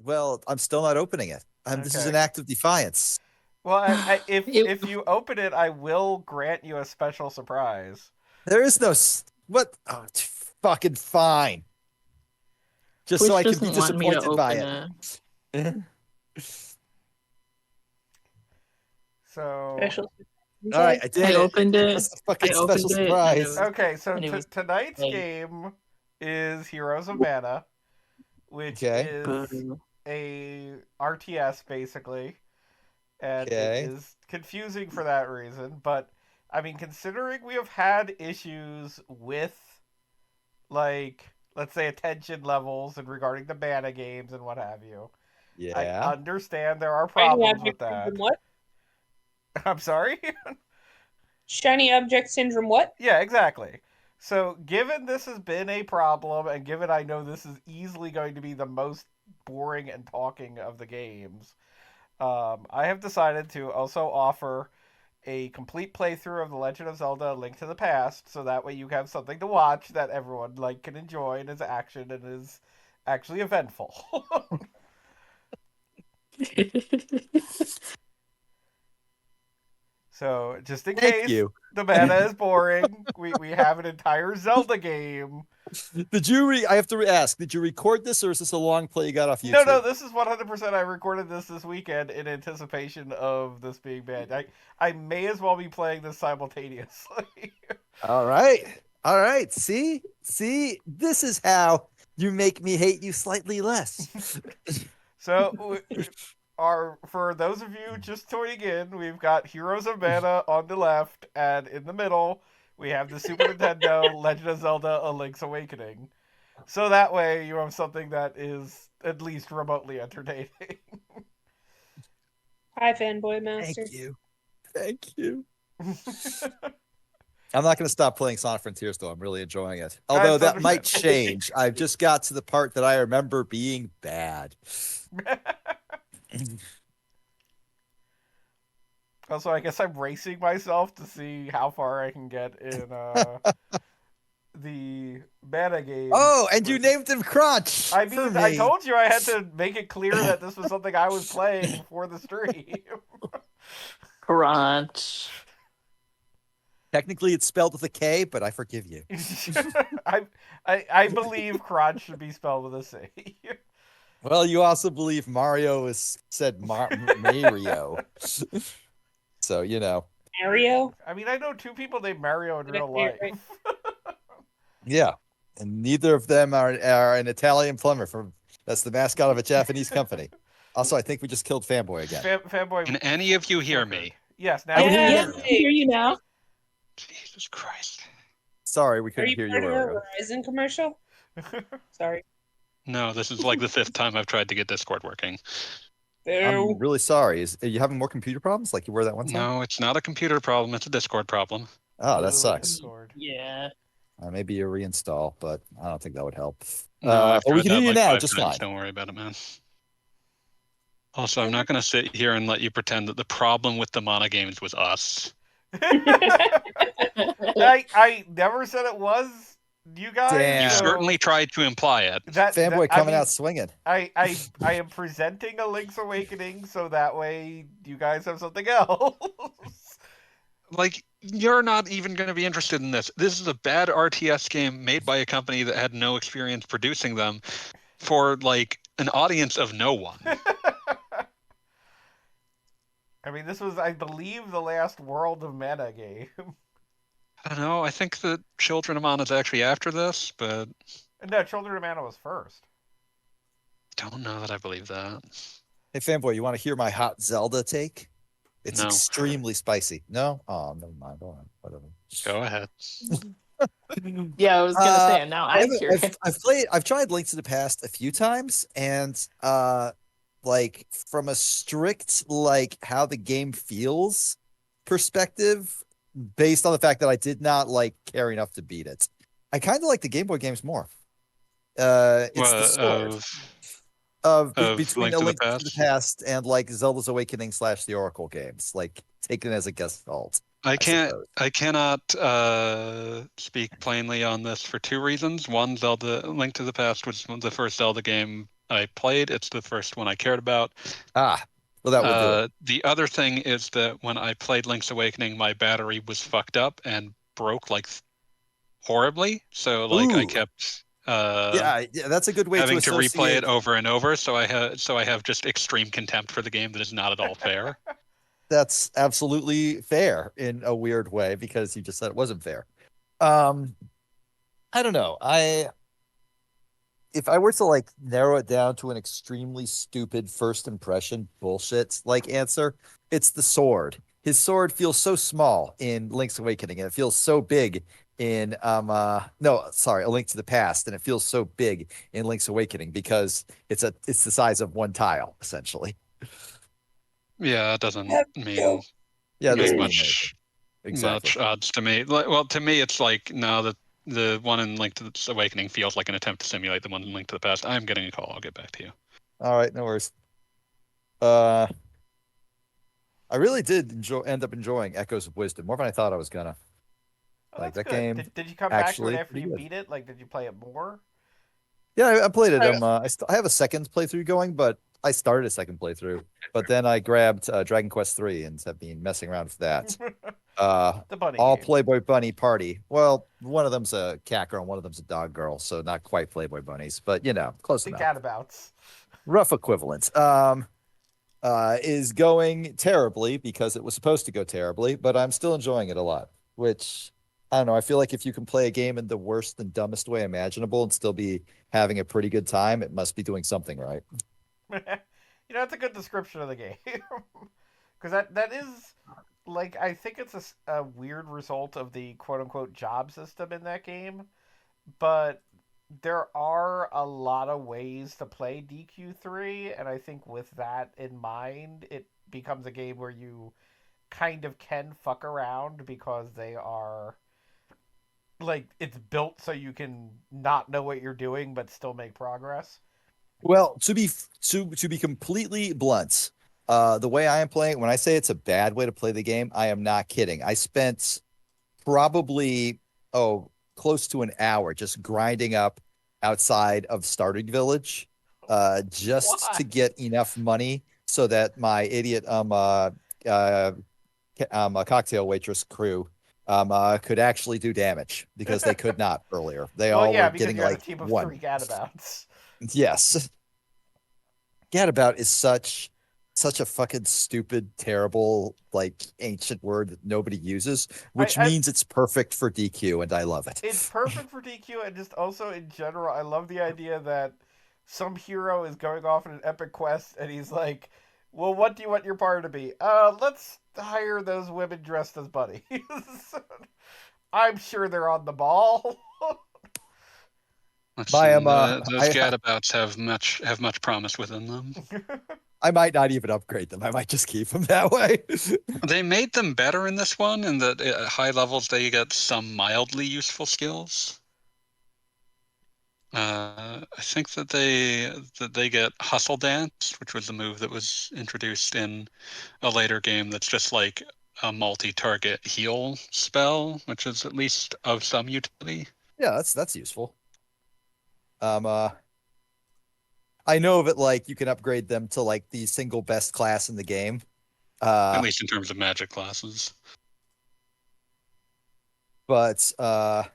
Well, I'm still not opening it. This is Okay. an act of defiance. Well, if It, if you open it, I will grant you a special surprise. There is no what. Oh, it's fucking fine. Just so Twitch I can be doesn't want me to disappointed by open it. a So special All right, surprise. I did it. What's the I fucking special opened it, surprise? okay, so and it was tonight's like, game is Heroes of Mana, which Okay. is boo. a RTS basically, and it Okay. is confusing for that reason. But I mean, considering we have had issues with like let's say attention levels and regarding the mana games and what have you, I Yeah. understand there are Shiny problems with object syndrome that. what? I'm sorry. Shiny object syndrome what? Yeah, exactly. So, given this has been a problem, and given I know this is easily going to be the most boring and talking of the games, I have decided to also offer a complete playthrough of The Legend of Zelda: A Link to the Past, so that way you have something to watch that everyone like can enjoy and is action and is actually eventful. So, just in Thank case you. the meta is boring, we have an entire Zelda game. Did you I have to ask, did you record this or is this a long play you got off No, YouTube? this is 100%. I recorded this weekend in anticipation of this being banned. I may as well be playing this simultaneously. All right. All right. See, this is how you make me hate you slightly less. So, our for those of you just tuning in, we've got Heroes of Mana on the left, and in the middle we have the Super Nintendo Legend of Zelda: A Link's Awakening. So that way you have something that is at least remotely entertaining. Hi, fanboy Thank master. you. Thank you. I'm not going to stop playing Sonic Frontiers, though. I'm really enjoying it. Although That's that might understandable. change. I've just got to the part that I remember being bad. Also, I guess I'm racing myself to see how far I can get in the mana games. Oh, and you Versus... named him Crunch I for mean, I me. told you I had to make it clear that this was something I was playing before the stream. Crunch. Technically, it's spelled with a K, but I forgive you. I believe crotch should be spelled with a C. Well, you also believe Mario is said Mario. So, you know. Mario? I mean, I know two people named Mario in Did I real say it life. right? Yeah. And neither of them are an Italian plumber from that's the mascot of a Japanese company. Also, I think we just killed Fanboy again. Fanboy. Can any of you hear me? Yes, now I can hear you. Yes, I can hear you now. Jesus Christ. Sorry, we Are couldn't you hear part you of a earlier. Verizon commercial? Sorry. No, this is like the fifth time I've tried to get Discord working. Boo. I'm really sorry. Are you having more computer problems like you were that one time? No, it's not a computer problem. It's a Discord problem. Oh, that Boo, sucks. Discord. Yeah. Maybe a reinstall, but I don't think that would help. No, I've but we tried can that hear you like now 5 just times. fine. Don't worry about it, man. Also, I'm not going to sit here and let you pretend that the problem with the Mana games was us. I never said it was you guys. Damn. You So certainly tried to imply it. Fanboy coming out swinging. I am presenting a Link's Awakening so that way you guys have something else. Like, you're not even going to be interested in this. This is a bad RTS game made by a company that had no experience producing them for, like, an audience of no one. I mean, this was, I believe, the last World of Mana game. I don't know. I think that Children of Mana is actually after this, but No, Children of Mana was first. don't know that I believe that. Hey, Fanboy, you want to hear my hot Zelda take? It's No. extremely spicy. No? Oh, never mind. Go on. Whatever. Go ahead. Yeah, I was gonna say, and now I'm curious. I've tried Link to the Past a few times, and like from a strict like how the game feels perspective, based on the fact that I did not like care enough to beat it, I kind of like the Game Boy games more. It's the sword between Link A to the Link to the Past? Past and like Zelda's Awakening / the Oracle games, like taken as a guest fault. I suppose. cannot speak plainly on this for two reasons. One, Zelda Link to the Past was the first Zelda game I played. It's the first one I cared about. Well, that would do it. The other thing is that when I played Link's Awakening, my battery was fucked up and broke like horribly. So like I Ooh. kept Yeah, that's a good way to having to replay associate. it over and over. So I have just extreme contempt for the game that is not at all fair. That's absolutely fair in a weird way because you just said it wasn't fair. Um, I don't know. If I were to like narrow it down to an extremely stupid first impression bullshit like answer, it's the sword. His sword feels so small in Link's Awakening, and it feels so big in no, sorry, A Link to the Past, and it feels so big in Link's Awakening because it's the size of one tile, essentially. Yeah, it doesn't Yep. mean Yeah, it doesn't mean anything. much Exactly. odds to me. Well, to me, it's like no, the one in Link to the Awakening feels like an attempt to simulate the one in Link to the Past. I'm getting a call. I'll get back to you. All right, no worries. Uh, I really did end up enjoying Echoes of Wisdom more than I thought I was gonna. Oh, Like that's that good. game, Did you come back to it actually after pretty you good. beat it? Like, did you play it more? Yeah, I played it. I- I have a second playthrough going, but I started a second playthrough, but then I grabbed Dragon Quest 3 and have been messing around with that. Uh, The bunny all game. Playboy Bunny party. Well, one of them's a cat girl, and one of them's a dog girl, so not quite Playboy Bunnies, but close The enough. gadabouts. Rough equivalent. Is going terribly because it was supposed to go terribly, but I'm still enjoying it a lot, which I don't know. I feel like if you can play a game in the worst and dumbest way imaginable and still be having a pretty good time, it must be doing something right. That's a good description of the game. Because that is like I think it's a weird result of the quote unquote job system in that game, but there are a lot of ways to play DQ3, and I think with that in mind, it becomes a game where you kind of can fuck around because they are like it's built so you can not know what you're doing but still make progress. Well, to be completely blunt, the way I am playing, when I say it's a bad way to play the game, I am not kidding. I spent probably close to an hour just grinding up outside of Starting Village, just Why? to get enough money so that my idiot uh a cocktail waitress crew could actually do damage because they could not earlier. They Well, all yeah, were because getting you had a like team of one. three gadabouts. Yes. Gadabout is such a fucking stupid, terrible, like ancient word that nobody uses, which I means it's perfect for DQ, and I love it. It's perfect for DQ, and just also in general, I love the idea that some hero is going off on an epic quest, and he's like, "Well, what do you want your party to be? Let's hire those women dressed as bunnies. I'm sure they're on the ball." Let's My see. Those I gadabouts have much promise within them. I might not even upgrade them. I might just keep them that way. They made them better in this one, in that at high levels they get some mildly useful skills. I think that they get Hustle Dance, which was the move that was introduced in a later game. That's just like a multi-target heal spell, which is at least of some utility. Yeah, that's useful. Um, uh, I know of it like you can upgrade them to like the single best class in the game. At Uh, least in terms of magic classes. but I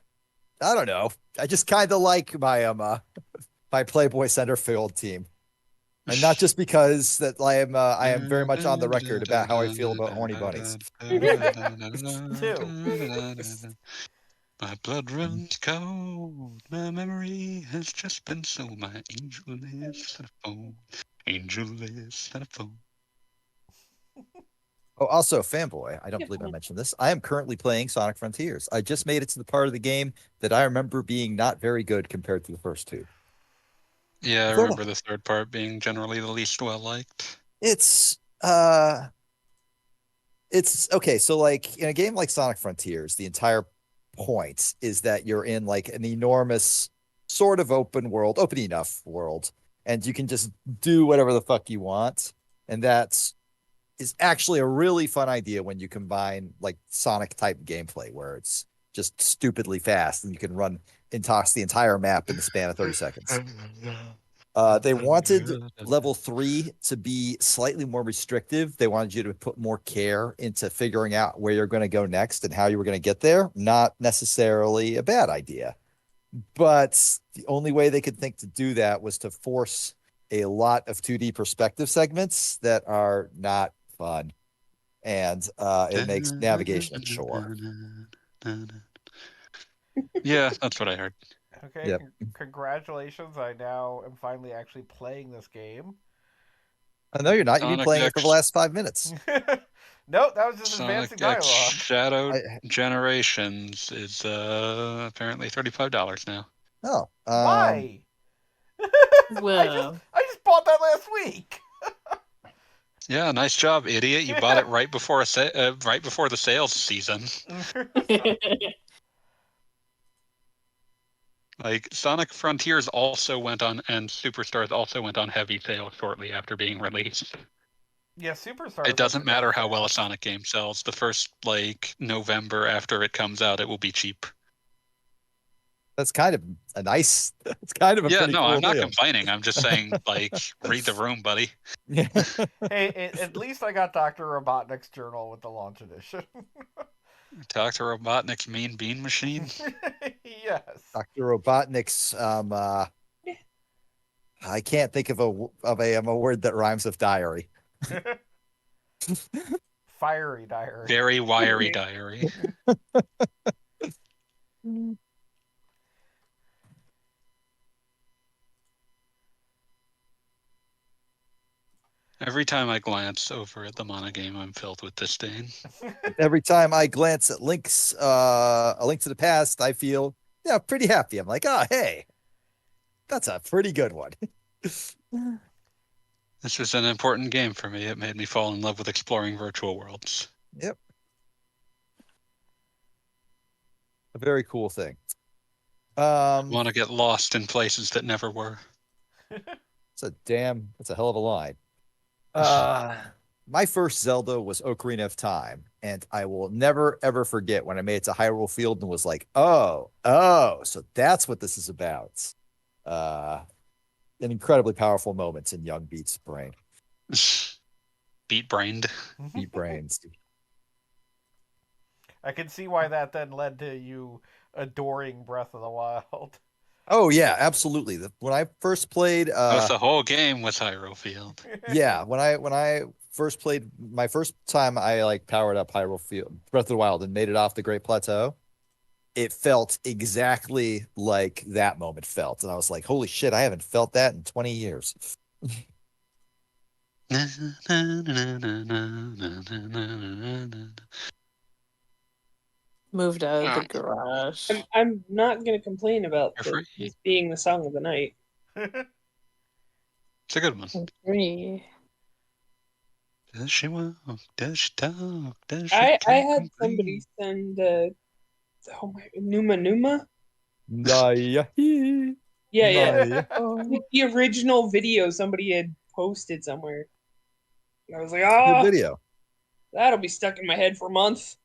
don't know. I just kind of like my Playboy Centerfield team. And not just because that I am very much on the record about how I feel about horny bunnies. Two. My blood runs cold. My memory has just been so. My angel is not a phone. Angel is not a phone. Oh, also, fanboy. I don't Yeah, believe I fine. mentioned this. I am currently playing Sonic Frontiers. I just made it to the part of the game that I remember being not very good compared to the first two. Yeah, I For remember the third part being generally the least well liked. It's uh it's okay, so like in a game like Sonic Frontiers, the entire point is that you're in like an enormous sort of open enough world, and you can just do whatever the fuck you want. And that is actually a really fun idea when you combine like Sonic type gameplay where it's just stupidly fast and you can run and toss the entire map in the span of 30 seconds. They wanted level 3 to be slightly more restrictive. They wanted you to put more care into figuring out where you're going to go next and how you were going to get there. Not necessarily a bad idea. But the only way they could think to do that was to force a lot of 2D perspective segments that are not fun. And it makes navigation a chore. Yeah, that's what I heard. Okay, Yep. congratulations. I now am finally actually playing this game. I know you're not. You've been Sonic playing it for the X. last 5 minutes. Nope, that was just Sonic advancing X dialogue. Shadow I, Generations is apparently $35 now. oh, Why? Well, I just bought that last week. Yeah, nice job, idiot. You bought it right before right before the sales season. Like Sonic Frontiers also went on, and Superstars also went on heavy sale shortly after being released. Yeah, Superstars. It doesn't wasn't matter that how well a fast. Sonic game sells. The first November after it comes out, it will be cheap. that's kind of a nice. It's kind of a Yeah, pretty no, cool I'm not deal. complaining. I'm just saying, read the room, buddy. Hey, at least I got Dr. Robotnik's journal with the launch edition. Dr. Robotnik's Mean Bean Machine. Yes. Dr. Robotnik's I can't think of a word that rhymes with diary. Fiery diary. Very wiry diary. Every time I glance over at the Mana game, I'm filled with disdain. Every time I glance at links, a link to the past, I feel pretty happy. I'm like, oh hey, that's a pretty good one. This was an important game for me. It made me fall in love with exploring virtual worlds. Yep. A very cool thing. Want to get lost in places that never were. That's a hell of a line. My first Zelda was Ocarina of Time, and I will never ever forget when I made it to Hyrule Field and was like, oh, so that's what this is about. An incredibly powerful moments in young Beat's brain. Beat brained. Beat brains. I can see why that then led to you adoring Breath of the Wild. Oh yeah, absolutely. When I first played, The whole game was Hyrule Field. yeah, when I first played, my first time I like powered up Hyrule Field, Breath of the Wild, and made it off the Great Plateau, it felt exactly like that moment felt, and I was like, holy shit, I haven't felt that in 20 years. moved out of the garage. I'm not gonna complain about You're free. this being the song of the night. It's a good one. Agree. Does she walk? Does she talk? Does she I kick had and somebody breathe? send Numa. Yeah, Yeah. Oh, The original video somebody had posted somewhere. And I was like, good oh, video. that'll be stuck in my head for a month.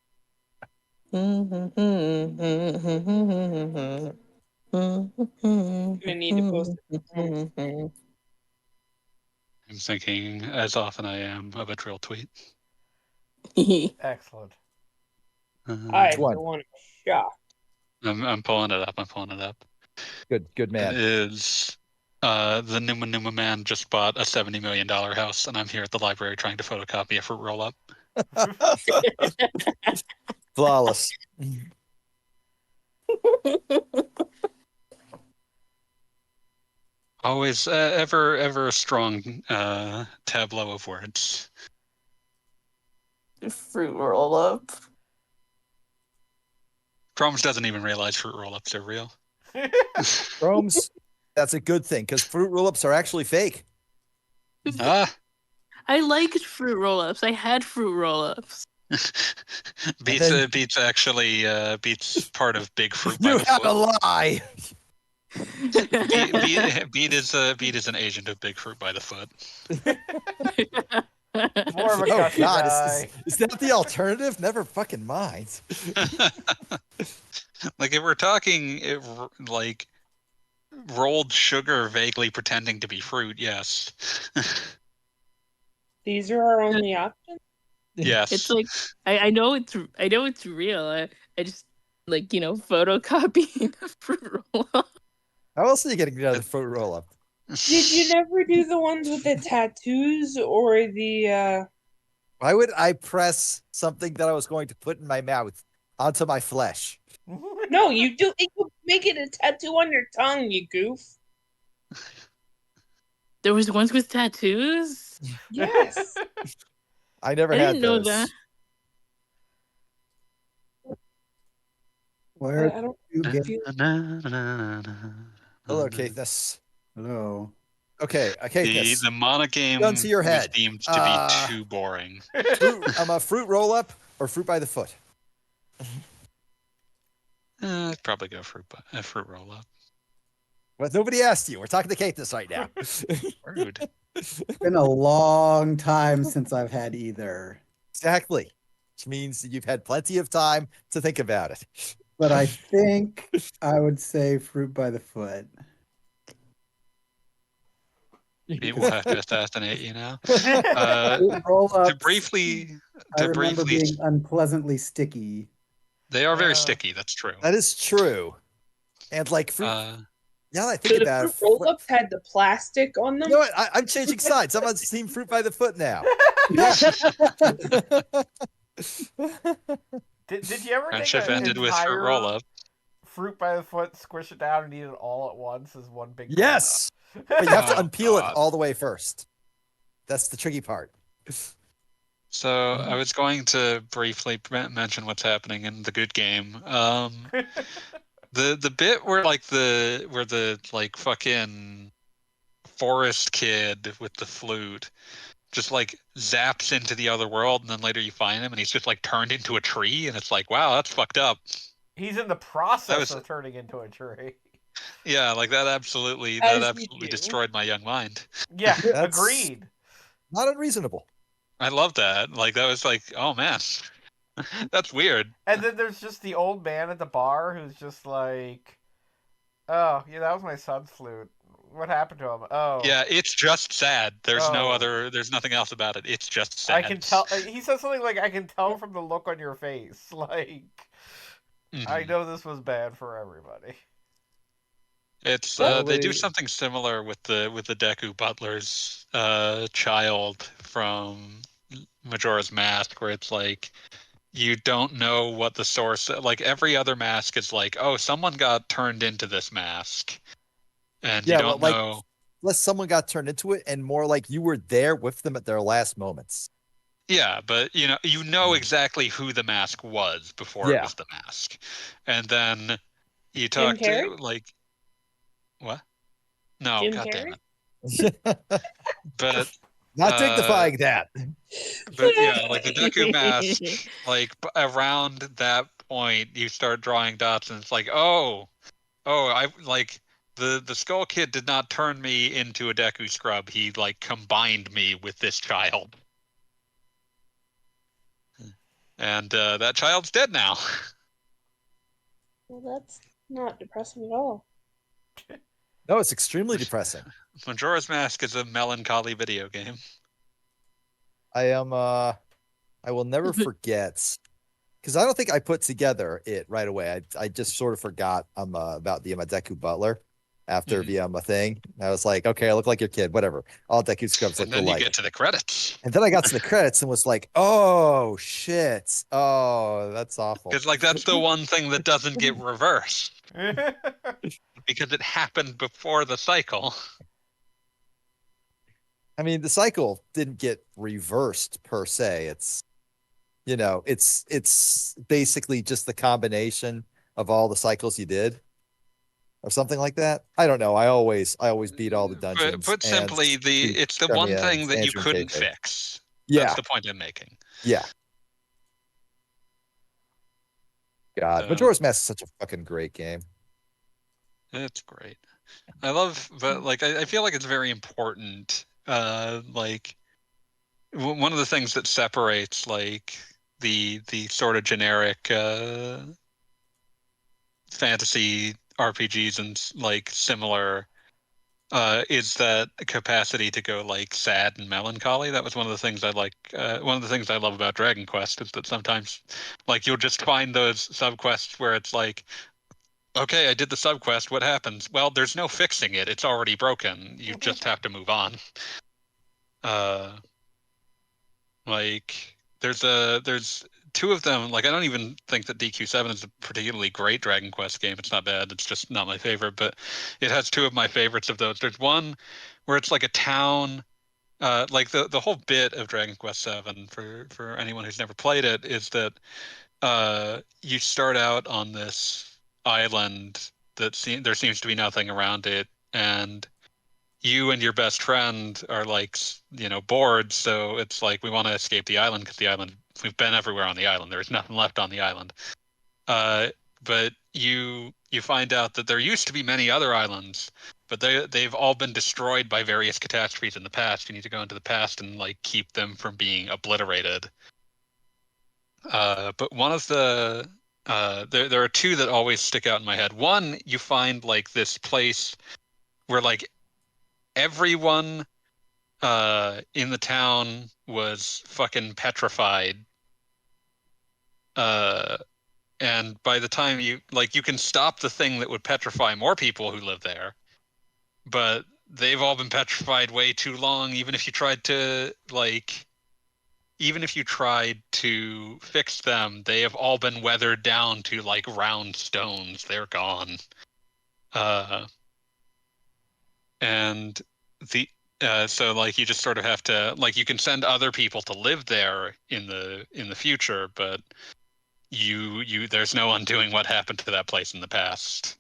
I'm Gonna need to post it. I'm thinking, as often I am, of a drill tweet. Excellent. I Which one? for one am shocked. I'm pulling it up. I'm pulling it up. Good It man. is the Numa man just bought a $70 million house, and I'm here at the library trying to photocopy a fruit roll up. Flawless. Always ever a strong tableau of words. Fruit roll up. Chromes doesn't even realize fruit roll ups are real. Chromes, that's a good thing because fruit roll-ups are actually fake. Ah, I liked fruit roll ups. I had fruit roll ups. Beats then- Beats actually Beats part of Big Fruit. You by the have a foot. lie. Beat is an agent of Big Fruit by the foot. More of a Oh gushy God, guy. is that the alternative? Never fucking mind. Like if we're talking rolled sugar vaguely pretending to be fruit, yes. These are our only options. Yes. It's like I know it's real. I just like photocopying a fruit roll. How else are you getting out of the fruit roll up? Did you never do the ones with the tattoos or the Why would I press something that I was going to put in my mouth onto my flesh? No, you make it a tattoo on your tongue, you goof. There was ones with tattoos. Yes. I never I had didn't know those. that. Where I don't you get feel Hello, Kathness. hello? Okay, The Kathness. monogame Gun to your was head. deemed to be too boring. I'm a fruit roll up or fruit by the foot. I'd probably go fruit roll up. Well, nobody asked you. We're talking to Kathness right now. Rude. It's been a long time since I've had either, Exactly. Which means that you've had plenty of time to think about it. but I think I would say fruit by the foot. We will have to assassinate you now. Roll To ups, briefly, I remember being unpleasantly sticky. they are very sticky. That's true. That is true. And like fruit. Now that I think So the about fruit it, roll-ups had the plastic on them. you know what? I'm changing sides. I'm on team fruit by the foot now. Did you ever take Friendship an ended with fruit roll entire up. fruit by the foot, squish it down, and eat it all at once as one big? Yes, but you have to Oh, unpeel God. it all the way first. That's the tricky part. So I was going to briefly mention what's happening in the good game. The bit where the like fucking forest kid with the flute just like zaps into the other world, and then later you find him and he's just like turned into a tree, and it's like, wow, that's fucked up. He's in the process was- of turning into a tree. Yeah, like that absolutely As you do. destroyed my young mind. Yeah, That's- agreed. Not unreasonable. I love that. Like that was like, oh man, that's weird. And then there's just the old man at the bar who's just like, "Oh, yeah, that was my son's flute. What happened to him? Oh, Yeah, it's just sad. There's Oh. there's nothing else about it. It's just sad. I can tell." He says something like, "I can tell from the look on your face. Like, I Mhm. know this was bad for everybody." It's they Probably- do something similar with the Deku Butler's child from Majora's Mask, where it's like you don't know what the source. Like every other mask is like, oh, someone got turned into this mask, and Yeah, you don't like- know. Unless someone got turned into it, and more like you were there with them at their last moments. Yeah, but you know exactly who the mask was before it Yeah. was the mask, and then you Jim talk to Carrey? like what? No, Jim God Carrey? damn it! But Not dignifying that. yeah, like the Deku mask, like around that point, you start drawing dots, and it's like, oh, I like the Skull Kid did not turn me into a Deku scrub. He like combined me with this child, and that child's dead now. Well, that's not depressing at all. No, it's extremely depressing. Majora's Mask is a melancholy video game. I will never forget, because I don't think I put together it right away. I just sort of forgot about the Deku Butler after the thing. I was like, okay, I look like your kid, whatever. All Deku scrubs And look then you alike. get to the credits. And then I got to the credits and was like, oh shit. Oh, that's awful. Because like that's the one thing that doesn't get reversed. Because it happened before the cycle. I mean, the cycle didn't get reversed per se. It's it's basically just the combination of all the cycles you did, or something like that. I don't know. I always beat all the dungeons. Put simply, it's the one thing that you couldn't fix. Yeah, that's the point I'm making. Yeah. God, Majora's Mask is such a fucking great game. It's great. I love, but like I feel like it's very important. Like one of the things that separates like the sort of generic fantasy RPGs and like similar is that capacity to go like sad and melancholy. That was one of the things I like. One of the things I love about Dragon Quest is that sometimes, like, you'll just find those subquests where it's like, okay, I did the subquest. What happens? Well, there's no fixing it. It's already broken. You just have to move on. Uh, like there's two of them. Like I don't even think that DQ7 is a particularly great Dragon Quest game. It's not bad. It's just not my favorite. But it has two of my favorites of those. There's one where it's like a town. Like the whole bit of Dragon Quest VII for anyone who's never played it is that you start out on this island there seems to be nothing around it, and you and your best friend are like, bored. So it's like we want to escape the island because the island we've been everywhere on the island. There's nothing left on the island. Uh, but you find out that there used to be many other islands, but they've all been destroyed by various catastrophes in the past. You need to go into the past and like keep them from being obliterated. But one of there are two that always stick out in my head. One, you find like this place where like everyone in the town was fucking petrified. And by the time you can stop the thing that would petrify more people who live there, but they've all been petrified way too long. Even if you tried to fix them, they have all been weathered down to like round stones. They're gone. And the so like you just sort of have to like you can send other people to live there in the future, but there's no undoing what happened to that place in the past.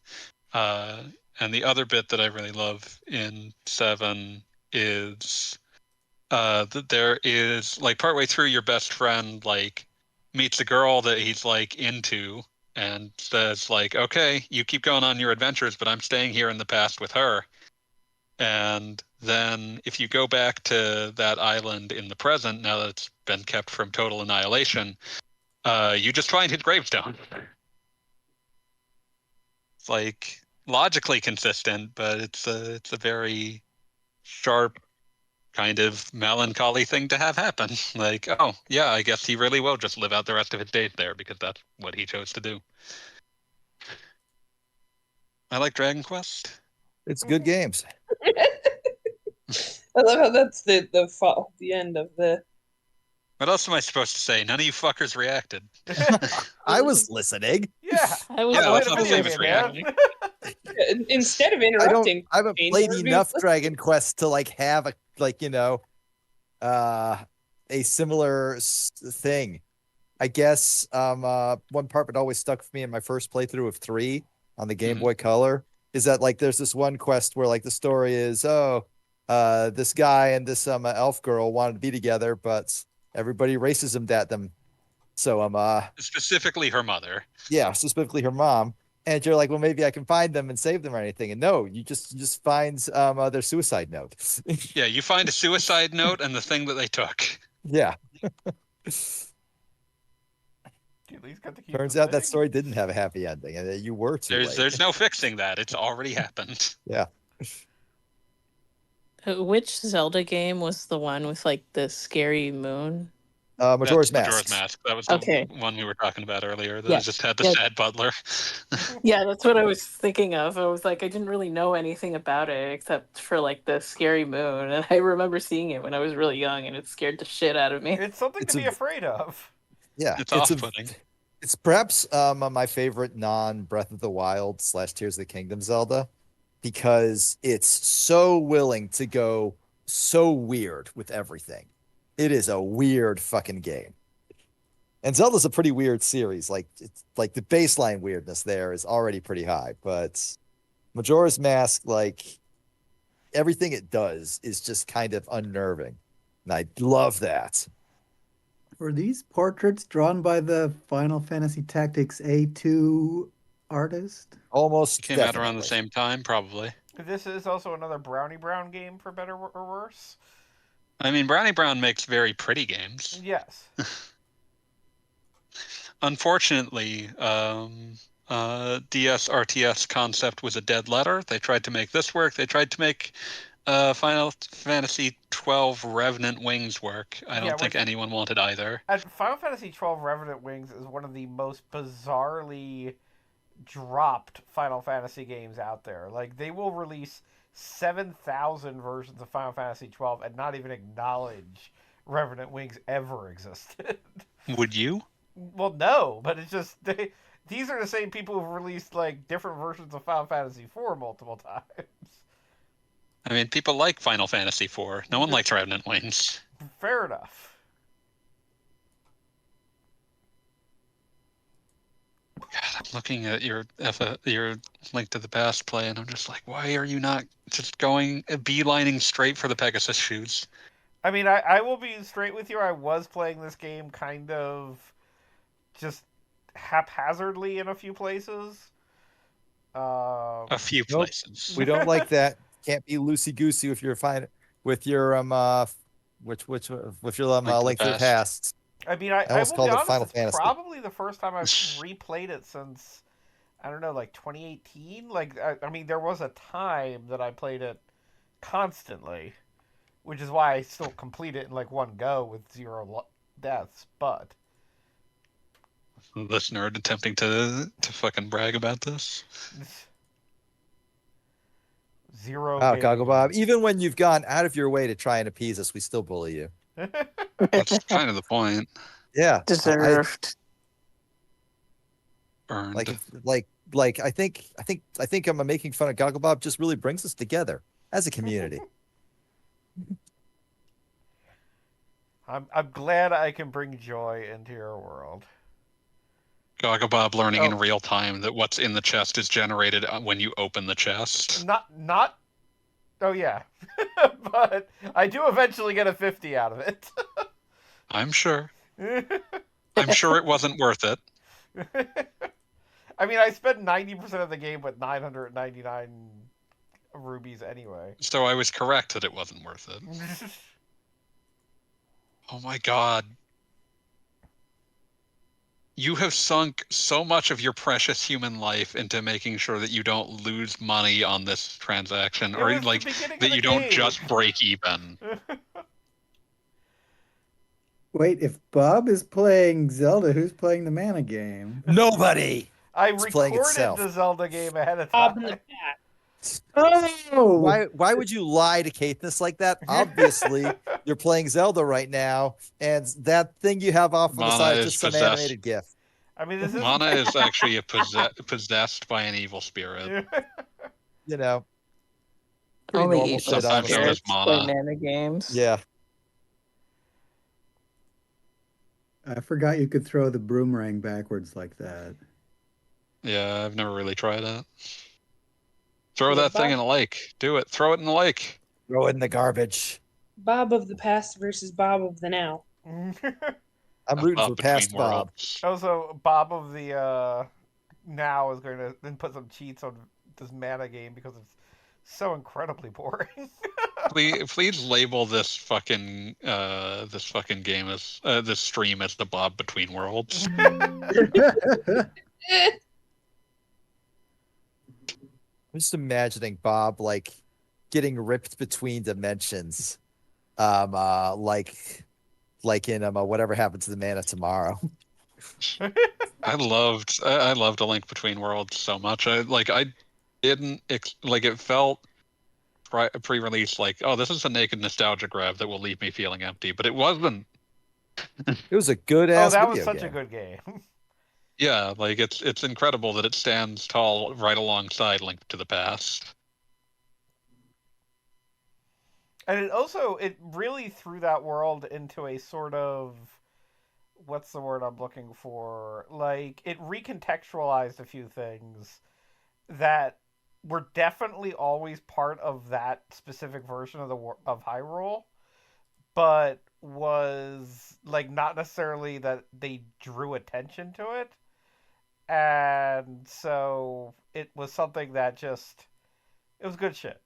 And the other bit that I really love in 7 is that there is like partway through your best friend like meets a girl that he's like into and says like, okay, you keep going on your adventures, but I'm staying here in the past with her. And then if you go back to that island in the present, now that it's been kept from total annihilation, you just find his gravestone. It's like logically consistent, but it's a very sharp kind of melancholy thing to have happen. Like, oh yeah, I guess he really will just live out the rest of his days there because that's what he chose to do. I like Dragon Quest. It's good games. I love how that's the end of the. What else am I supposed to say? None of you fuckers reacted. I was listening. Yeah. I was Yeah, I that's played not a the video same as game, man. reacting. Instead of interrupting, I haven't Shane, played you're enough listening. Dragon Quest to like have a similar thing. I guess one part that always stuck with me in my first playthrough of 3 on the Game Mhm. Boy Color is that like there's this one quest where like the story is this guy and this elf girl wanted to be together, but everybody racism at them. So Specifically her mother. yeah, specifically her mom. And you're like, well, maybe I can find them and save them or anything. And no, you just find their suicide note. Yeah, you find a suicide note and the thing that they took. Yeah. You at least got to keep Turns the out that thing. story didn't have a happy ending, and you were too late. There's no fixing that. It's already happened. Yeah. Which Zelda game was the one with like the scary moon? Majora's That's Majora's Mask. Mask. That was Okay. the one we were talking about earlier. That Yeah. just had the Yeah. sad butler. Yeah, that's what I was thinking of. I was like, I didn't really know anything about it except for like the scary moon, and I remember seeing it when I was really young, and it scared the shit out of me. It's something It's to be a- afraid of. Yeah, It's off-putting. It's perhaps my favorite non Breath of the Wild / Tears of the Kingdom Zelda because it's so willing to go so weird with everything. It is a weird fucking game. And Zelda's a pretty weird series. Like it's like the baseline weirdness there is already pretty high, but Majora's Mask, like everything it does is just kind of unnerving. And I love that. Were these portraits drawn by the Final Fantasy Tactics A2 artist? Almost Came out around definitely. the same time, probably. This is also another Brownie Brown game, for better or worse. I mean, Brownie Brown makes very pretty games. Yes. Unfortunately, DS RTS concept was a dead letter. They tried to make this work. They tried to make Final Fantasy 12 Revenant Wings work. I Yeah, don't think which anyone wanted either. Final Fantasy 12 Revenant Wings is one of the most bizarrely dropped Final Fantasy games out there. Like they will release 7,000 versions of Final Fantasy 12 and not even acknowledge Revenant Wings ever existed. Would you? Well, no, but it's just these are the same people who've released like different versions of Final Fantasy 4 multiple times. I mean, people like Final Fantasy 4. No one likes Revenant Wings. Fair enough. God, I'm looking at your Link to the Past play, and I'm just like, why are you not just going beelining straight for the Pegasus shoes? I mean, I will be straight with you. I was playing this game kind of just haphazardly in a few places. A few Nope. places. We don't like that. Can't be loosey goosey with your with your which with your Link to the Link to the Past. I mean, I I almost will called be it honest. Final It's Fantasy. probably the first time I've replayed it since I don't know, like 2018. Like I mean, there was a time that I played it constantly, which is why I still complete it in like one go with zero deaths. But This nerd attempting to fucking brag about this. zero. Wow, games. Goggle Bob. Even when you've gone out of your way to try and appease us, we still bully you. That's kind of the point. Yeah, Deserved. Earned. like I think I'm making fun of Goggle Bob just really brings us together as a community. I'm glad I can bring joy into your world. Gogglebob learning Oh. in real time that what's in the chest is generated when you open the chest. Not. Oh yeah, but I do eventually get a 50 out of it. I'm sure. I'm sure it wasn't worth it. I mean, I spent 90% of the game with 999 rubies anyway. So I was correct that it wasn't worth it. Oh my god. You have sunk so much of your precious human life into making sure that you don't lose money on this transaction, It or was the like beginning of that the you don't game. just break even. Wait, if Bob is playing Zelda, who's playing the mana game? Nobody. I It's playing recorded itself. the Zelda game ahead of Bob time. in the Bat. Oh, Why would you lie to Katniss like that? Obviously, you're playing Zelda right now, and that thing you have off on the Mana side is is just some possessed. animated GIF. I mean, this is Mana is actually possessed by an evil spirit. You know, pretty Only normal evil shit, Sometimes known honestly. as spirits play mana. mana games. Yeah. I forgot you could throw the boomerang backwards like that. Yeah, I've never really tried it. Throw Yeah, that thing in Bob- a lake. Do it. Throw it in the lake. Throw it in the garbage. Bob of the past versus Bob of the now. I'm rooting Up for between past Bob. worlds. Also, Bob of the now is going to then put some cheats on this mana game because it's so incredibly boring. Please label this fucking game as this stream as the Bob Between Worlds. I'm just imagining Bob like getting ripped between dimensions. Like in Whatever Happened to the Man of Tomorrow. I loved A Link Between Worlds so much. I didn't like it felt pre-release like, oh, this is a naked nostalgia grab that will leave me feeling empty, but it wasn't. It was a good Oh, ass that video was such game. a good game. Yeah, like it's incredible that it stands tall right alongside Link to the Past. And it really threw that world into a sort of, what's the word I'm looking for? Like, it recontextualized a few things that were definitely always part of that specific version of Hyrule, but was like not necessarily that they drew attention to it. And so it was something that it was good shit.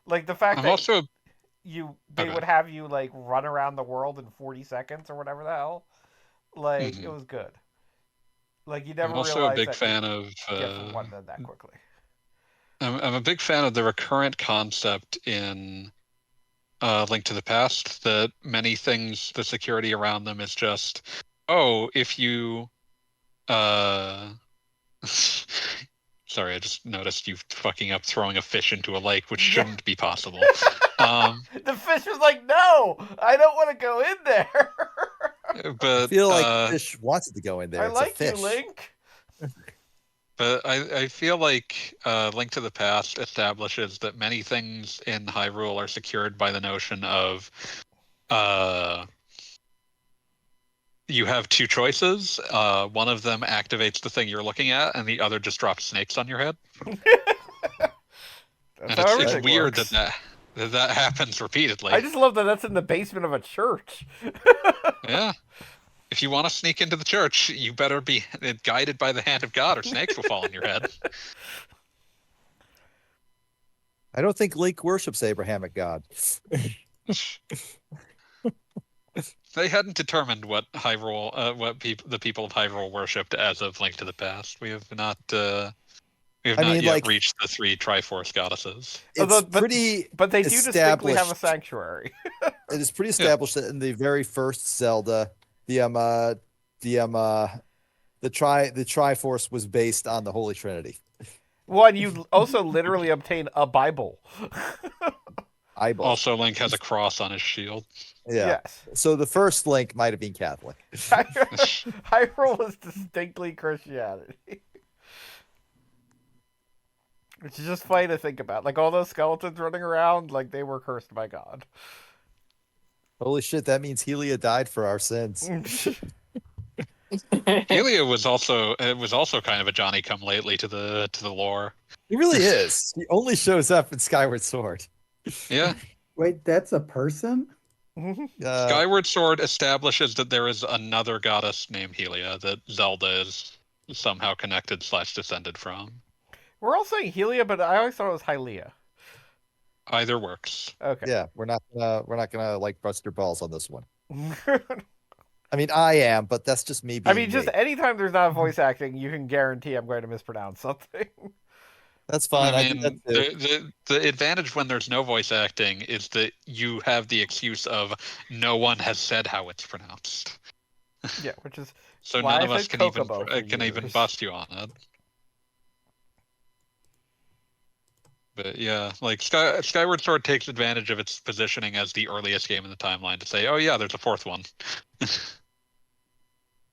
Like the fact I'm that also they Okay. would have you like run around the world in 40 seconds or whatever the hell. Like it Mhm. was good. Like, you I'm never also a realize big that fan of. you get from one to that quickly. I'm a big fan of the recurrent concept in Link to the Past that many things, the security around them is just, oh, if you. Sorry, I just noticed you fucking up throwing a fish into a lake, which Yeah. shouldn't be possible. The fish was like, no, I don't want to go in there. I But feel like fish wants it to go in there. I It's a like you, fish. Link. But I feel like Link to the Past establishes that many things in Hyrule are secured by the notion of uh, you have two choices. One of them activates the thing you're looking at, and the other just drops snakes on your head. That's And how it's everything weird works. that happens repeatedly. I just love that that's in the basement of a church. Yeah. If you want to sneak into the church, you better be guided by the hand of God, or snakes will fall on your head. I don't think Link worships Abrahamic God. They hadn't determined what Hyrule, the people of Hyrule worshipped as of Link to the Past. We have not yet like, reached the three Triforce goddesses. It's pretty but they do distinctly have a established. sanctuary. It is pretty established that in the very first Zelda, the Triforce was based on the Holy Trinity. Well, and you also literally obtain a Bible. Eyeball. Also, Link has a cross on his shield. Yeah. Yes. So the first Link might have been Catholic. Hyrule is distinctly Christianity. Which is just funny to think about. Like, all those skeletons running around, like, they were cursed by God. Holy shit, that means Helia died for our sins. Helia was also kind of a Johnny come lately to the lore. He really is. He only shows up in Skyward Sword. Yeah. Wait, that's a person? Skyward Sword establishes that there is another goddess named Helia that Zelda is somehow connected / descended from. We're all saying Helia, but I always thought it was Hylia. Either works. Okay. Yeah, we're not gonna like bust your balls on this one. I mean, I am, but that's just me being just me. anytime there's not voice acting, you can guarantee I'm going to mispronounce something. That's fine. I mean, the advantage when there's no voice acting is that you have the excuse of no one has said how it's pronounced. Yeah, which is so why none of I us said can even bust you on it. But yeah, like Skyward Sword takes advantage of its positioning as the earliest game in the timeline to say, oh yeah, there's a fourth one.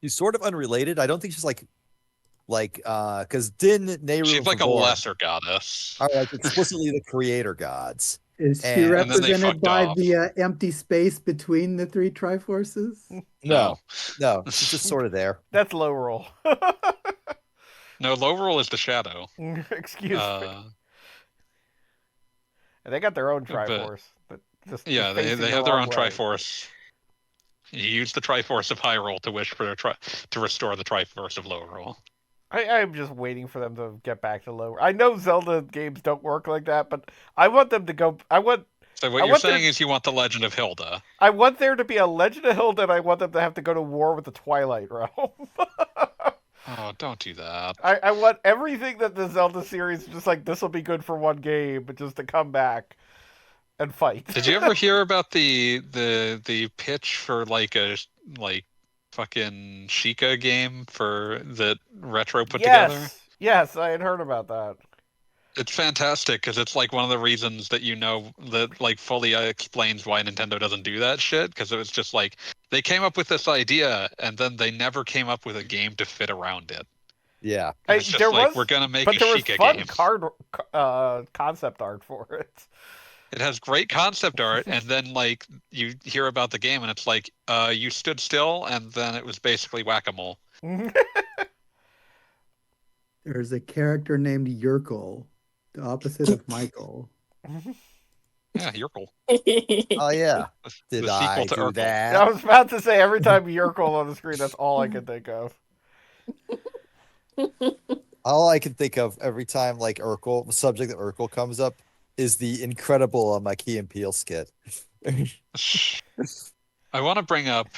She's sort of unrelated. I don't think she's like because Din, Nehru, She's like a Vavor lesser goddess. are like explicitly the creator gods. Is she And then they represented fucked by off. the empty space between the three Triforces? No, she's just sort of there. That's low roll. No, Lowerol is the shadow. Excuse me. And they got their own Triforce. But they have their own Triforce. You use the Triforce of Hyrule to wish for to restore the Triforce of Lowerol. I'm just waiting for them to get back to lower. I know Zelda games don't work like that, but I want them to go. So what you're saying is you want the Legend of Hilda. I want there to be a Legend of Hilda, and I want them to have to go to war with the Twilight Realm. Oh, don't do that. I want everything that the Zelda series, just like, this will be good for one game, but just to come back and fight. Did you ever hear about the pitch for like a fucking Sheikah game for that Retro put together? Yes, I had heard about that. It's fantastic because it's like one of the reasons that that like fully explains why Nintendo doesn't do that shit, because it was just like they came up with this idea and then they never came up with a game to fit around it. Yeah, it's just we're gonna make a Sheikah game. Fun concept art for it. It has great concept art, and then like you hear about the game and it's like you stood still, and then it was basically whack-a-mole. There's a character named Yerkel, the opposite of Michael. Yeah, Yerkel. Oh yeah. Did I do Urkel. that? I was about to say, every time Yerkel on the screen, that's all I can think of. All I can think of every time like Urkel, the subject of Urkel comes up, is the incredible Key and Peele skit. I want to bring up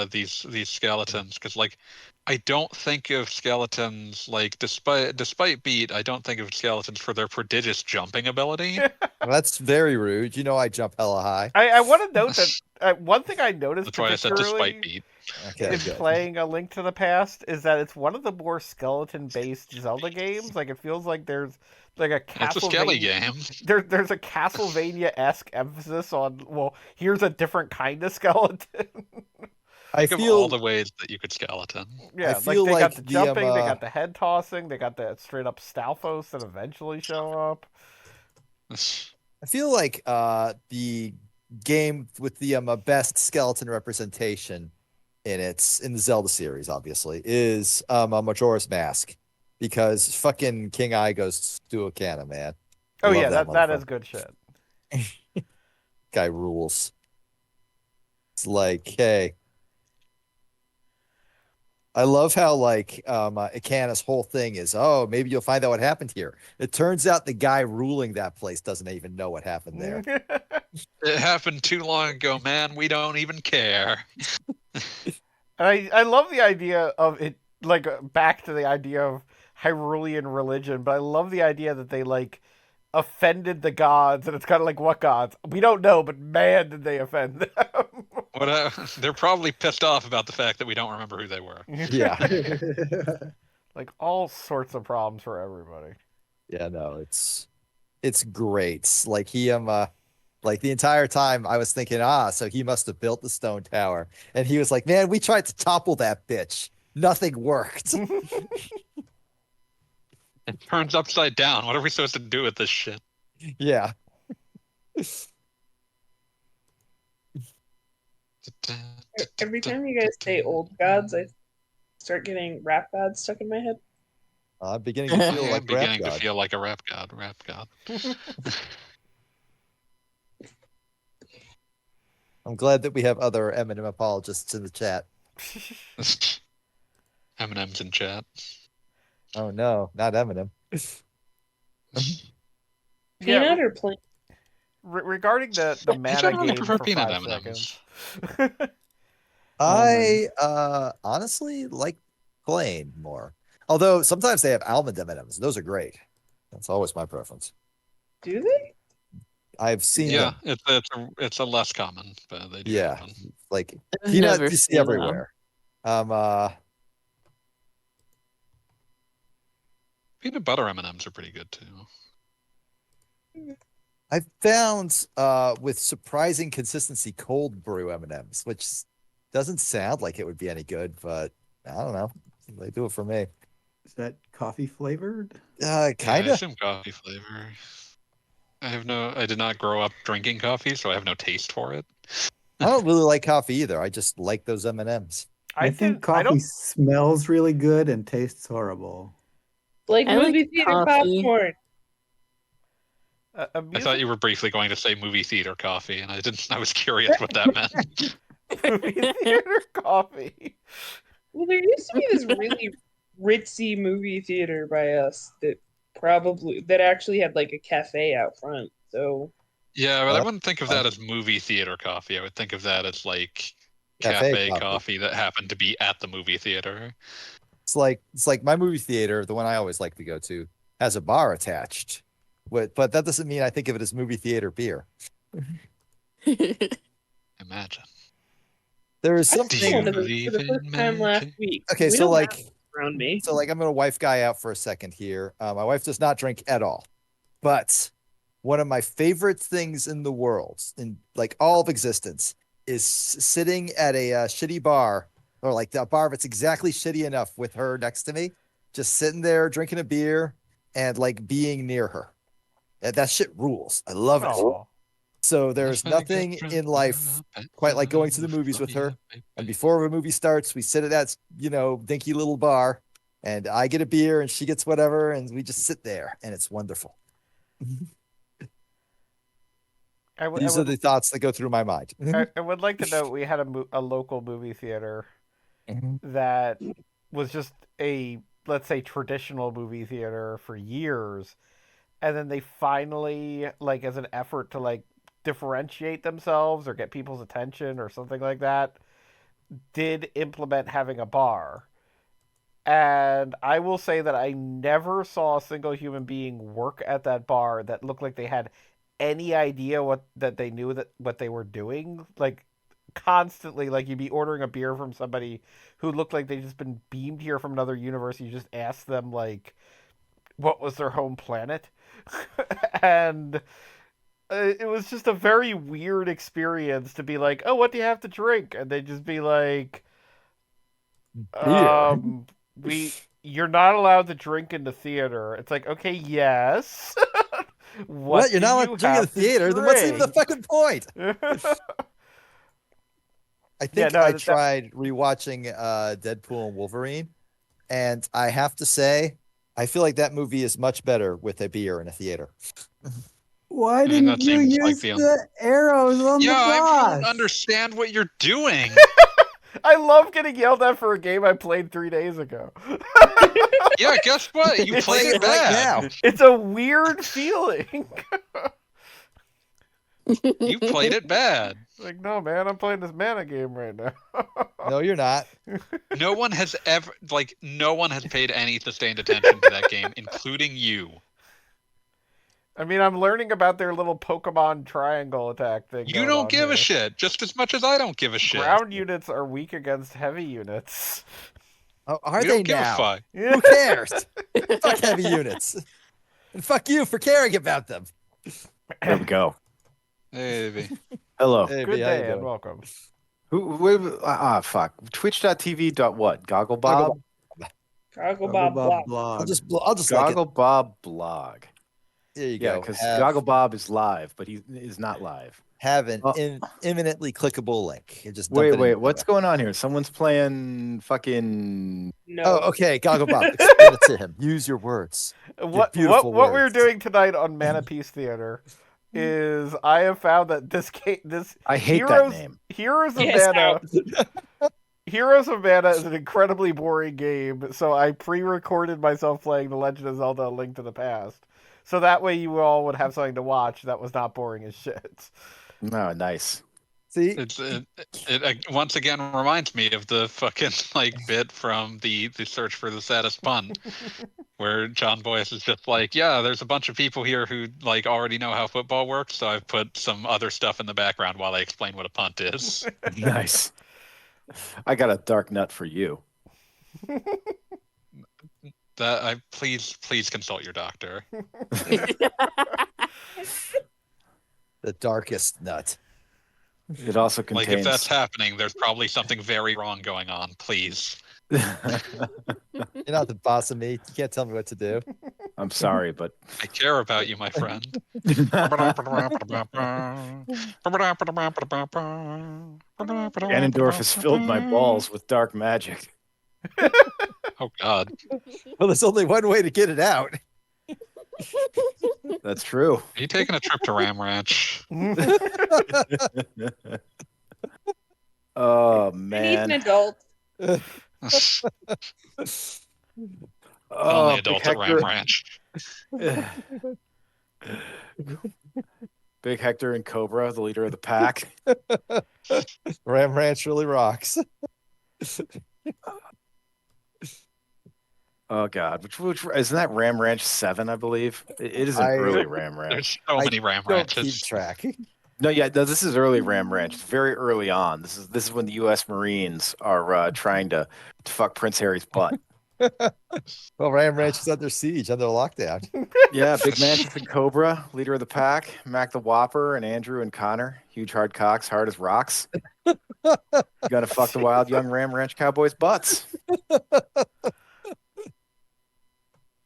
these skeletons because like I don't think of skeletons like despite Beat, I don't think of skeletons for their prodigious jumping ability. Well, that's very rude. You know I jump hella high. I want to note that one thing I noticed That's why I said despite particularly Beat. Okay, in good. playing A Link to the Past is that it's one of the more skeleton-based Zelda games. Like it feels like there's like a It's a skelly Castlevania. game. There's a Castlevania-esque emphasis on, well, here's a different kind of skeleton. I Think of all feel the ways that you could skeleton. I Yeah, like feel they got like the the jumping, they got the head tossing, they got the straight up Stalfos that eventually show up. I feel like the game with the best skeleton representation in the Zelda series, obviously, is a Majora's Mask. Because fucking King Eye goes to a cannon, man. I Oh love yeah, that that is motherfucker. good shit. Guy rules. It's like, hey, I love how like Ikana's whole thing is, oh, maybe you'll find out what happened here. It turns out the guy ruling that place doesn't even know what happened there. It happened too long ago, man. We don't even care. I love the idea of it, like back to the idea of Hyrulean religion, but I love the idea that they like offended the gods, and it's kind of like, what gods? We don't know, but man, did they offend them. They're probably pissed off about the fact that we don't remember who they were. Yeah. Like all sorts of problems for everybody. Yeah, no, it's great. Like like the entire time I was thinking, so he must have built the stone tower. And he was like, man, we tried to topple that bitch. Nothing worked. It turns upside down. What are we supposed to do with this shit? Yeah. Every time you guys say old gods, I start getting rap gods stuck in my head. I'm beginning to feel I'm like beginning rap to god. feel like a rap god. Rap god. I'm glad that we have other Eminem apologists in the chat. Eminem's in chat. Oh no, not Eminem. Peanut or plain? Regarding the I mana generally game prefer for peanut 5 M&Ms. seconds. I honestly like plain more. Although sometimes they have almond M&Ms. Those are great. That's always my preference. Do they? I've seen Yeah, them. it's a less common, but they do Yeah. happen. Like I've peanut never you see seen them. everywhere. Um Peanut butter M&Ms are pretty good too. I found with surprising consistency cold brew M&Ms, which doesn't sound like it would be any good, but I don't know. They do it for me. Is that coffee flavored? Yeah, I Kind of. assume coffee flavor. I did not grow up drinking coffee, so I have no taste for it. I don't really like coffee either. I just like those M&Ms. I think I coffee don't. smells really good and tastes horrible. Like I like movie theater coffee. popcorn. I Music thought you were briefly going to say movie theater coffee, and I didn't. I was curious what that meant. movie theater coffee. Well, there used to be this really ritzy movie theater by us that actually had like a cafe out front. So Yeah, but I Uh, wouldn't think of that as movie theater coffee. I would think of that as like Cafe cafe coffee. coffee that happened to be at the movie theater. It's like my movie theater, the one I always like to go to, has a bar attached. But that doesn't mean I think of it as movie theater beer. Imagine. There is I Do saw you one something. of those for the believe first in time last magic? week. Okay, We so don't like have around me. I'm gonna wife guy out for a second here. My wife does not drink at all, but one of my favorite things in the world, in like all of existence, is sitting at a shitty bar or like a bar that's exactly shitty enough with her next to me, just sitting there drinking a beer and like being near her. That shit rules. I love it. Oh, So there's If I get nothing drunk in life enough, I quite like going to the will movies fly with her. away, And baby. before a movie starts, we sit at that, dinky little bar, and I get a beer and she gets whatever, and we just sit there, and it's wonderful. I These are would the thoughts that go through my mind. I would like to note we had a local movie theater Mhm. that was just a, let's say, traditional movie theater for years, and then they finally, like, as an effort to like differentiate themselves or get people's attention or something like that, did implement having a bar. And I will say that I never saw a single human being work at that bar that looked like they had any idea that they knew that what they were doing. Like constantly, like you'd be ordering a beer from somebody who looked like they'd just been beamed here from another universe. You just ask them like what was their home planet, and it was just a very weird experience to be like, oh, what do you have to drink? And they'd just be like, Beer. we you're not allowed to drink in the theater. It's like, okay, yes. What? You're do not allowed you to drink in the have to theater? Then what's even the drink? fucking point? I Yeah, think no, I that, tried rewatching Deadpool and Wolverine, and I have to say, I feel like that movie is much better with a beer in a theater. Why I mean, didn't that you seems like use the. the arrows on Yeah, the I don't boss? understand what you're doing. I love getting yelled at for a game I played 3 days ago. Yeah, guess what? You It's played Playing it it right bad. now. It's a weird feeling. You played it bad. Like, no, man, I'm playing this mana game right now. No, you're not. No one has paid any sustained attention to that game, including you. I mean, I'm learning about their little Pokemon triangle attack thing You going don't on give a here. shit, just as much as I don't give a shit. Ground units are weak against heavy units. Oh, are We they don't give a now? fuck. Who cares? Fuck heavy units. And fuck you for caring about them. There we go. Maybe. Hello. Hey, Good B, how you day and doing? welcome. Fuck. Twitch.tv dot what? Goggle Goggle Bob? Goggle Bob Block. I'll just like it. Goggle Bob blog. There you Yeah, go. because Have, Goggle Bob is live, but he is not live. have an Oh. imminently clickable link. You just dump it Wait, in wait. What's going on here? Someone's playing fucking. No. Oh, okay. Goggle Bob. Explain it to him. Use your words. Beautiful What we're words. doing tonight on Mana Peace Theater is I have found that this I hate Heroes that name. Heroes of Yes, Mana Heroes of Mana is an incredibly boring game, so I pre-recorded myself playing The Legend of Zelda: A Link to the Past. So that way you all would have something to watch that was not boring as shit. Oh, nice. See, It once again reminds me of the fucking like bit from the search for the saddest pun, where John Boyce is just like, yeah, there's a bunch of people here who like already know how football works, so I've put some other stuff in the background while I explain what a punt is. Nice. I got a dark nut for you. Please consult your doctor. the darkest nut. It also Like contains. if that's happening, there's probably something very wrong going on. Please. You're not the boss of me. You can't tell me what to do. I'm sorry, but I care about you, my friend. Ganondorf has filled my balls with dark magic. Oh God. Well, there's only one way to get it out. That's true. Are you taking a trip to Ram Ranch? Oh I need an man. adult. Oh, Only adults at Ram Ranch. Big Hector and Cobra, the leader of the pack. Ram Ranch really rocks. Oh God, which isn't that Ram Ranch 7? I believe it is an I- early Ram Ranch. There's so I many Ram Don't keep Ranches. track. No, yeah, no, this is early Ram Ranch. It's very early on. This is when the U.S. Marines are trying to fuck Prince Harry's butt. Well, Ram Ranch is under siege, under lockdown. Yeah, Big Mantis and Cobra, leader of the pack, Mac the Whopper, and Andrew and Connor, huge hard cocks, hard as rocks. Gonna fuck the wild young Ram Ranch cowboys' butts.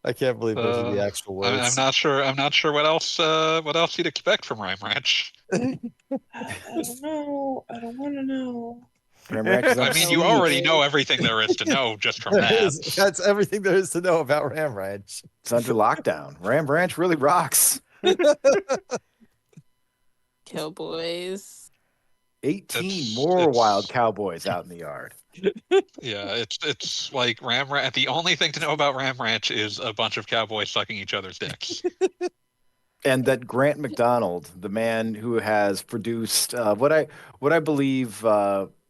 I can't believe those are the actual I'm words. not sure. I'm not sure what else you'd expect from Ram Ranch. I don't know. I don't want to know. Ram Ranch is I on mean, you siege. already know everything there is to know just from that. That's everything there is to know about Ram Ranch. It's under lockdown. Ram Ranch really rocks. Cowboys. 18 It's- more it's- wild cowboys out in the yard. Yeah, it's like Ram Ranch. The only thing to know about Ram Ranch is a bunch of cowboys sucking each other's dicks. And that Grant McDonald, the man who has produced what I believe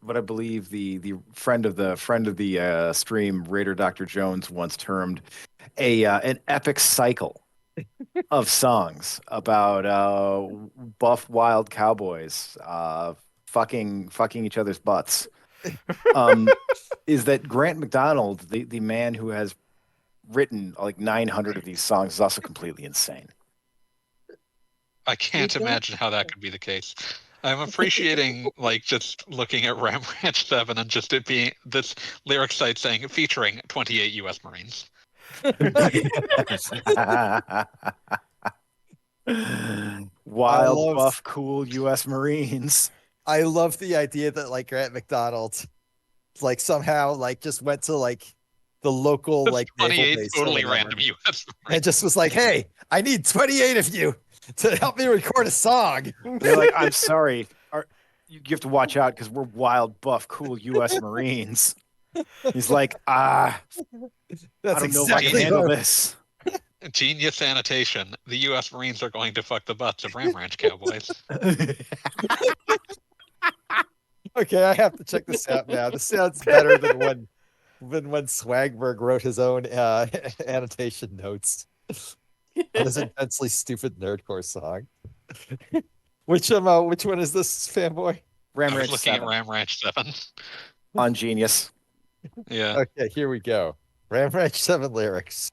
what I believe the friend of the stream, Raider Dr. Jones, once termed a an epic cycle of songs about buff wild cowboys fucking each other's butts. Is that Grant McDonald, the man who has written like 900 of these songs, is also completely insane. I can't imagine how that could be the case. I'm appreciating like just looking at Ram Ranch 7 and just it being this lyric site saying featuring 28 U.S. Marines. Wild, buff, cool U.S. Marines. I love the idea that like Grant McDonald, like somehow like just went to like the local like naval 28 base or totally whatever, random U.S. and Marines. just was like, "Hey, I need 28 of you to help me record a song." They're like, "I'm sorry, you have to watch out because we're wild, buff, cool U.S. Marines." He's like, I That's don't know if I exactly can handle what- this. Genius annotation. The U.S. Marines are going to fuck the butts of Ram Ranch cowboys. Okay, I have to check this out now. This sounds better than when Swagberg wrote his own annotation notes on his intensely stupid nerdcore song. Which one is this, fanboy? Ram I was Ranch looking 7 at Ram Ranch 7. on Genius. Yeah. Okay, here we go. Ram Ranch 7 lyrics.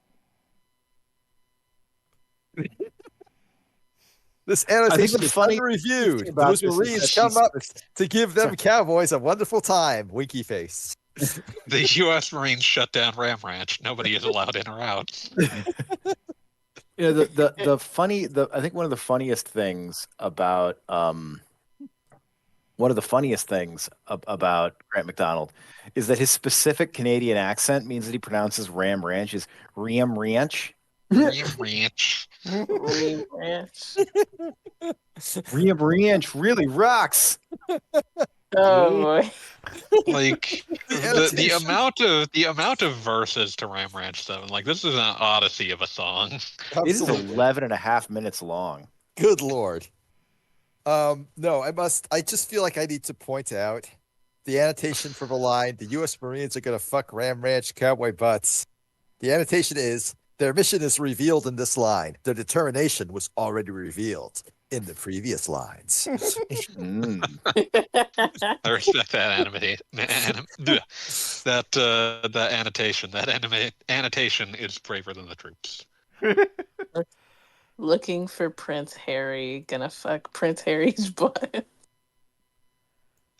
This annotation the is funny under-reviewed. thing about Those this is Marines that come she's- up to give them Sorry. cowboys a wonderful time. Winky face. The U.S. Marines shut down Ram Ranch. Nobody is allowed in or out. You know, the funny I think one of the funniest things about Grant McDonald is that his specific Canadian accent means that he pronounces Ram Ranch as Ram Ranch. Ram Ranch. Ranch. Ram Ranch really rocks. Oh boy. Like the amount of verses to Ram Ranch 7. Like this is an odyssey of a song. It is Absolutely. 11 and a half minutes long. Good Lord. No, I just feel like I need to point out the annotation for the line, the U.S. Marines are going to fuck Ram Ranch cowboy butts. The annotation is, their mission is revealed in this line. Their determination was already revealed in the previous lines. I respect that that annotation. That annotation is braver than the troops. Looking for Prince Harry, gonna fuck Prince Harry's butt.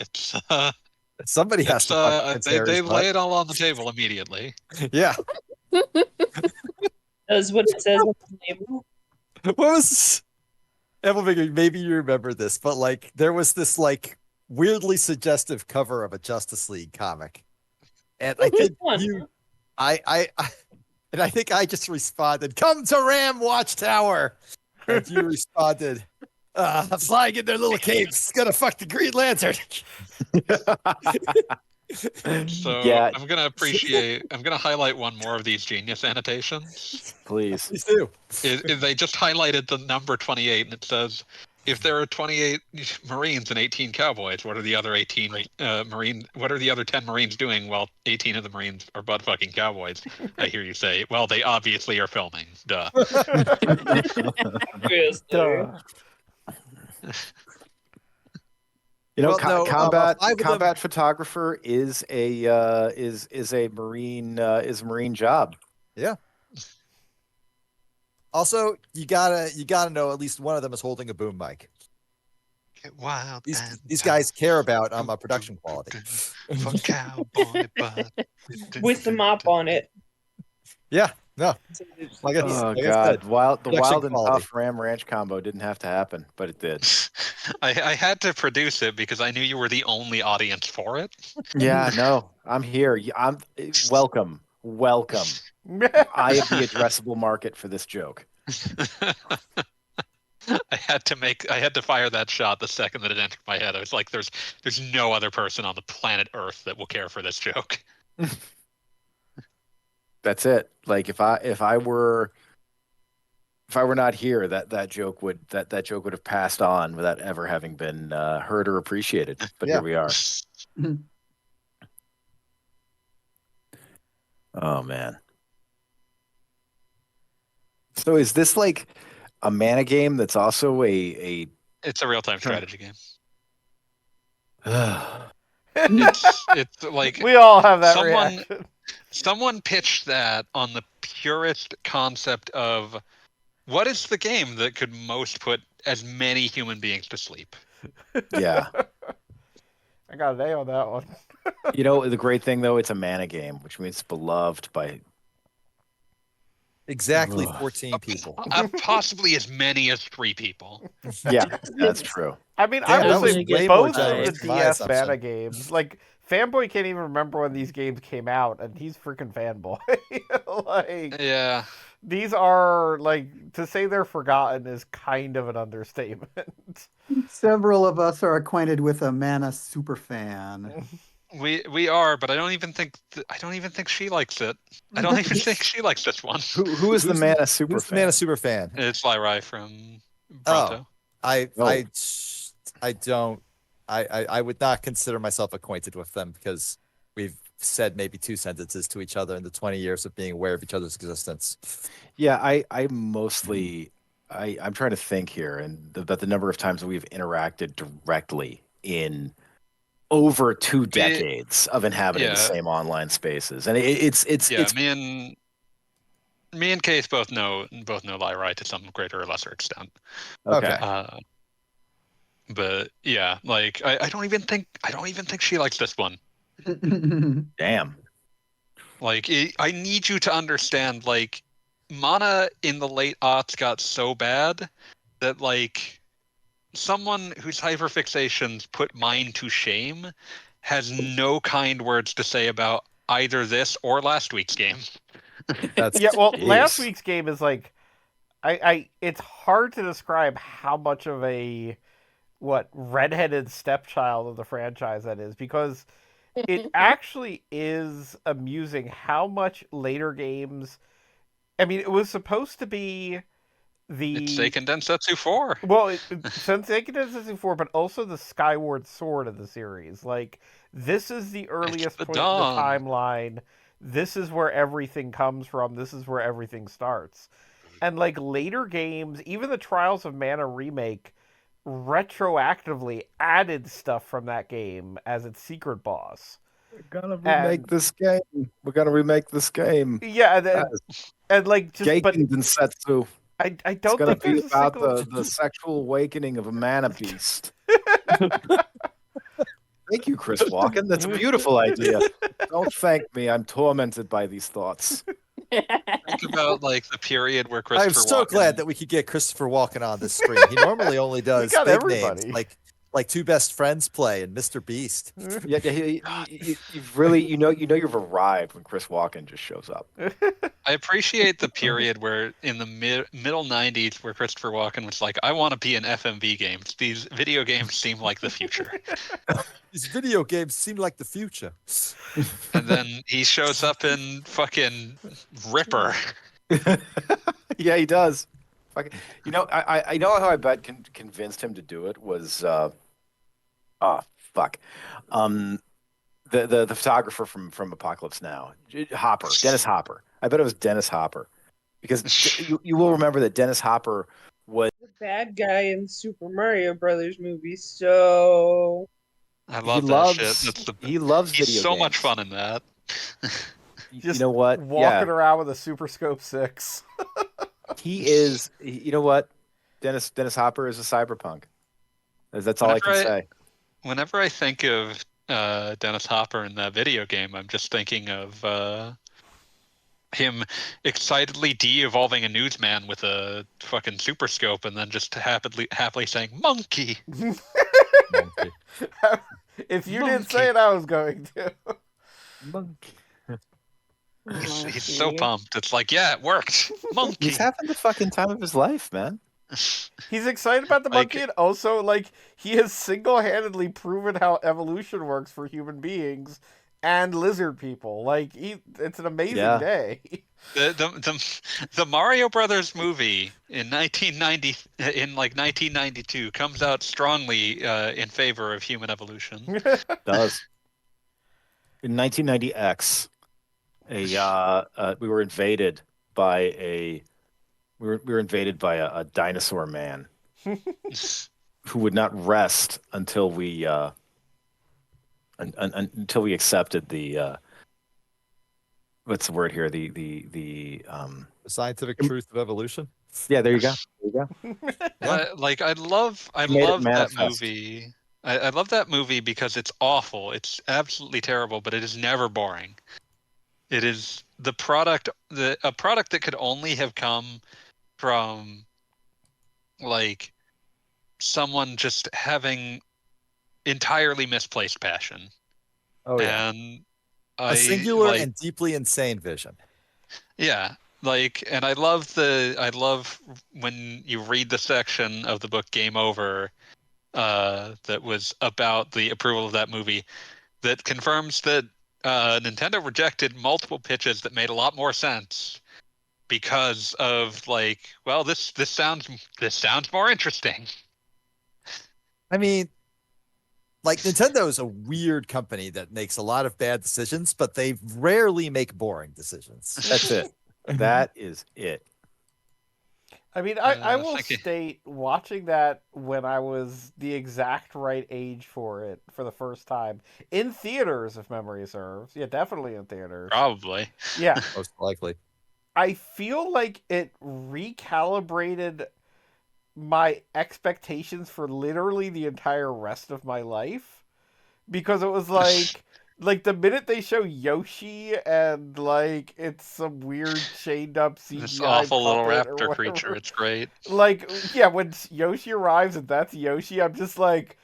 It's Somebody has to fuck Prince they Harry's lay butt. it all on the table immediately. Yeah. That's what it says on the label. What was Evelyn, maybe you remember this, but like there was this like weirdly suggestive cover of a Justice League comic. And I Which think one? and I think I just responded, "Come to Ram Watchtower." And you responded, "Flying in their little capes, gonna fuck the Green Lantern." So Yeah. I'm gonna highlight one more of these genius annotations. Please. Please do. They just highlighted the number 28 and it says, if there are 28 Marines and 18 cowboys, what are the other 18 what are the other 10 Marines doing while 18 of the Marines are butt fucking cowboys? I hear you say, well, they obviously are filming. Duh. Obviously. You know, Well, no, combat five of them- combat photographer is a marine job. Also, you gotta know at least one of them is holding a boom mic. Get wild. These guys care about production quality. Fuck cowboy butt. With the mop on it. Yeah, no. Like Oh I God, said, the production wild and quality. tough Ram Ranch combo didn't have to happen, but it did. I had to produce it because I knew you were the only audience for it. Yeah, no, I'm here. I'm welcome. I am the addressable market for this joke. I had to fire that shot the second that it entered my head. I was like, there's no other person on the planet Earth that will care for this joke. That's it. Like if I were if I were not here, that joke would have passed on without ever having been heard or appreciated. But Yeah. here we are. Oh man. So is this like a mana game that's also a It's a real-time Sure. strategy game. a It's like We all have that someone reaction. someone pitched that on the purest concept of what is the game that could most put as many human beings to sleep? yeah. I got an A on that one. You know, the great thing though, it's a mana game, which means it's beloved by Exactly Ugh. 14 people. Possibly as many as 3 people. yeah, that's true. I mean, Damn, I that will was say way more both of generous the than my DS assumption. mana games, like Fanboy can't even remember when these games came out, and he's freaking Fanboy. Like Yeah. these are like to say they're forgotten is kind of an understatement. Several of us are acquainted with a Mana superfan. We are, but I don't even think she likes it. I don't even think she likes this one. Who is the Who's mana super Who's the fan? Mana super fan? It's Lyrai from Oh. Bronto. I Oh. don't I would not consider myself acquainted with them because we've said maybe 2 sentences to each other in the 20 years of being aware of each other's existence. Yeah, I mostly I'm trying to think here and about the number of times that we've interacted directly in over 2 decades of inhabiting the yeah. same online spaces, and it's Yeah, me and Case both know Lyrai to some greater or lesser extent. okay. But yeah, like I don't even think she likes this one. Damn. Like I need you to understand, like mana in the late aughts got so bad that like someone whose hyperfixations put mine to shame has no kind words to say about either this or last week's game. That's Yeah, well, Jeez. last week's game is like, it's hard to describe how much of a redheaded stepchild of the franchise that is, because it actually is amusing how much later games. I mean, it was supposed to be It's Seiken Densetsu 4. well, since Seiken Densetsu 4, but also the Skyward Sword of the series. Like, this is the earliest the point in the dawn. timeline. This is where everything comes from. This is where everything starts. And, like, later games, even the Trials of Mana remake, retroactively added stuff from that game as its secret boss. We're gonna remake this game. We're gonna remake this game. Yeah, and like, just, but Geiken Densetsu. I It's don't gonna think be there's a about single... the sexual awakening of a mana beast. Thank you, Chris Walken. That's a beautiful idea. Don't thank me. I'm tormented by these thoughts. Think about like the period where I'm Christopher so Walken... glad that we could get Christopher Walken on this stream. He normally only does got big everybody. names like Two Best Friends Play and Mr. Beast. Yeah, you've really you've arrived when Chris Walken just shows up. I appreciate the period where in the middle 90s where Christopher Walken was like, I want to be in FMV games. These video games seem like the future. These video games seem like the future. And then he shows up in fucking Ripper. Yeah, he does. You know, I know how I bet convinced him to do it was the photographer from Apocalypse Now, Dennis Hopper. I bet it was Dennis Hopper, because you will remember that Dennis Hopper was The bad guy in Super Mario Brothers movie. So I love he that loves shit. he loves He's video so games. much fun in that. Just you know what? walking around with a Super Scope 6. He is. You know what? Dennis Hopper is a cyberpunk. That's all I can say. Whenever I think of Dennis Hopper in that video game, I'm just thinking of him excitedly de-evolving a newsman with a fucking super scope and then just happily saying monkey. If you didn't say it, I was going to. Monkey. He's so pumped. It's like, yeah, it worked. Monkey. He's having the fucking time of his life, man. He's excited about the monkey, and also, like, he has single-handedly proven how evolution works for human beings, and lizard people. Like it's an amazing Yeah. day. The Mario Brothers movie in 1990 in like 1992 comes out strongly in favor of human evolution. Does. In 1990X, we were invaded by a dinosaur man who would not rest until we until we accepted the what's the word here? The scientific truth of evolution. Yeah, there you go. There you go. Yeah. I love Made it that manifest. movie. I love that movie because it's awful. It's absolutely terrible, but it is never boring. It is a product that could only have come from like someone just having entirely misplaced passion. Oh yeah. And A singular and deeply insane vision. Yeah, and I love when you read the section of the book Game Over that was about the approval of that movie that confirms that Nintendo rejected multiple pitches that made a lot more sense because of this sounds more interesting. I mean, like Nintendo is a weird company that makes a lot of bad decisions, but they rarely make boring decisions. That's it. That is it. I mean, I will thank you. state watching that when I was the exact right age for it for the first time in theaters, if memory serves. Yeah, definitely in theaters. Probably. Yeah, Most likely. I feel like it recalibrated my expectations for literally the entire rest of my life because it was like the minute they show Yoshi and like it's some weird chained up CGI This awful little puppet or raptor whatever. creature. It's great. Like, yeah, when Yoshi arrives and that's Yoshi, I'm just like,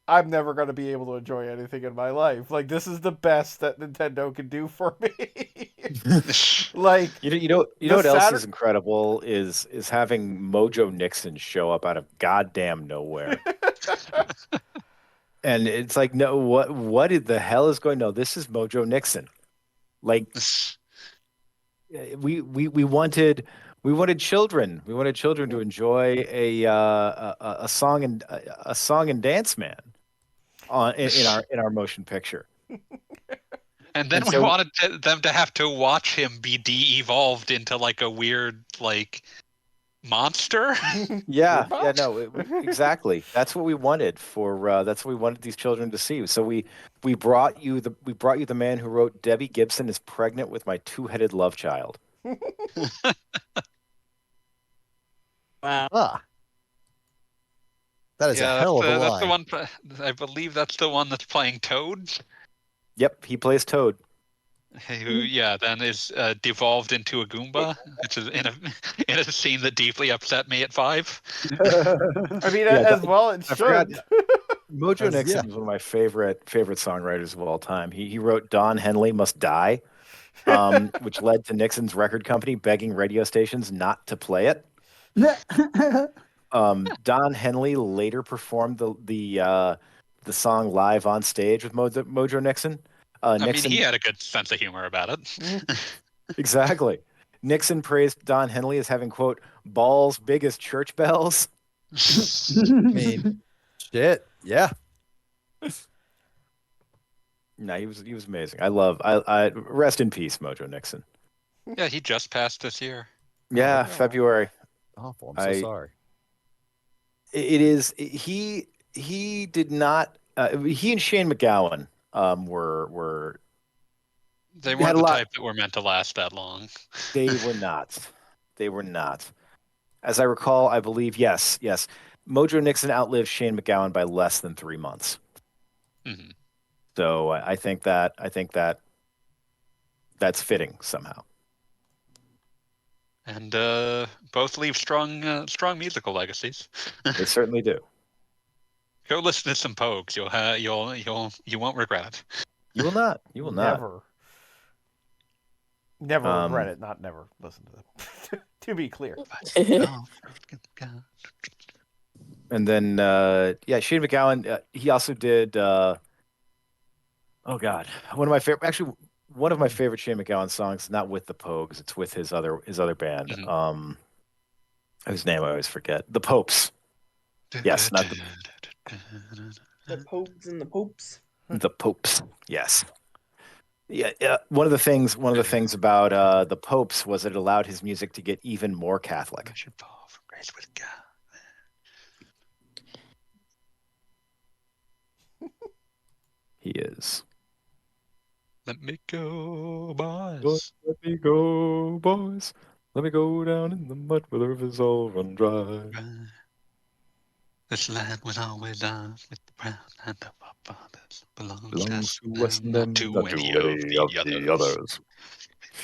I'm never going to be able to enjoy anything in my life. Like, this is the best that Nintendo can do for me. Like, You know The what else Saturn- is incredible is having Mojo Nixon show up out of goddamn nowhere. And it's like, no, what the hell is going? No, this is Mojo Nixon. Like we wanted children. We wanted children to enjoy a song and dance man in our motion picture. And then And we so- wanted them to have to watch him be de-evolved into like a weird monster. Yeah, Robot? exactly. That's what we wanted that's what we wanted these children to see. So we brought you the man who wrote Debbie Gibson is pregnant with my two-headed love child. Wow. Ah. That is a hell of a that's the line. one. I believe that's the one that's playing Toad. Yep, he plays Toad. Who, then is devolved into a Goomba, which is in a scene that deeply upset me at 5. I mean, Yeah, as well it I forgot- should. Mojo That's- Nixon yeah. is one of my favorite songwriters of all time. He wrote Don Henley Must Die, which led to Nixon's record company begging radio stations not to play it. Don Henley later performed the song live on stage with Mojo Nixon. Nixon, he had a good sense of humor about it. exactly. Nixon praised Don Henley as having, quote, balls big as church bells. I mean, shit. Yeah. No, he was amazing. I rest in peace, Mojo Nixon. Yeah, he just passed this year. Yeah, wow. February. Awful. I'm so sorry. It is he did not he and Shane McGowan were They We had weren't a the lot- type that were meant to last that long. they were not. They were not. As I recall, I believe yes. Mojo Nixon outlived Shane McGowan by less than 3 months. Mhm. So I think that's fitting somehow. And both leave strong musical legacies. They certainly do. Go listen to some Pogues. You won't regret it. You will not. You will not. Never Um, regret it. Not never listen to them. To be clear. And then Shane McGowan, he also did Oh God, one of my favorite. Actually, one of my favorite Shane MacGowan songs. Not with the Pogues. It's with his other band. Mhm. Whose name I always forget. The Popes. Yes, not The Pogues and the Popes. the Popes. Yes. Yeah, yeah. One of the things about the Popes was it allowed his music to get even more I Catholic. should fall from grace with God. He is. Let me go, Lord, boys. let me go, boys. Let me go down in the mud where the rivers all run dry. Right. This land was always ours with the brown hand of our fathers. Belongs to Belongs us to us and and not them, to not any to of any the of the others. others.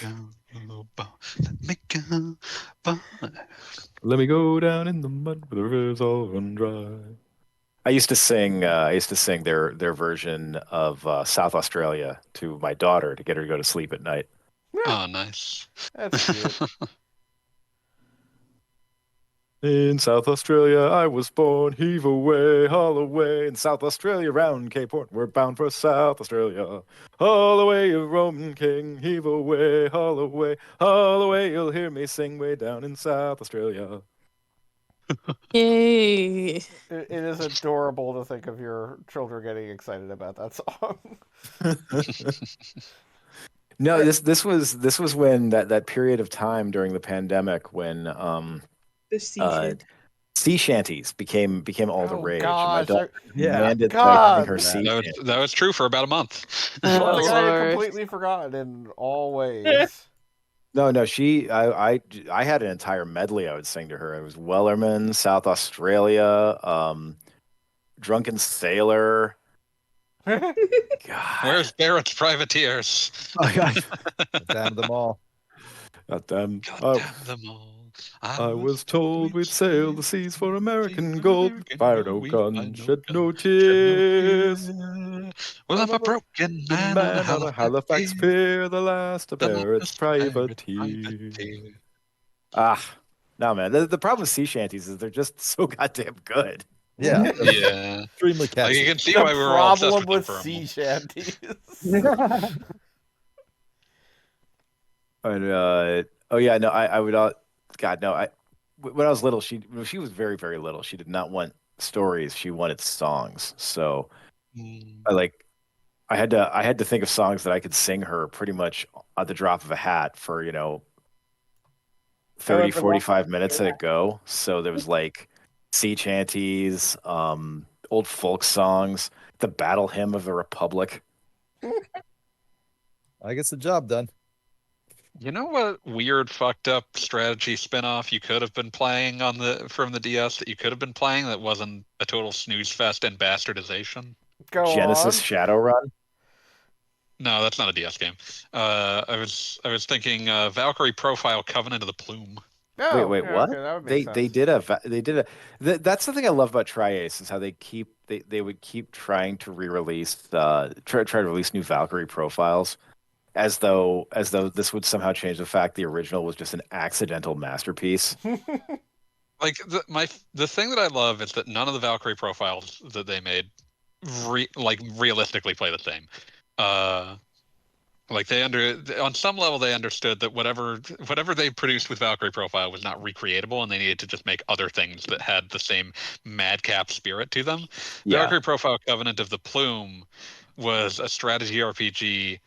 Go, let me go, boys. Let me go down in the mud where the rivers all run dry. I used to sing their version of South Australia to my daughter to get her to go to sleep at night. Yeah, Oh, nice. that's cute. In South Australia, I was born. Heave away, haul away. In South Australia, round Cape Horn, we're bound for South Australia. Haul away, you Roman king. Heave away, haul away, haul away. You'll hear me sing way down in South Australia. Yay! It is adorable to think of your children getting excited about that song. No, this was when that period of time during the pandemic when The sea uh shanty. sea shanties became all the Oh rage, and my gosh, daughter Yeah, demanded that I sing God, her that. sea That shanties. was true for about a month. something Oh I had Lord. completely forgotten in all ways. No, no, I had an entire medley I would sing to her. It was Wellerman, South Australia, Drunken Sailor. God, Where's Barrett's Privateers? oh God, Damn them all. God damn. God Oh, damn them all. I was Told told we'd we'd sail the sail seas the for seas American for gold. American Fire gold. no We gun, find no shed gun, no shed no tears. tear. Well, I'm I'm a a broken broken man on a man on a Halifax Halifax pier. pier, the last to The bear its last pirate privateer. privateer. Ah, no, man. The problem with sea shanties is they're just so goddamn good. Yeah, they're Yeah. extremely Like, you catchy. can see The why we were all obsessed problem with them with for a sea month. shanties. And oh yeah, no, I would God no, when I was little, when she was very very little, she did not want stories. She wanted songs. So Mm. I like I had to think of songs that I could sing her pretty much at the drop of a hat for 30 However long. 45 minutes at a go. So there was like sea chanties, old folk songs, the Battle Hymn of the Republic. I gets the job done. You know what weird fucked up strategy spin-off you could have been playing on the from the DS that you could have been playing that wasn't a total snooze fest and bastardization? Go Genesis on. Shadowrun. No, that's not a DS game. I was thinking Valkyrie Profile Covenant of the Plume. Wait, Oh, wait, yeah, what? okay, that would make They sense. did that's the thing I love about Tri-Ace is how they would keep trying to re-release try to release new Valkyrie profiles as though this would somehow change the fact the original was just an accidental masterpiece. Like the thing that I love is that none of the Valkyrie profiles that they made realistically play the same. Uh, Like they on some level they understood that whatever they produced with Valkyrie Profile was not recreatable, and they needed to just make other things that had the same madcap spirit to them. Yeah. Valkyrie Profile Covenant of the Plume was a strategy RPG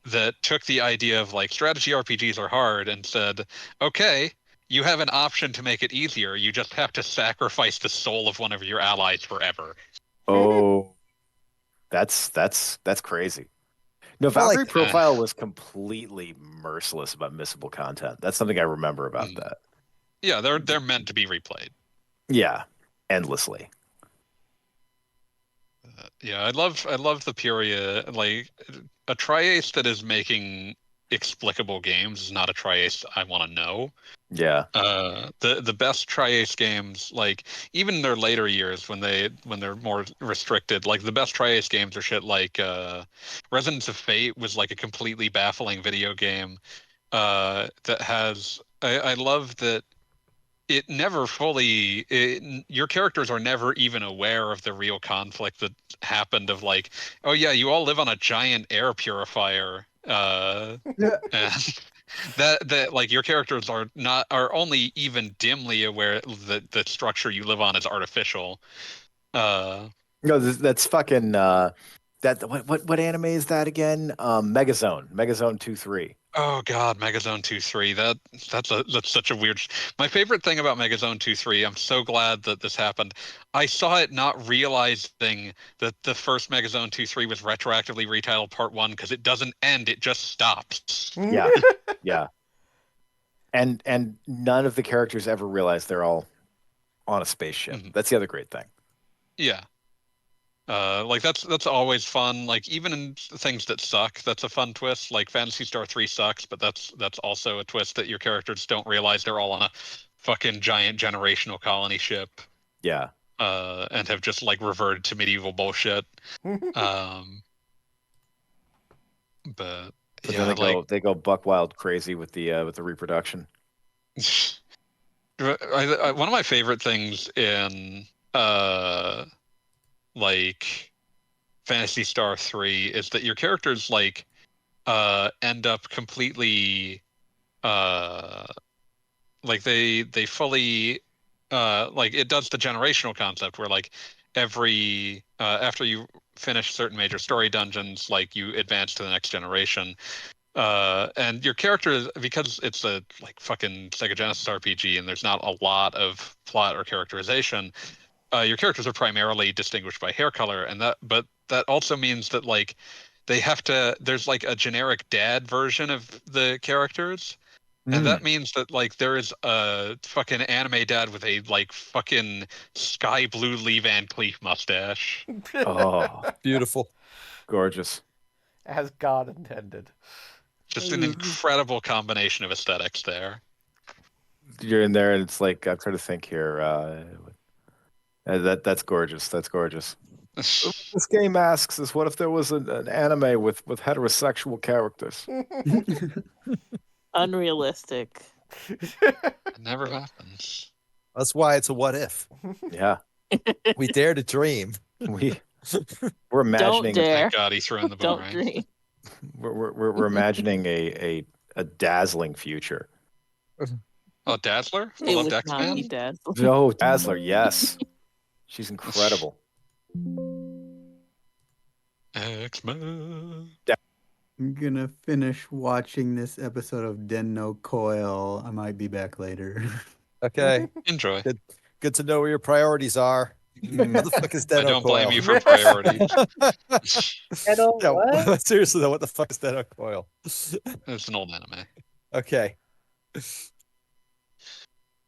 that took the idea of like strategy RPGs are hard and said, okay, you have an option to make it easier. You just have to sacrifice the soul of one of your allies forever. Oh, that's crazy. No, I like Valkyrie Uh, Profile was completely merciless about missable content. That's something I remember about mm. that. Yeah, they're meant to be replayed. Yeah, endlessly. Yeah, I love the period. Like a Tri-Ace that is making explicable games is not a Tri-Ace I want to know. Yeah. The best Tri-Ace games, like even in their later years when they're more restricted, like the best Tri-Ace games are shit like Resonance of Fate was like a completely baffling video game that has I love that it never fully your characters are never even aware of the real conflict that happened of like, oh yeah, you all live on a giant air purifier, Yeah. and that like your characters are only dimly aware that the structure you live on is artificial. No, that's fucking that what anime is that again? Megazone 2-3. Oh God, Megazone 2-3. That's such a weird. My favorite thing about Megazone 2-3, I'm so glad that this happened. I saw it not realizing that the first Megazone 2-3 was retroactively retitled Part 1 because it doesn't end, it just stops. Yeah, yeah. And none of the characters ever realize they're all on a spaceship. Mhm. That's the other great thing. Yeah. Like that's always fun. Like even in things that suck, that's a fun twist. Like Phantasy Star 3 sucks, but that's also a twist that your characters don't realize they're all on a fucking giant generational colony ship, Yeah. and have just like reverted to medieval bullshit. Um, but But yeah, then like they go buck wild crazy with the reproduction. one of my favorite things in like Phantasy Star 3 is that your characters like end up completely uh like they fully like it does the generational concept where like every after you finish certain major story dungeons, like you advance to the next generation. And your character, because it's a like fucking Sega Genesis RPG and there's not a lot of plot or characterization, your characters are primarily distinguished by hair color, and but that also means that like they have to. There's like a generic dad version of the characters, and that means that like there is a fucking anime dad with a like fucking sky blue Lee Van Cleef mustache. Oh, Beautiful. gorgeous. As God intended. Just an incredible combination of aesthetics there. You're in there, and it's like I'm trying to think here. That's gorgeous. That's gorgeous. This game asks us, what if there was an anime with heterosexual characters? Unrealistic. It never happens. That's why it's a what if. Yeah, We dare to dream. we're Don't imagining. dare. Thank God he threw in the Don't boomerang. dream. We're imagining a dazzling future. Oh, Dazzler? It Beloved would X not be Man? dazzling. No, Dazzler, yes, she's incredible. X-Men. I'm gonna finish watching this episode of Den no Coil. I might be back later. Okay. Enjoy. Good to know where your priorities are. What the fuck is I Deno don't blame Coil? you for priorities. Kettle, Yeah, what? seriously though, what the fuck is Deno Coil? It's an old anime. Okay. If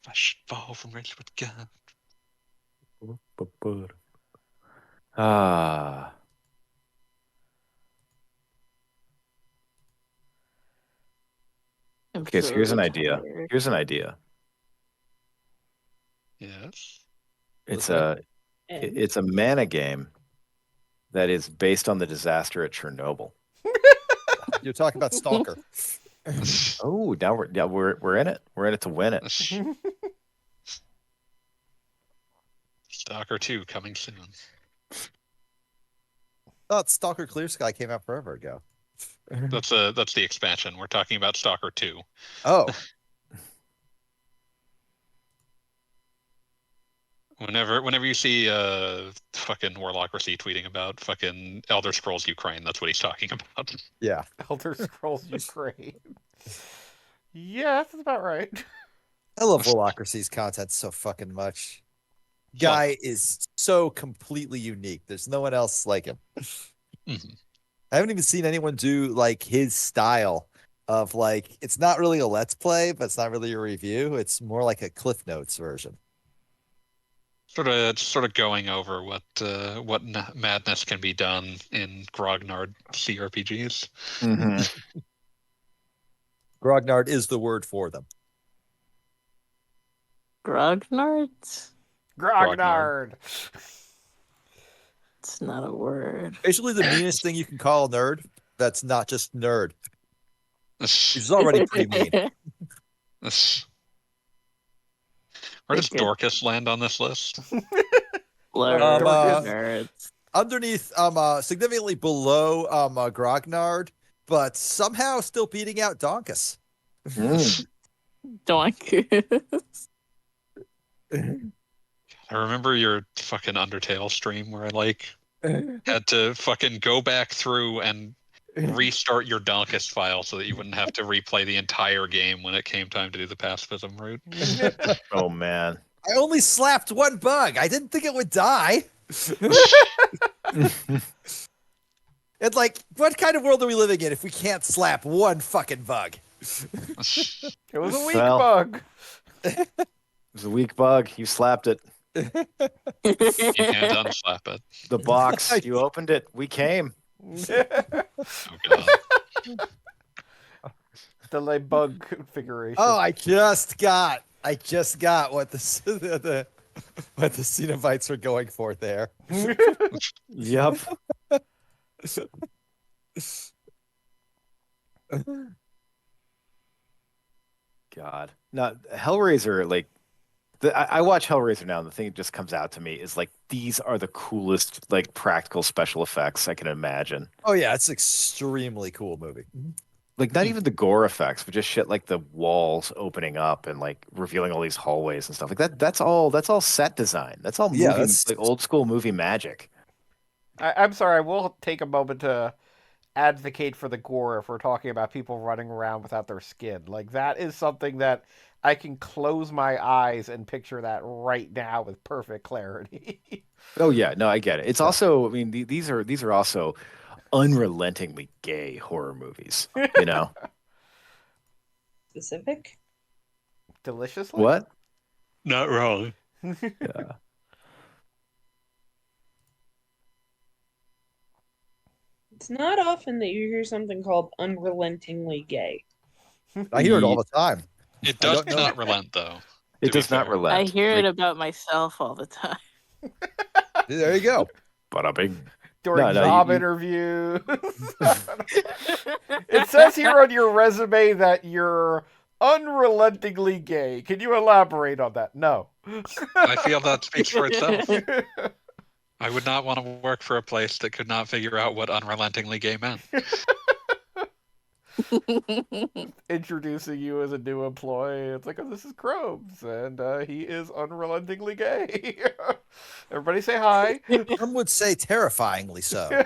I should fall from grace with God. Ah, I'm okay. So here's an idea. tired. Here's an idea. Yes. It's Okay. it's a mana game that is based on the disaster at Chernobyl. You're talking about Stalker. Oh, now we're in it. We're in it to win it. Stalker 2 coming soon. Oh, Stalker Clear Sky came out forever ago. That's the expansion. We're talking about Stalker 2. Oh, Whenever you see fucking Warlocracy tweeting about fucking Elder Scrolls Ukraine, that's what he's talking about. yeah. Elder Scrolls Ukraine. Yeah, that's about right. I love Warlocracy's content so fucking much. Guy is so completely unique. There's no one else like him. Mhm. I haven't even seen anyone do like his style of like, it's not really a let's play, but it's not really a review. It's more like a Cliff Notes version. Sort of going over what madness can be done in Grognard CRPGs. Mm-hmm. Grognard is the word for them. Grognard? Grognard. It's not a word. Basically, the meanest thing you can call a nerd that's not just nerd. He's already pretty mean. Where does Good. Dorcas land on this list? Blur. Dorcas. Nerds. Underneath, significantly below, Grognard, but somehow still beating out Donkus. Doink. I remember your fucking Undertale stream where I like had to fucking go back through and restart your Donkus file so that you wouldn't have to replay the entire game when it came time to do the pacifism route. Oh man. I only slapped one bug. I didn't think it would die. And like, what kind of world are we living in if we can't slap one fucking bug? It was a weak Well. bug. It was a weak bug. You slapped it. You can't unslap it. The box. You opened it. We came. Oh god. The bug configuration. Oh, I just got what the what the Cenobites were going for there. Yep. God. Now, Hellraiser, like, I watch Hellraiser now, and the thing that just comes out to me is like, these are the coolest, like, practical special effects I can imagine. Oh yeah, it's an extremely cool movie. Like, not even the gore effects, but just shit like the walls opening up and like revealing all these hallways and stuff like that. That's all set design. That's all movie, Yeah, that's- like old school movie magic. I'm sorry, I will take a moment to advocate for the gore if we're talking about people running around without their skin. Like, that is something that I can close my eyes and picture that right now with perfect clarity. Oh yeah, no, I get it. It's also, I mean, these are also unrelentingly gay horror movies, you know? Specific? Deliciously? What? Not wrong. Yeah. It's not often that you hear something called unrelentingly gay. I hear it all the time. It I does don't know. not relent though. It to be does not fair. relent. I hear Like, it about myself all the time. There you go. Bada bing. During No, no, job you- interviews. It says here on your resume that you're unrelentingly gay. Can you elaborate on that? No. I feel that speaks for itself. I would not want to work for a place that could not figure out what unrelentingly gay meant. Introducing you as a new employee. It's like, oh, this is Crumbs, and he is unrelentingly gay. Everybody say hi. Some would say terrifyingly so.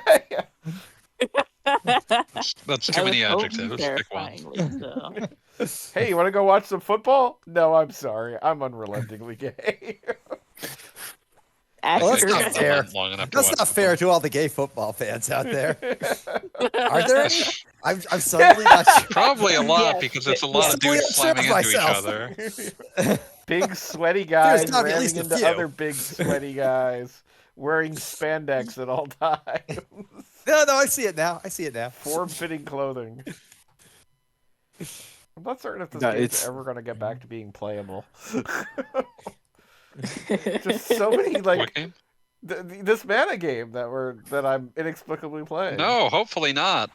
That's too many adjectives. Pick one. Terrifyingly so. Hey, you want to go watch some football? No, I'm sorry. I'm unrelentingly gay. Well, that's I not can't fair. relent long enough to That's watch not fair football. to all the gay football fans out there. Are there any? I'm suddenly not sure. Probably a lot Yes. because it's a lot of Simply dudes upset slamming into each myself. other. Big sweaty guys not at ramming least a into few. other big sweaty guys wearing spandex at all times. No, I see it now. I see it now. Form-fitting clothing. I'm not certain if this No, game's it's- ever going to get back to being playable. Just so many like What game? this mana game that I'm inexplicably playing. No, hopefully not.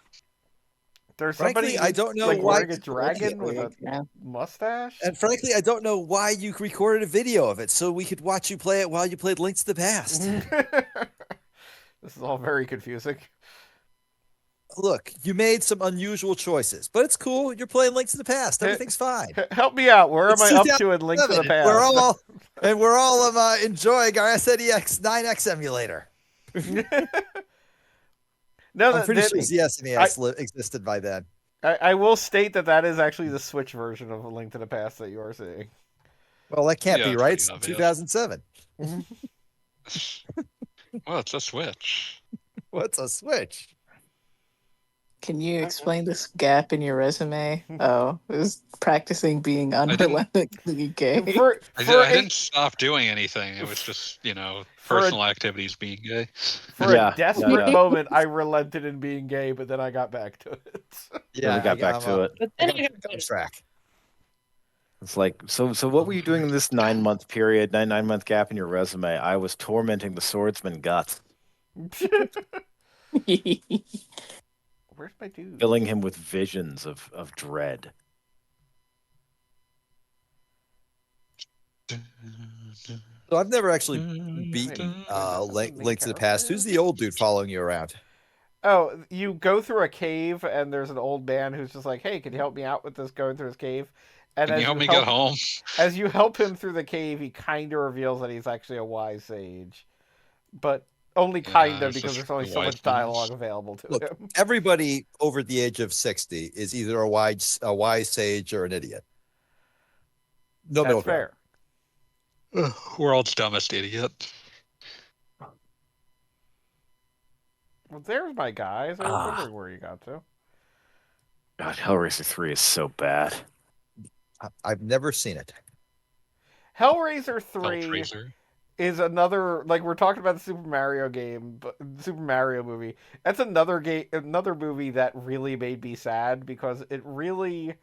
There's Frankly, somebody I don't know like why wearing a dragon with a Yeah. mustache. And frankly, I don't know why you recorded a video of it so we could watch you play it while you played Links to the Past. This is all very confusing. Look, you made some unusual choices, but it's cool. You're playing Links to the Past. Everything's fine. Help me out. Where am It's I up to in Link to the 2007. Past? We're all enjoying our SNEX 9X emulator. No, I'm pretty sure the SNES existed by then. I will state that is actually the Switch version of A Link to the Past that you are seeing. Well, that can't Yeah, be it's right. pretty It's obvious. 2007. Well, it's a Switch. What's a Switch? Can you explain this gap in your resume? Oh, it was practicing being didn't- unrelentingly gay. I didn't stop doing anything. It was just, For a- personal activities being gay. For Yeah, a desperate yeah. moment, I relented in being gay, but then I got back to it. Yeah, we got back to it. But then I got on better. track. It's like, so what were you doing in this 9-month period, 9-month gap in your resume? I was tormenting the swordsman guts, Where's my dude? filling him with visions of dread. So I've never actually beaten Link to the Past. Who's the old dude following you around? Oh, you go through a cave and there's an old man who's just like, "Hey, can you help me out with this going through his cave?" And Can you help me get home? as you help him through the cave, he kind of reveals that he's actually a wise sage, but only kind Yeah, of it's because just there's only the so wise much dialogue available to Look, him. everybody over the age of 60 is either a wise sage or an idiot. No That's middle ground. fair. World's dumbest idiot. Well, there's my guys. I was Ah. wondering where you got to. God, Hellraiser 3 is so bad. I've never seen it. Hellraiser 3 Hellraiser. is another, like, we're talking about the Super Mario game, but Super Mario movie. That's another another movie that really made me sad because it really,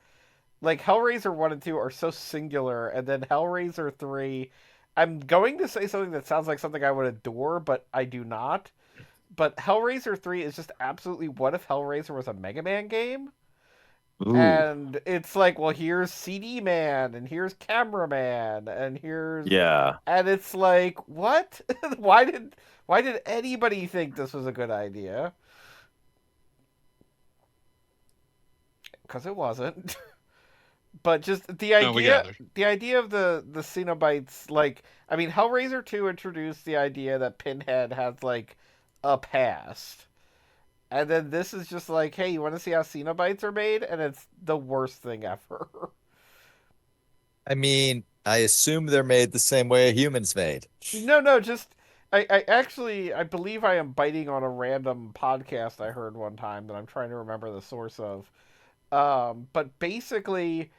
like, Hellraiser 1 and 2 are so singular, and then Hellraiser 3, I'm going to say something that sounds like something I would adore, but I do not. But Hellraiser 3 is just absolutely, what if Hellraiser was a Mega Man game? Ooh. And it's like, well, here's CD Man, and here's Cameraman, and here's Yeah. and it's like, what? why did anybody think this was a good idea? Because it wasn't. But just the No, we got idea, it. the idea of the Cenobites, like, I mean, Hellraiser 2 introduced the idea that Pinhead has like a past. And then this is just like, hey, you want to see how Cenobites are made? And it's the worst thing ever. I mean, I assume they're made the same way a human's made. No, just I believe I am biting on a random podcast I heard one time that I'm trying to remember the source of. But basically,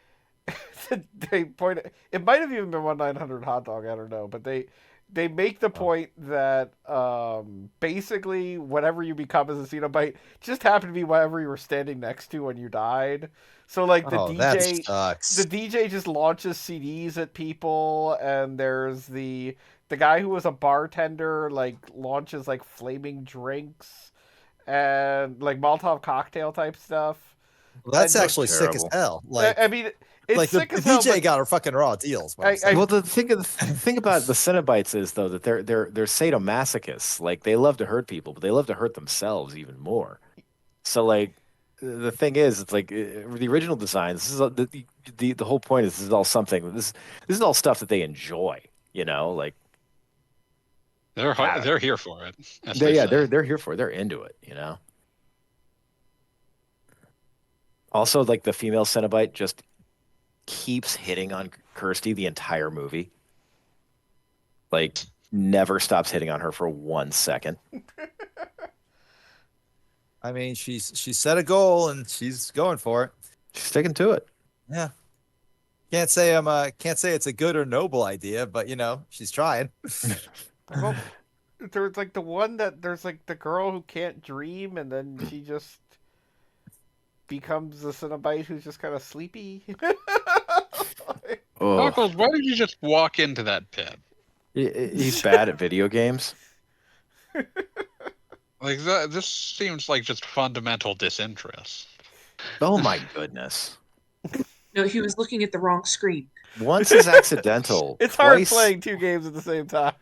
they point. It might have even been 1-900 hot dog. I don't know, but they make the point that basically whatever you become as a Cenobite just happened to be whatever you were standing next to when you died. So like Oh, that sucks. the DJ just launches CDs at people, and there's the guy who was a bartender like launches like flaming drinks and like Molotov cocktail type stuff. Well, that's And- actually sick as terrible. hell. Like, I mean, it's like the sick as hell, DJ but got her fucking raw deals. Well, the thing about the Cenobites is though that they're sadomasochists. Like they love to hurt people, but they love to hurt themselves even more. So like the thing is, it's like the original design. This is the whole point is this is all something. This is all stuff that they enjoy. You know, like They're here for it. As they say. they're here for it. They're into it. You know. Also, like the female Cenobite just keeps hitting on Kirsty the entire movie. Like never stops hitting on her for 1 second. I mean, she set a goal and she's going for it. She's sticking to it. Yeah. Can't say it's a good or noble idea, but you know, she's trying. well, there's like the one that there's like the girl who can't dream, and then she just becomes a Cenobite who's just kind of sleepy. Oh, Knuckles, why did you just walk into that pit? he's bad at video games. Like that, this seems like just fundamental disinterest. Oh my goodness. No, he was looking at the wrong screen. Once is accidental. It's hard twice, playing two games at the same time.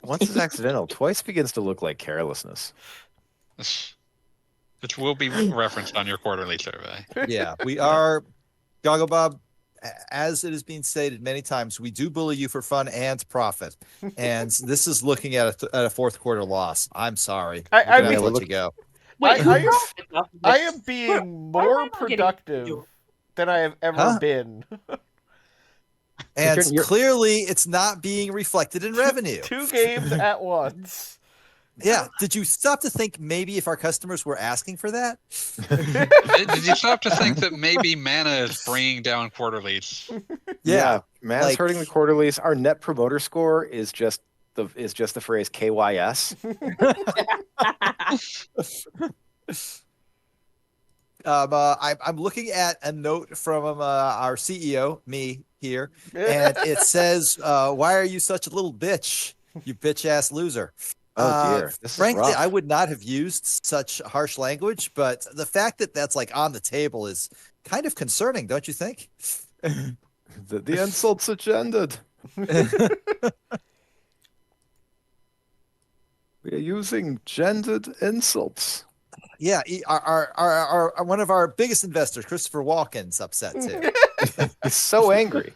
Once is accidental. Twice begins to look like carelessness. Which will be referenced on your quarterly survey. Yeah, we are, Goggle Bob, as it has been stated many times, we do bully you for fun and profit. And this is looking at a fourth quarter loss. I'm sorry. I We're gonna have mean- to let you go. Wait, I- who profited off of I this? am being Why am I more not getting productive you? than I have ever Huh? been. And You're- clearly it's not being reflected in revenue. Two games at once. Yeah. Did you stop to think maybe if our customers were asking for that? Did you stop to think that maybe mana is bringing down quarterlies? Yeah. Man's like- hurting the quarterlies. Our net promoter score is just the phrase KYS. I'm looking at a note from our CEO, me here, and it says, "Why are you such a little bitch, you bitch ass loser?" Oh dear. This is Frankly, rough. I would not have used such harsh language, but the fact that that's like on the table is kind of concerning, don't you think? The insults are gendered. We are using gendered insults. Yeah, our one of our biggest investors, Christopher Walken's upset too. He's so angry.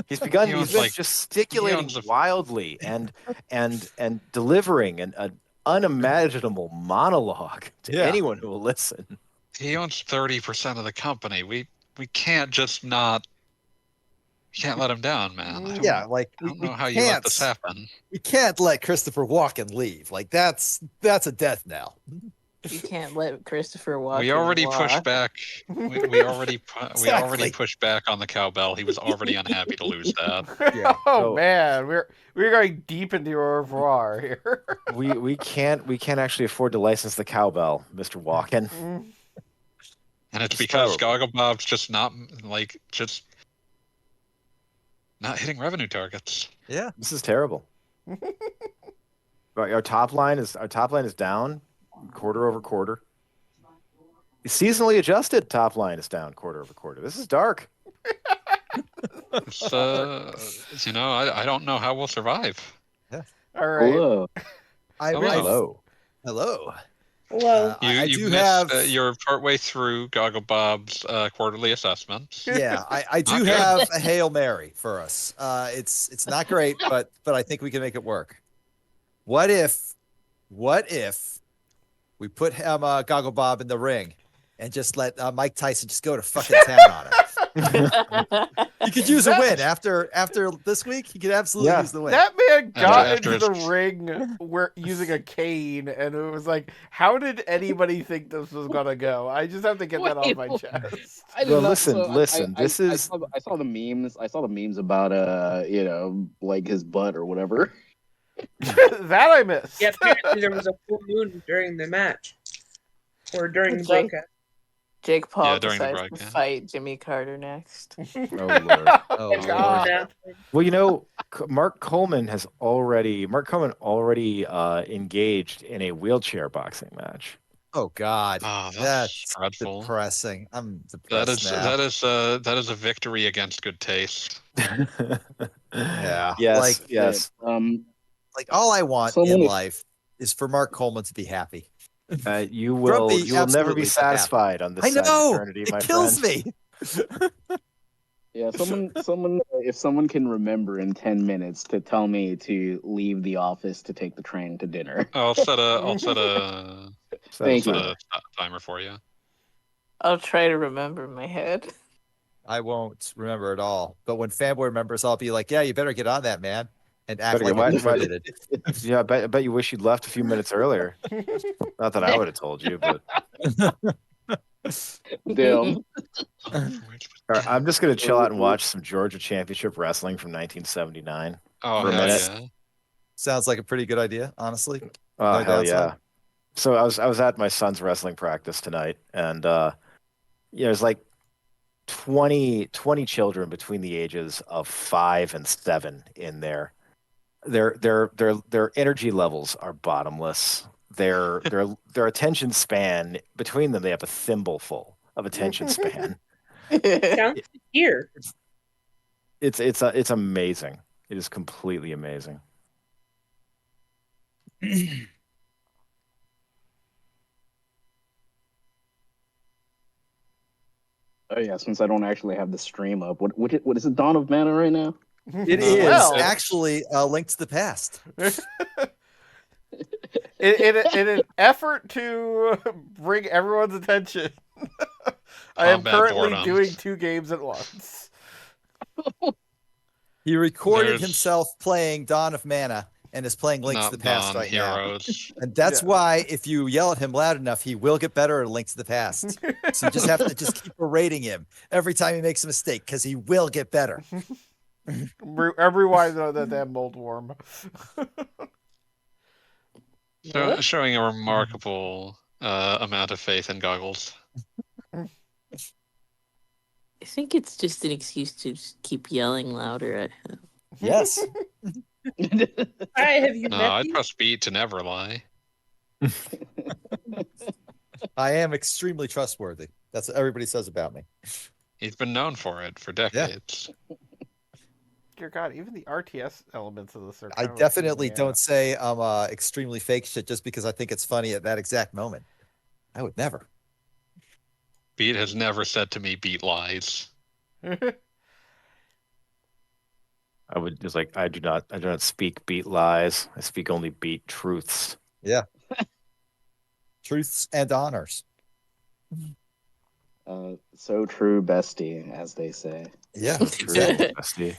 He's begun. He He's owns, been like- gesticulating he owns wildly and delivering an unimaginable monologue to Yeah. anyone who will listen. He owns 30% of the company. We can't just not. We can't let him down, man. Yeah, like I don't know how we you let can't this happen. we can't let Christopher Walken leave. Like that's a death knell. You can't let Christopher Walken We already walk. pushed back. We already Exactly. pushed back on the cowbell. He was already unhappy to lose that. Yeah. Oh So- man, we're going deep into your reservoir here. We can't actually afford to license the cowbell, Mr. Walken. And it's It's because terrible. Gogglebob's just not hitting revenue targets. Yeah. This is terrible. Our top line is down quarter over quarter. The seasonally adjusted top line is down quarter over quarter. This is dark. It's, I don't know how we'll survive. All right. Hello. I Hello. Hello. Hello. Hello. I You do missed, have you're partway through Gogglebob's quarterly assessments. yeah, I do Not good. have a Hail Mary for us. It's not great, but I think we can make it work. What if we put him Goggle Bob in the ring and just let Mike Tyson just go to fucking town on him? He could use a win after this week. He could absolutely Yeah. use the win. That man got After into the his- ring using a cane, and it was like, how did anybody think this was gonna go? I just have to get that off my Wait, chest. I did Well, not- listen, so listen, this I is- saw the memes. I saw the memes about like his butt or whatever. That I missed. Yeah, apparently there was a full moon during the match. Or during the Jake- broadcast. Jake Paul Yeah, during the decides to broadcast. fight Jimmy Carter next. Oh Lord. Oh, Oh, God. Well, Mark Coleman already engaged in a wheelchair boxing match. Oh God, Oh, that's that's dreadful. depressing. I'm That depressed is now. that is a victory against good taste. Yeah, Yes. like- yes. Like all I want Someone- in life is for Mark Coleman to be happy. You will Grumpy, never be absolutely, but happy. satisfied on this I side know of eternity, my it kills friend. me. Yeah, if someone can remember in 10 minutes to tell me to leave the office to take the train to dinner. I'll set a Thank you. timer for you. I'll try to remember in my head. I won't remember at all. But when Fanboy remembers, I'll be like, "Yeah, you better get on that, man," and act Better like get- it why- contributed. Yeah, I bet you wish you'd left a few minutes earlier. Not that I would have told you, but Damn. All right, I'm just gonna chill out and watch some Georgia Championship Wrestling from 1979. Oh For a hell minute. yeah! Sounds like a pretty good idea, honestly. Oh No hell downside. yeah! So I was at my son's wrestling practice tonight, and there's like 20 children between the ages of 5 and 7 in there. Their energy levels are bottomless. Their attention span between them, they have a thimbleful of attention span. Sounds here. It's amazing. It is completely amazing. Oh yeah, since I don't actually have the stream up, what is it? Dawn of Mana right now? It Uh, is well, actually a link to the past. in an effort to bring everyone's attention, I am Combat currently boredom. doing 2 games at once. He recorded There's- himself playing Dawn of Mana and is playing Link to Not the Past Dawn right now. Heroes. And that's Yeah. why if you yell at him loud enough, he will get better at Link to the Past. So you just have to just keep berating him every time he makes a mistake because he will get better. Everyone know that damn mold worm. Showing a remarkable amount of faith in Goggles. I think it's just an excuse to just keep yelling louder at him. Yes. Hi, have you No, met I me? trust Pete to never lie. I am extremely trustworthy. That's what everybody says about me. He's been known for it for decades. Dear God, even the RTS elements of this are I kind of a pain in definitely the don't ass. say I'm extremely fake shit just because I think it's funny at that exact moment. I would never. Beat has never said to me, "Beat lies." I would just like I do not speak beat lies. I speak only beat truths. Yeah. Truths and honors. So true, bestie, as they say. Yeah. True, bestie.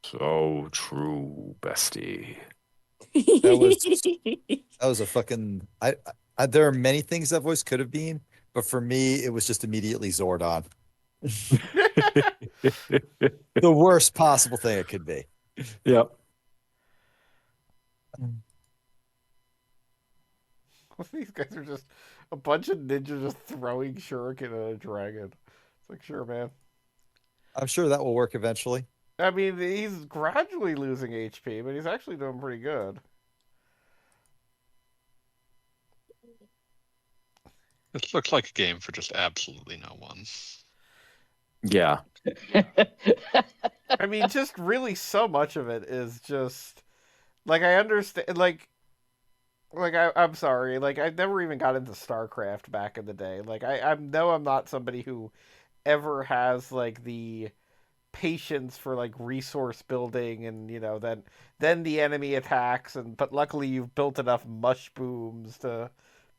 So true, bestie. That was a fucking. There are many things that voice could have been, but for me, it was just immediately Zordon. The worst possible thing it could be. Yep. These guys are just a bunch of ninjas just throwing shuriken at a dragon. It's like, sure, man. I'm sure that will work eventually. I mean, he's gradually losing HP, but he's actually doing pretty good. This looks like a game for just absolutely no one. Yeah. I mean, just really so much of it is just like I understand, I'm sorry, like I never even got into StarCraft back in the day. Like I know I'm not somebody who ever has like the patience for like resource building and then the enemy attacks but luckily you've built enough mush booms to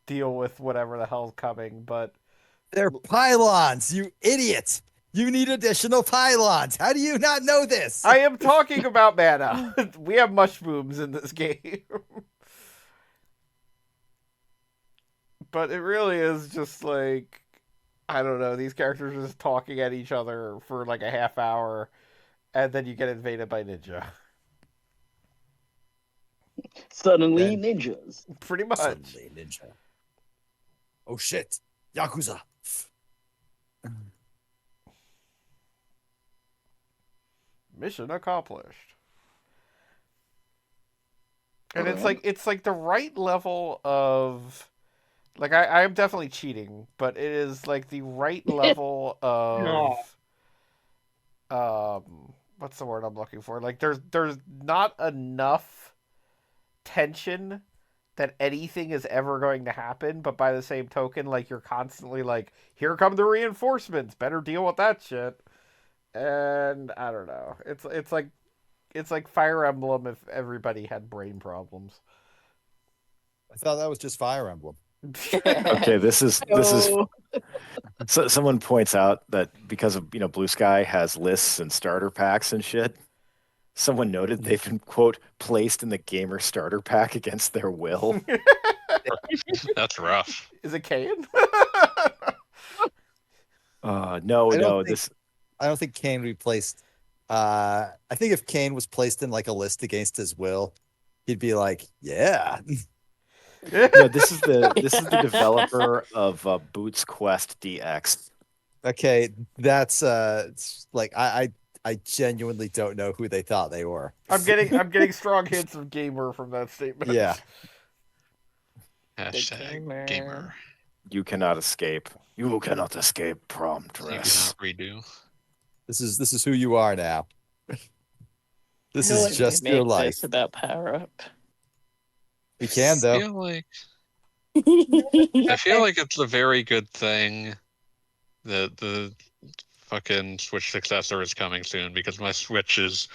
deal with whatever the hell's coming. But they're pylons, you idiot. You need additional pylons. How do you not know this? I am talking about mana. We have mush booms in this game. But it really is just like, I don't know, these characters are just talking at each other for like a half hour, and then you get invaded by ninja. Suddenly, ninjas. Pretty much. Suddenly ninja. Oh shit. Yakuza. Mission accomplished. And it's like the right level of like I'm definitely cheating, but it is like the right level of what's the word I'm looking for? Like there's not enough tension that anything is ever going to happen, but by the same token, like you're constantly like, here come the reinforcements, better deal with that shit. And I don't know. It's like Fire Emblem if everybody had brain problems. I thought that was just Fire Emblem. Okay, this is so someone points out that because of Blue Sky has lists and starter packs and shit. Someone noted they've been, quote, placed in the gamer starter pack against their will. That's rough. Is it Kane? No. I don't think Kane would be placed. I think if Kane was placed in like a list against his will, he'd be like, yeah. No, this is the developer of Boots Quest DX. Okay, that's it's like I genuinely don't know who they thought they were. I'm getting strong hints of gamer from that statement. Yeah. Hashtag gamer. You cannot escape. You cannot escape prom dress. You cannot redo. This is who you are now. This No one is just can your make life. this about power up. We can I though. feel like it's a very good thing that the fucking Switch successor is coming soon, because my Switch is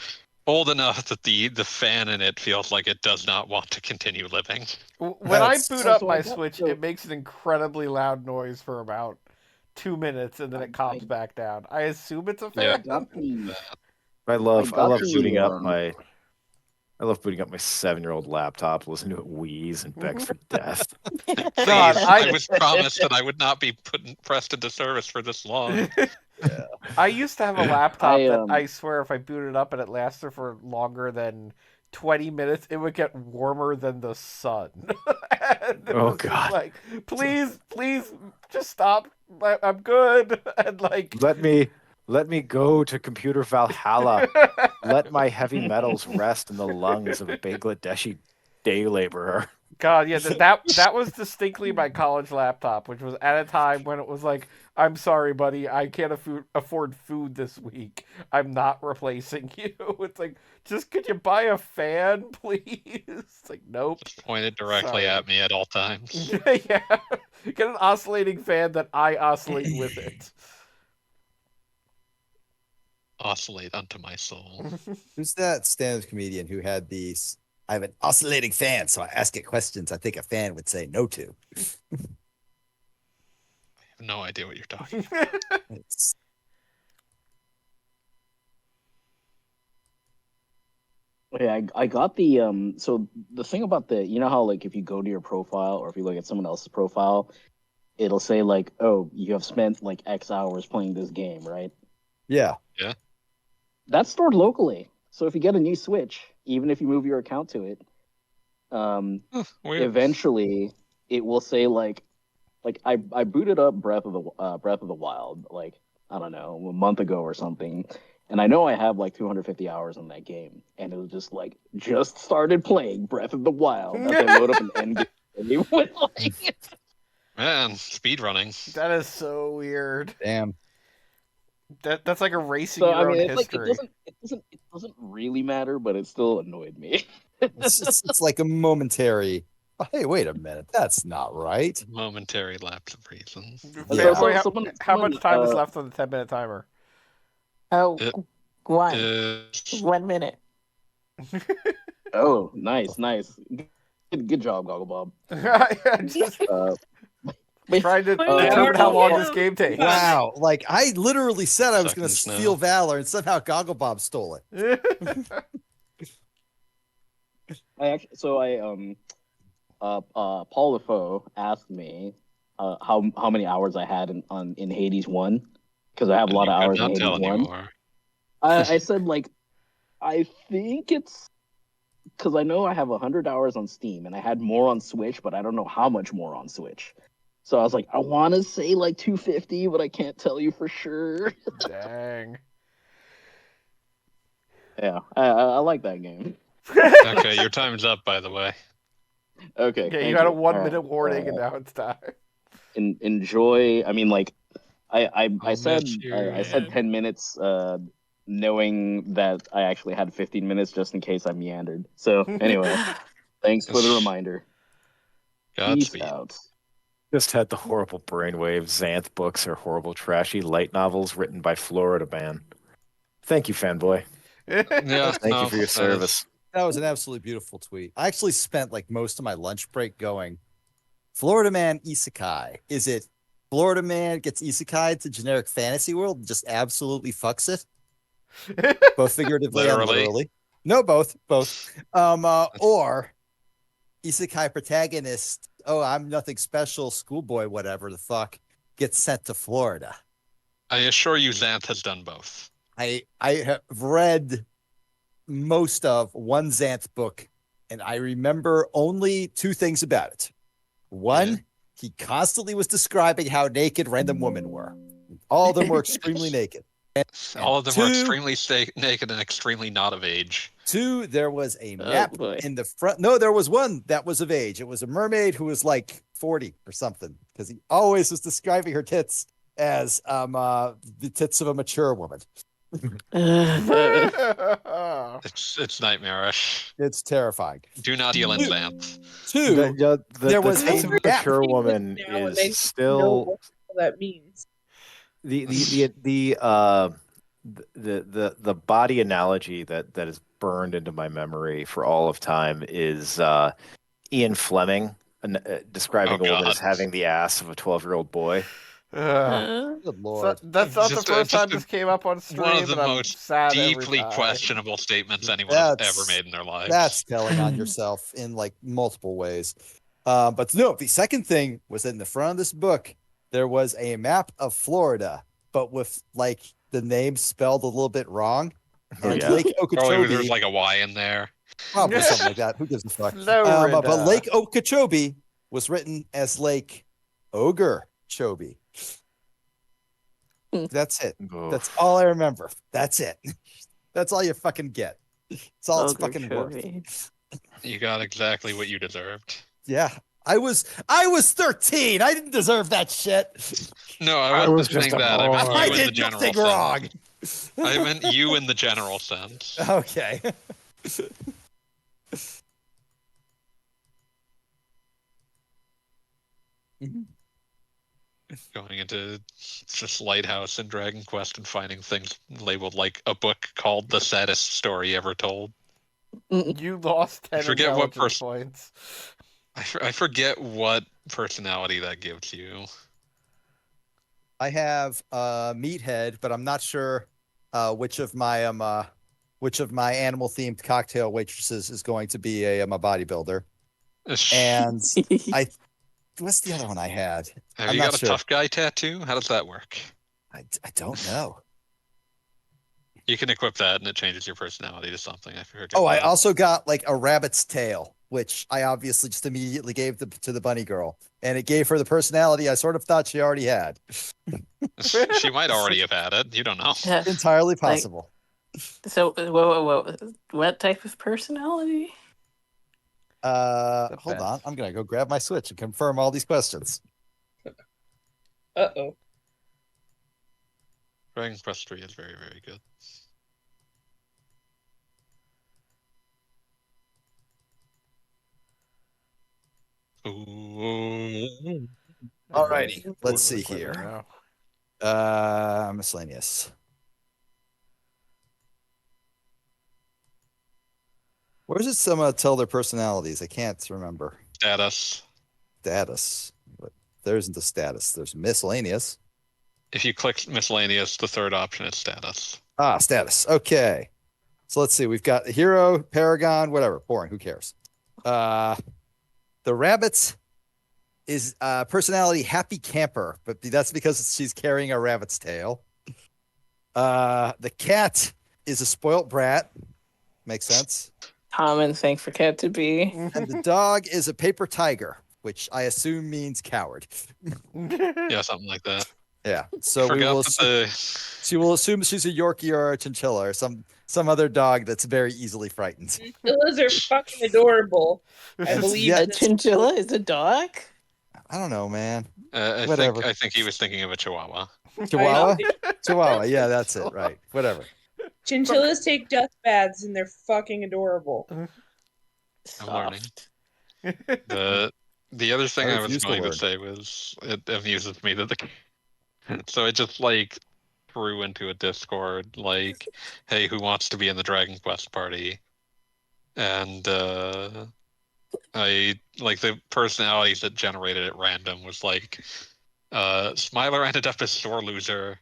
old enough that the fan in it feels like it does not want to continue living. When I boot up my Switch, it makes an incredibly loud noise for about 2 minutes, and then it calms back down. I assume it's a fan. I love booting up my. I love booting up my 7-year-old laptop, listening to it wheeze and beg for death. God, I was promised that I would not be pressed into service for this long. I used to have a laptop that I swear if I booted up and it lasted for longer than 20 minutes, it would get warmer than the sun. Oh God! Like, please, just stop. I'm good. And like, let me go to Computer Valhalla. Let my heavy metals rest in the lungs of a Bangladeshi day laborer. God, yeah, that was distinctly my college laptop, which was at a time when it was like, I'm sorry, buddy, I can't afford food this week. I'm not replacing you. It's like, just could you buy a fan, please? It's like, nope. Just pointed directly Sorry. at me at all times. Yeah, get an oscillating fan that I oscillate with it. Oscillate unto my soul. Who's that stand-up comedian who had these? I have an oscillating fan, so I ask it questions I think a fan would say no to. I have no idea what you're talking about. It's, Yeah, I got the so the thing about the, you know how like if you go to your profile or if you look at someone else's profile, it'll say like, oh, you have spent like X hours playing this game, right? yeah. That's stored locally. So if you get a new Switch, even if you move your account to it, Weird. eventually it will say like I booted up Breath of the Wild like, I don't know, a month ago or something, and I know I have like 250 hours in that game, and it was just like just started playing Breath of the Wild as I load up an end game. And it was like, Man, speedrunning. That is so weird. Damn. That's like erasing so your I mean, own it's like history. it doesn't really matter, but it still annoyed me. It's like a momentary. Oh, hey, wait a minute. That's not right. Momentary lapse of reason. Yeah. Fanboy, Someone- how much time is uh, left on the 10-minute timer? Oh, It- one. Uh, 1 minute. Oh, nice. Good job, Goggle Bob. Just Uh, trying to Wait, determine how long yeah. this game takes. Wow. Like I literally said I was going to Seconds now. steal Valor, and somehow Gogglebob stole it. Paul LeFaux asked me how many hours I had in Hades 1, because I have a lot of you hours could in not tell Hades 1. anymore. I said like, I think it's because I know I have 100 hours on Steam and I had more on Switch, but I don't know how much more on Switch. So I was like, I want to say like 250, but I can't tell you for sure. Dang. Yeah, I like that game. Okay, your time's up, by the way. Okay, Okay, thank you had a you. 1 All minute right, warning, and now it's time. enjoy. I mean, like, I I'll said miss you, I said man. 10 minutes, knowing that I actually had 15 minutes just in case I meandered. So anyway, thanks for the reminder. Peace Godspeed. out. Just had the horrible brainwave Xanth books are horrible, trashy light novels written by Florida Man. Thank you, fanboy. Yeah, Thank you for your that is- service. That was an absolutely beautiful tweet. I actually spent like most of my lunch break going, Florida Man Isekai. Is it Florida Man gets Isekai to generic fantasy world and just absolutely fucks it? Both figuratively and Literally. literally. No, both. Or Isekai protagonist, oh, I'm nothing special, schoolboy, whatever the fuck, gets sent to Florida. I assure you, Xanth has done both. I have read most of one Xanth book, and I remember only two things about it. One, Yeah. he constantly was describing how naked random women were. All of them were extremely naked. All of them were two- extremely naked and extremely not of age. Two, there was a Oh, map boy. in the front. No, there was one that was of age. It was a mermaid who was like 40 or something, because he always was describing her tits as the tits of a mature woman. It's nightmarish. It's terrifying. Do not deal in Xanth. Two, there was tits a of a map. mature woman Now it is makes me know still what that means. the body analogy that is burned into my memory for all of time is Ian Fleming describing Oh, a woman God. as having the ass of a 12-year-old boy. Good So, lord. that's not Just- the first just time this came up on stream, One of the and I'm most sad every deeply time. questionable statements anyone has That's- ever made in their lives. That's telling on yourself in like multiple ways. But no, the second thing was that in the front of this book, there was a map of Florida, but with like the name spelled a little bit wrong. Oh, And yeah. Lake Probably Okeechobee, there's like a Y in there. probably something like that. Who gives a fuck? Florida. But Lake Okeechobee was written as Lake Ogre Chobe. That's it. That's all I remember. That's it. That's all you fucking get. It's all it's fucking worth. Okeechobee. You got exactly what you deserved. Yeah. I was 13. I didn't deserve that shit. No, I I was wasn't just saying a that. I meant boy. I you in the did general nothing sense. wrong. I meant you in the general sense. Okay. Going into this lighthouse in Dragon Quest and finding things labeled like a book called The Saddest Story Ever Told. You lost 10 forget what intelligence points. I forget what personality that gives you. I have meathead, but I'm not sure which of my animal themed cocktail waitresses is going to be a bodybuilder. And I what's the other one I had? Have I'm you not got a sure. tough guy tattoo? How does that work? I don't know. You can equip that and it changes your personality to something. I forget. Oh, I what. also got like a rabbit's tail, which I obviously just immediately gave to the bunny girl, and it gave her the personality I sort of thought she already had. She might already have had it. You don't know. Yeah. Entirely Like, possible. so, whoa. What type of personality? Hold on. I'm gonna go grab my Switch and confirm all these questions. Uh-oh. Dragon Quest 3 is very, very good. Ooh. Alrighty, let's see here. Miscellaneous. Where does it some tell their personalities? I can't remember. Status. Status. But there isn't a status. There's miscellaneous. If you click miscellaneous, the third option is status. Ah, status. Okay. So let's see. We've got hero, paragon, whatever. Boring. Who cares? The rabbit's is personality happy camper, but that's because she's carrying a rabbit's tail. The cat is a spoilt brat. Makes sense. Common thing for cat to be. And the dog is a paper tiger, which I assume means coward. Yeah, something like that. Yeah. So she will assume she's a Yorkie or a chinchilla or some other dog that's very easily frightened. Chinchillas are fucking adorable. I believe Yeah. A chinchilla is a dog? I don't know, man. I Whatever. think he was thinking of a chihuahua. Chihuahua? Chihuahua. Yeah, that's it. Right. Whatever. Chinchillas take dust baths and they're fucking adorable. I'm learning. Soft. The other thing I I was refuse to going to learn. say was it amuses me that so I just like threw into a Discord like, hey, who wants to be in the Dragon Quest party? And I like the personalities that generated at random was like Smiler ended up as sore loser.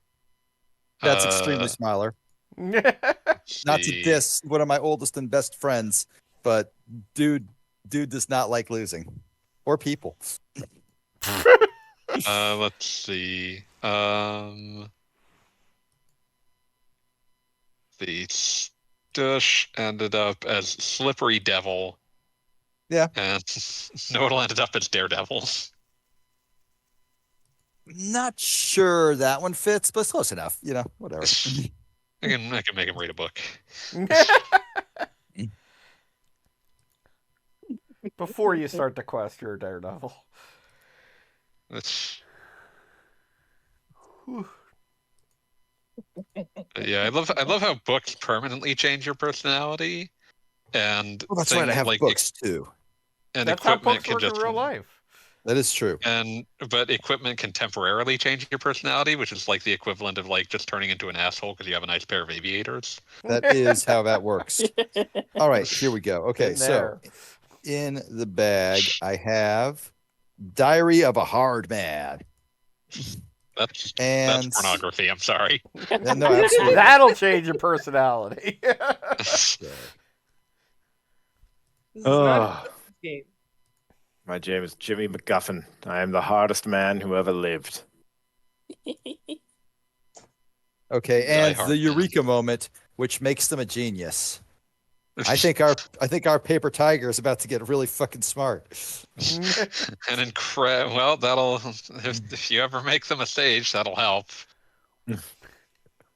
That's extremely Smiler. Not to diss one of my oldest and best friends, but dude does not like losing or people. Let's see. The Stush ended up as Slippery Devil. Yeah. And Nodal ended up as Daredevil. Not sure that one fits, but it's close enough. You know, whatever. I can make him read a book. Before you start the quest, you're a Daredevil. That's... Yeah, I love how books permanently change your personality, and Well, that's right. I have like books too. And That's how equipment books can work in just real life. That is true. But equipment can temporarily change your personality, which is like the equivalent of like just turning into an asshole because you have a nice pair of aviators. That is how that works. All right, here we go. Okay, so in the bag I have Diary of a Hard Man. That's And pornography. I'm sorry. no, absolutely. That'll change your personality. This is not a game. My name is Jimmy McGuffin. I am the hardest man who ever lived. Okay, and Hard the Man. Eureka moment, which makes them a genius. I think our paper tiger is about to get really fucking smart. Well, that'll if you ever make them a sage, that'll help.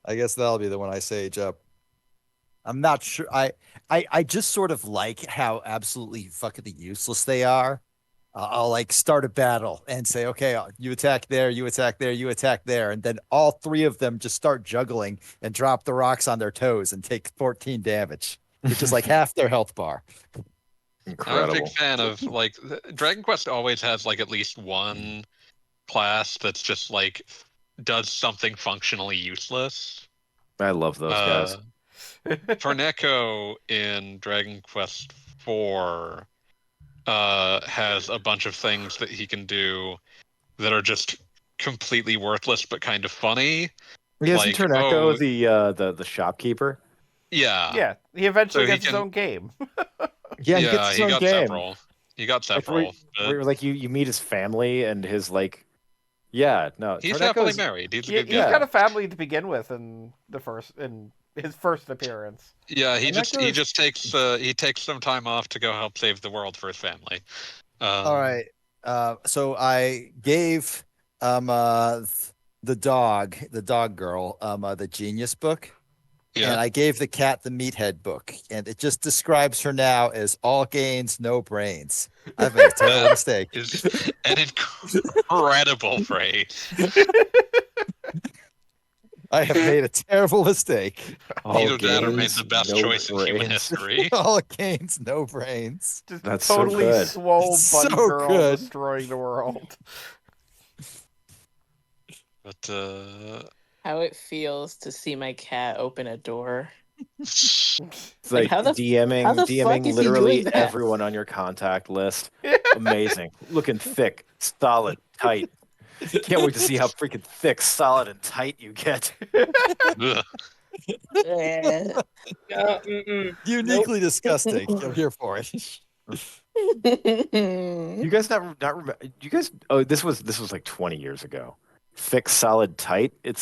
I guess that'll be the one I sage up. I'm not sure. I just sort of like how absolutely fucking useless they are. I'll like start a battle and say, okay, you attack there, you attack there, you attack there, and then all three of them just start juggling and drop the rocks on their toes and take 14 damage, which is like half their health bar. I'm a big Incredible. fan of like Dragon Quest always has like at least one class that's just like does something functionally useless. I love those guys. Torneko in Dragon Quest 4 has a bunch of things that he can do that are just completely worthless but kind of funny. Isn't Like, Turneko oh, the shopkeeper? yeah. Yeah, he eventually So he gets his can- own game. Yeah, he gets Yeah, his he own got game. several. He got Like several. where like you meet his family and his like, yeah, no, He's Turneko happily is married. He's a He, good he's guy. got a family to begin with in his first appearance. Yeah, he Turneko is- just takes some time off to go help save the world for his family. All right. So I gave the dog girl the genius book. Yeah. And I gave the cat the meathead book, and it just describes her now as all gains, no brains. I've made a terrible That mistake. is an incredible phrase. I have made a terrible mistake. Either that or made the best no choice in human brains. history. All gains, no brains. Just That's so totally good. swole It's bunny so girl good. destroying the world. But How it feels to see my cat open a door. It's Like, like how the DMing fuck is he literally doing that? everyone on your contact list. Amazing. Looking thick, solid, tight. Can't wait to see how freaking thick, solid, and tight you get. ugh. Uniquely disgusting. I'm here for it. You guys not remember? You guys? Oh, this was like 20 years ago. Thick, solid, tight. It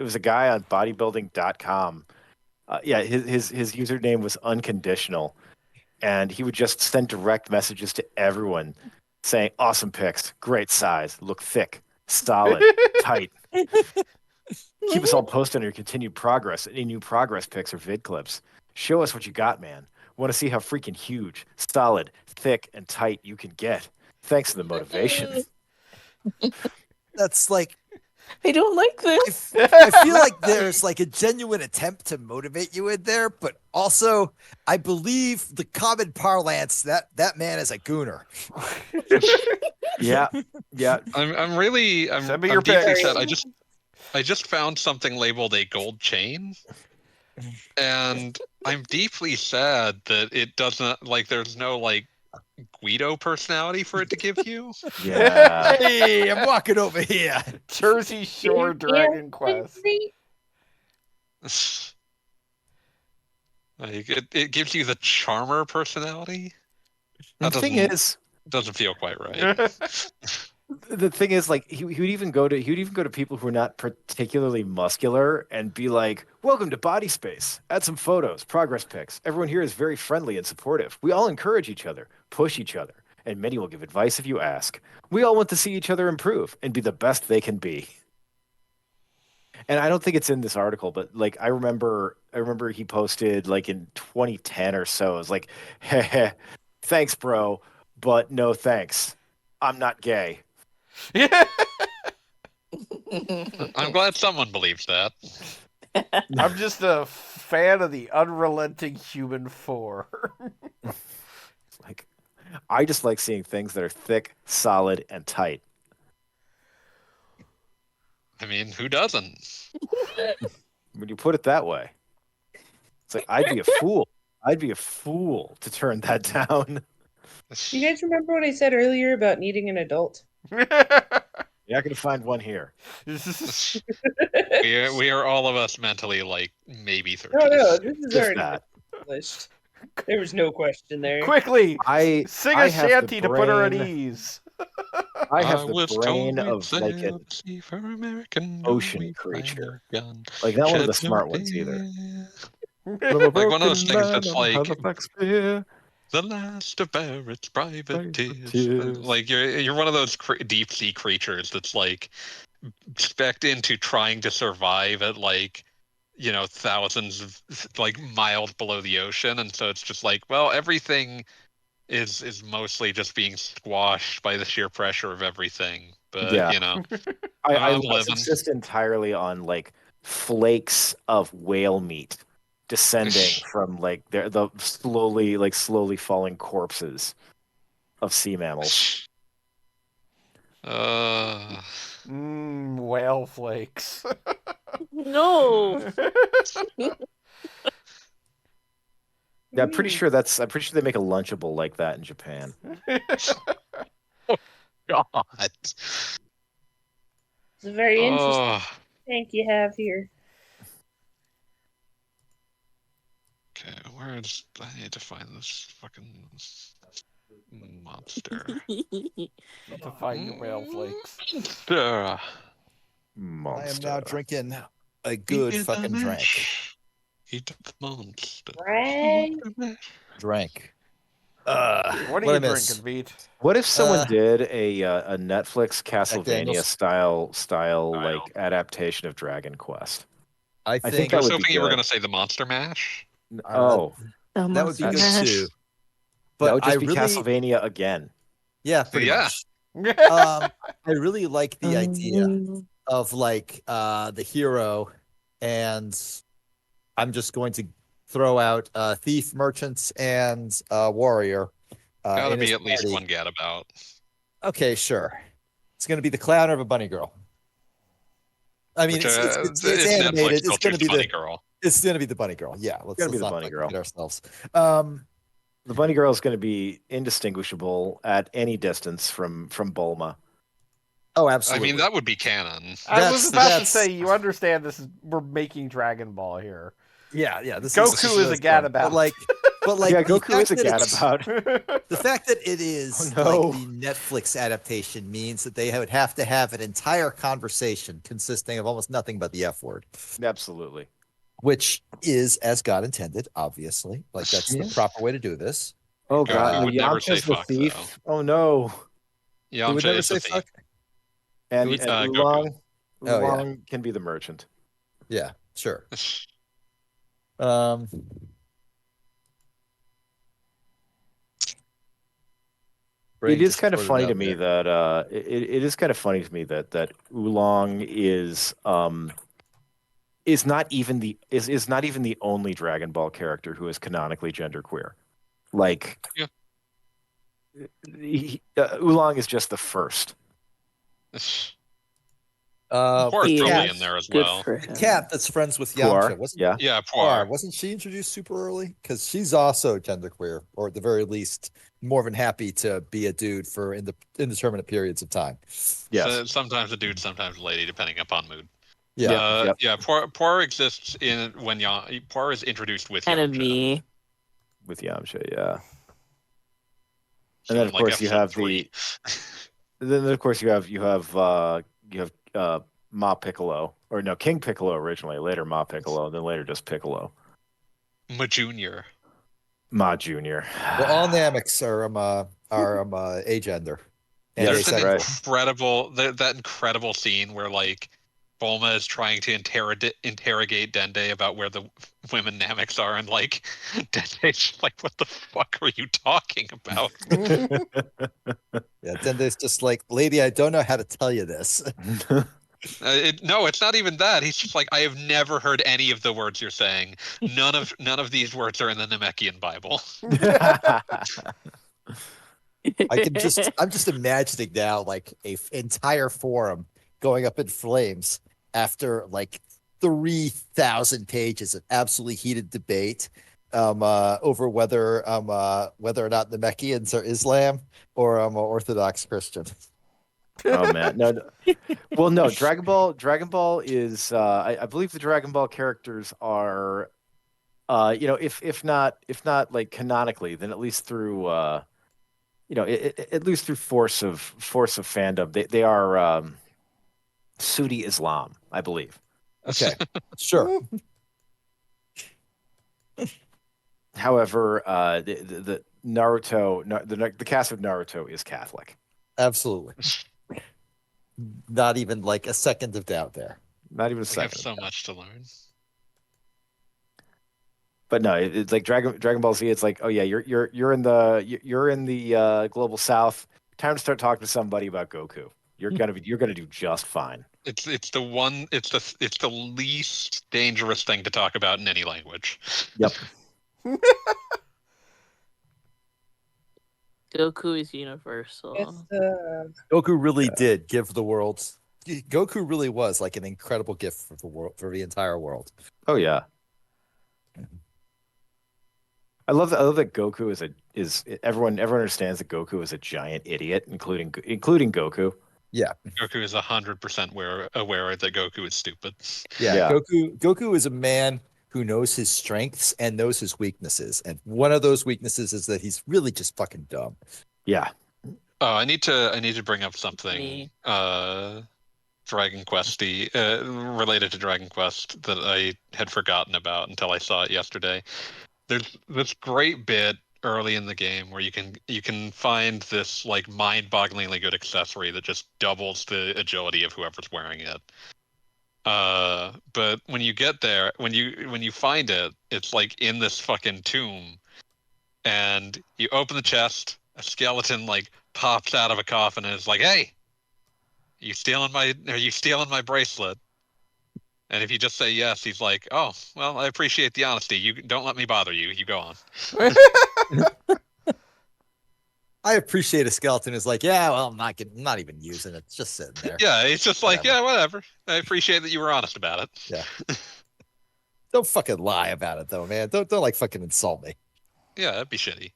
was a guy on bodybuilding.com. Yeah, his username was unconditional, and he would just send direct messages to everyone saying, "Awesome pics, great size, look thick, solid, tight. Keep us all posted on your continued progress. Any new progress pics or vid clips. Show us what you got, man. Want to see how freaking huge, solid, thick, and tight you can get. Thanks for the motivation." That's like I don't like this. I feel like there's like a genuine attempt to motivate you in there, but also I believe the common parlance that man is a gooner. Yeah, yeah. I'm really Send me I'm your deeply pics. sad. I just found something labeled a gold chain, and I'm deeply sad that it doesn't like there's no like Guido personality for it to give you. Yeah. Hey, I'm walking over here. Jersey Shore Dragon Quest. Like it gives you the charmer personality. The That thing doesn't is, doesn't feel quite right. the thing is, like he would even go to people who are not particularly muscular and be like, "Welcome to Body Space. Add some photos, progress pics. Everyone here is very friendly and supportive. We all encourage each other, push each other, and many will give advice if you ask. We all want to see each other improve and be the best they can be." And I don't think it's in this article, but like I remember he posted like in 2010 or so. It was like, "Heh, thanks, bro, but no thanks. I'm not gay." I'm glad someone believes that. I'm just a fan of the unrelenting human form. Like, I just like seeing things that are thick, solid, and tight. I mean, who doesn't? When you put it that way, it's like I'd be a fool. I'd be a fool to turn that down. You guys remember what I said earlier about needing an adult? You're not gonna find one here. We are all of us mentally like maybe 30. No, this is If already that. established. There was no question there. Quickly, I sing I a have the shanty to put her at brain- ease. I have the was brain told of like an we'd sail for American ocean we'd find creature. a gun. like not one of the Shed no smart ones either. tears. Like one of those things that's like like the last of Barrett's privateers. Privateers. Like you're one of those deep sea creatures that's like specced into trying to survive at like thousands of like miles below the ocean, and so it's just like, well, everything is mostly just being squashed by the sheer pressure of everything. But Yeah. I I'm was living. insist entirely on like flakes of whale meat descending from like the slowly falling corpses of sea mammals. Whale flakes. No. Yeah, I'm pretty sure they make a Lunchable like that in Japan. God. It's a very interesting tank you have here. Okay, where's I need to find this fucking monster. To find your whale flakes. Monster. I am now drinking a Eat good the fucking drink. mash. Eat the monster. Right? Drink. What are What you I miss? drinking, Beat? What if someone did a Netflix Castlevania Daniels? style like adaptation of Dragon Quest? I I think think I that was would be hoping you were good. going to say the monster mash. Oh, The that would be Monster good Mash. too. that But would just I be really, Castlevania again. yeah, pretty Yeah. much. I really like the idea of like the hero, and I'm just going to throw out thief, merchants, and warrior. Gotta In be his at least party. one gadabout. Okay, sure. It's going to be the clown or a bunny girl. I mean, Which, it's Netflix animated. It's going filters to be bunny the girl. it's going to be the bunny girl. Yeah, let's Gonna be the not bunny girl. kid ourselves. The bunny girl is going to be indistinguishable at any distance from Bulma. Oh, I absolutely. mean, that would be canon. I was about to That's- say, you understand this is we're making Dragon Ball here. yeah. Goku is a gadabout. But like, Yeah, the Goku is a fact that it's- gadabout. The fact that it is Oh, no. like the Netflix adaptation means that they would have to have an entire conversation consisting of almost nothing but the F word, Absolutely. which is as God intended, obviously. Like that's the proper way to do this. Oh Goku god, would never say Yamcha's the fuck, thief. Oh no. He would Yamcha never is say the thief. fuck. And, would- Oolong, Oh, yeah. Oolong can be the merchant. Yeah, sure. Um, It is kind of funny to me that it is kind of funny to me that Oolong is not even the only Dragon Ball character who is canonically genderqueer. Like, Oolong is just the first. Poor's He probably is. in there as Good well. for the him. cat that's friends with Puar, Yamcha, wasn't yeah. Yeah, Puar, Poor. wasn't she introduced super early? Because she's also genderqueer, or at the very least, more than happy to be a dude for indeterminate periods of time. Yes. So sometimes a dude, sometimes a lady, depending upon mood. Yeah. Yeah. Poor exists when Poir is introduced with Kind of Yamcha. me. With Yamcha, yeah. So And then of like course you episode have 3. then of course you have Ma Piccolo, or no, King Piccolo originally, later Ma Piccolo, then later just Piccolo. Ma Junior. Ma Junior. Well, all Namecs are agender. And There's an right. incredible that incredible scene where like Bulma is trying to interrogate Dende about where the women Namecs are, and like Dende's like, "What the fuck are you talking about?" Yeah, Dende's just like, lady, I don't know how to tell you this. No, it's not even that. He's just like, I have never heard any of the words you're saying. None of these words are in the Namekian Bible. I'm just imagining now like a entire forum going up in flames after like 3,000 pages of absolutely heated debate over whether or not the Namekians are Islam or Orthodox Christian. Oh man, no. Well, no. Dragon Ball is. I believe the Dragon Ball characters are, if not like canonically, then at least through, at least through force of fandom, they are Suni Islam, I believe. Okay, sure. However, the Naruto, the cast of Naruto is Catholic. Absolutely. Not even like a second of doubt there. Not even a We have second. so much to learn. But no, it's like Dragon Ball Z. It's like, oh yeah, you're in the global south. Time to start talking to somebody about Goku. You're gonna do just fine. It's the one it's the least dangerous thing to talk about in any language. Yep. Goku is It's universal. Goku really did give the world. Goku really was like an incredible gift for the world, for the entire world. Oh yeah. I love that Goku is everyone understands that Goku is a giant idiot, including Goku. Yeah, Goku is 100% aware that Goku is stupid. yeah. Yeah. Goku is a man who knows his strengths and knows his weaknesses, and one of those weaknesses is that he's really just fucking dumb. Yeah. Oh, I need to bring up something Me. Dragon Questy related to Dragon Quest that I had forgotten about until I saw it yesterday. There's this great bit early in the game where you can find this like mind-bogglingly good accessory that just doubles the agility of whoever's wearing it. But when you get there, when you find it, it's like in this fucking tomb, and you open the chest, a skeleton like pops out of a coffin and is like, "Hey, are you stealing my bracelet?" And if you just say yes, he's like, "Oh, well, I appreciate the honesty. You don't let me bother you. You go on." I appreciate a skeleton is like, yeah, well, I'm not even using it. It's just sitting there. Yeah, he's just like, Whatever. "Yeah, whatever. I appreciate that you were honest about it." Yeah. Don't fucking lie about it though, man. Don't like fucking insult me. Yeah, that'd be shitty.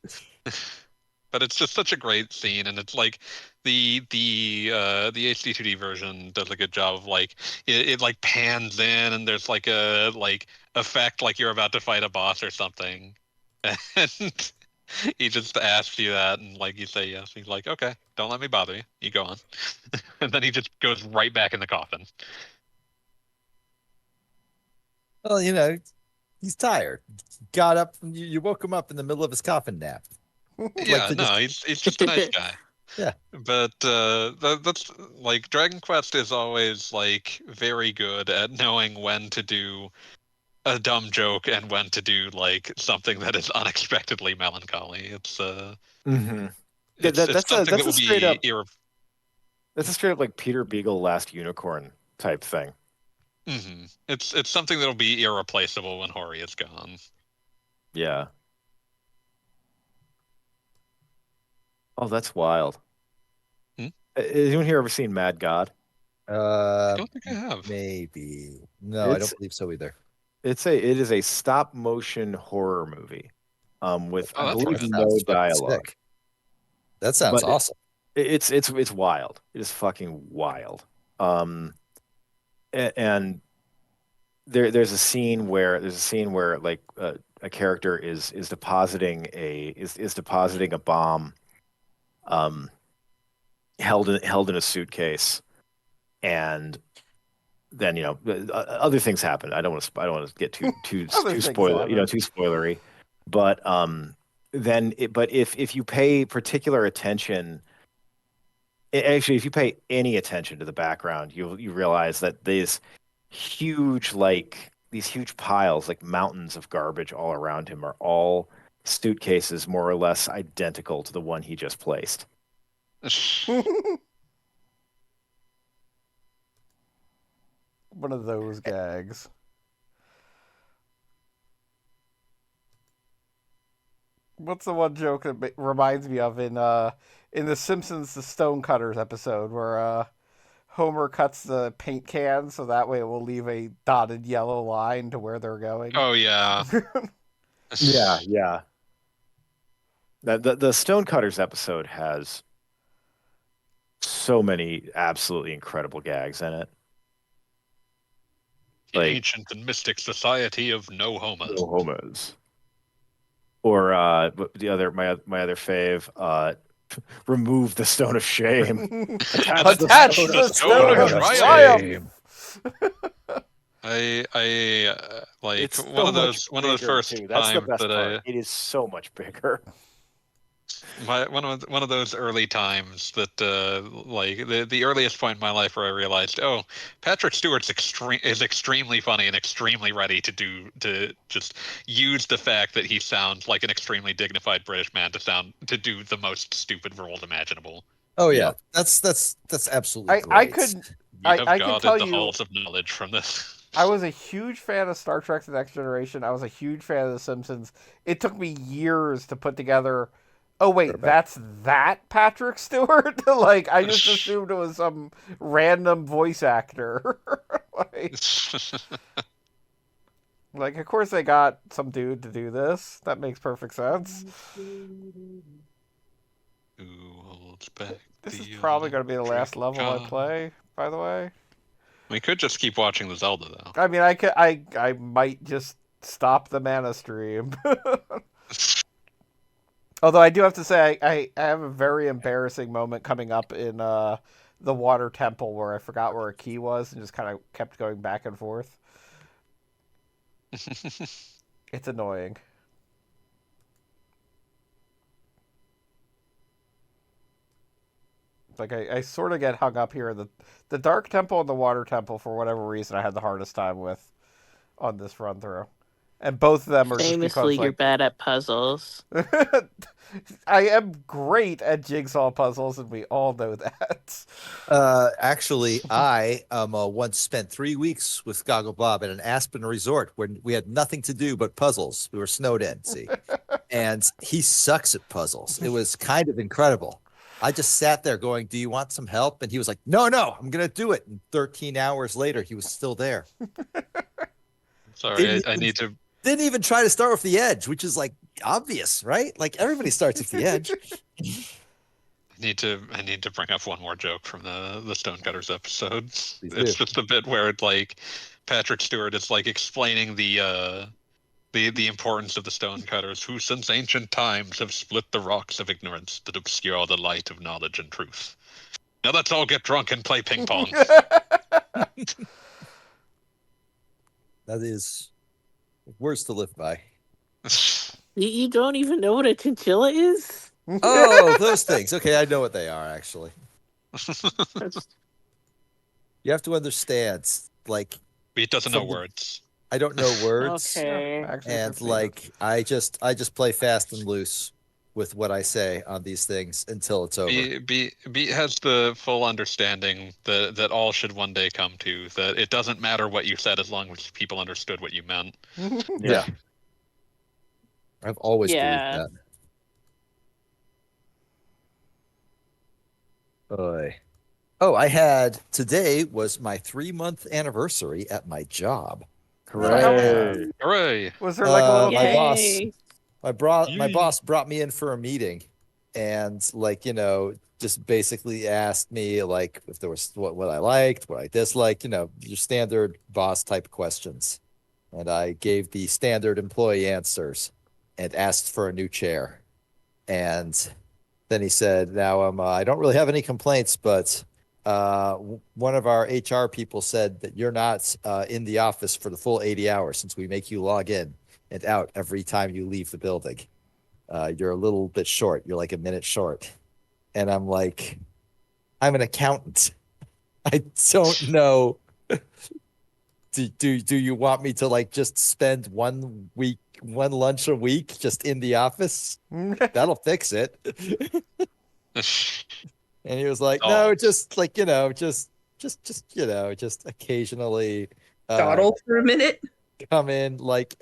But it's just such a great scene, and it's like the HD2D version does a good job of like it like pans in, and there's like a like effect like you're about to fight a boss or something, and he just asks you that, and like you say yes, he's like, "Okay, don't let me bother you. You go on," and then he just goes right back in the coffin. Well, he's tired. Got up. You woke him up in the middle of his coffin nap. Yeah, to no, he's just a nice guy. Yeah. But that's like Dragon Quest is always like very good at knowing when to do a dumb joke and when to do like something that is unexpectedly melancholy. Mm-hmm. It's something that will be That's a straight up like Peter Beagle Last Unicorn type thing. Mm-hmm. It's something that'll be irreplaceable when Hori is gone. Yeah. Oh, that's wild. Hmm? Has anyone here ever seen Mad God? I don't think I have. Maybe. No, I don't believe so either. It is a stop motion horror movie. With I believe no dialogue. Sick. That sounds awesome. It's wild. It is fucking wild. And there's a scene where like a character is depositing a bomb held in a suitcase, and then other things happen. I don't want to get too spoilery, but if you pay particular attention, actually if you pay any attention to the background, you realize that these huge piles, like mountains of garbage all around him, are all suitcases more or less identical to the one he just placed. One of those gags. What's the one joke that reminds me of in The Simpsons The Stonecutters episode where Homer cuts the paint can so that way it will leave a dotted yellow line to where they're going. Oh yeah. Yeah. The Stonecutters episode has so many absolutely incredible gags in it. The ancient and mystic society of no homos. No homos. Or my other fave, remove the stone of shame. Attach the stone of triumph. I like it's one of those first too. That's times the best that part. It is so much bigger. One of those early times that like the earliest point in my life where I realized, oh, Patrick Stewart's extremely funny and extremely ready to just use the fact that he sounds like an extremely dignified British man to do the most stupid roles imaginable. Oh yeah, Yep. that's absolutely I great. could You have I can guarded tell the you halls of knowledge from this. I was a huge fan of Star Trek: The Next Generation. I was a huge fan of The Simpsons. It took me years to put together. Oh wait, Perfect. that's that Patrick Stewart. Like I just assumed it was some random voice actor. like, of course they got some dude to do this. That makes perfect sense. Who holds back This is the probably going to be the last electric level I car? play. By the way, We could just keep watching the Zelda though. I mean, I might just stop the mana stream. Although I do have to say, I have a very embarrassing moment coming up in the water temple where I forgot where a key was and just kind of kept going back and forth. It's annoying. Like I sort of get hung up here. The dark temple and the water temple, for whatever reason, I had the hardest time with on this run through, and both of them are just Famously, because you're like bad at puzzles. I am great at jigsaw puzzles, and we all know that. Actually, I once spent 3 weeks with Goggle Bob at an Aspen resort where we had nothing to do but puzzles. We were snowed in, see, and he sucks at puzzles. It was kind of incredible. I just sat there going, "Do you want some help?" And he was like, "No, no, I'm gonna do it." And 13 hours later, he was still there. Sorry, Didn't I even, need to didn't even try to start with the edge, which is like obvious, right? Like everybody starts with the edge. I need to bring up one more joke from the Stonecutters episode. Please It's do. just a bit where it's like Patrick Stewart is like explaining the importance of the Stonecutters, who since ancient times have split the rocks of ignorance that obscure the light of knowledge and truth. Now let's all get drunk and play ping pong. That is words to live by. You don't even know what a chinchilla is? Oh, those things. Okay, I know what they are actually. You have to understand, like, He doesn't know from the- words. I don't know words, Okay. Actually, and succeeded. like I just play fast and loose with what I say on these things until it's over. B has the full understanding that all should one day come to, that it doesn't matter what you said as long as people understood what you meant. Yeah. I've always Yeah. believed that. Oh, I had today was my 3-month anniversary at my job. Hooray. Hooray! Was there like a little my cake? boss Yay. my Yay. boss brought me in for a meeting and like, just basically asked me like if there was what I liked, what I disliked, your standard boss type questions. And I gave the standard employee answers and asked for a new chair. And then he said, "Now I don't really have any complaints, but one of our HR people said that you're not in the office for the full 80 hours since we make you log in and out every time you leave the building. You're a little bit short. You're like a minute short." And I'm like, "I'm an accountant. I don't know. Do you want me to like just spend 1 week, one lunch a week just in the office? That'll fix it." And he was like, "No, Oh. just like, just occasionally Dawdle for a minute. come in, like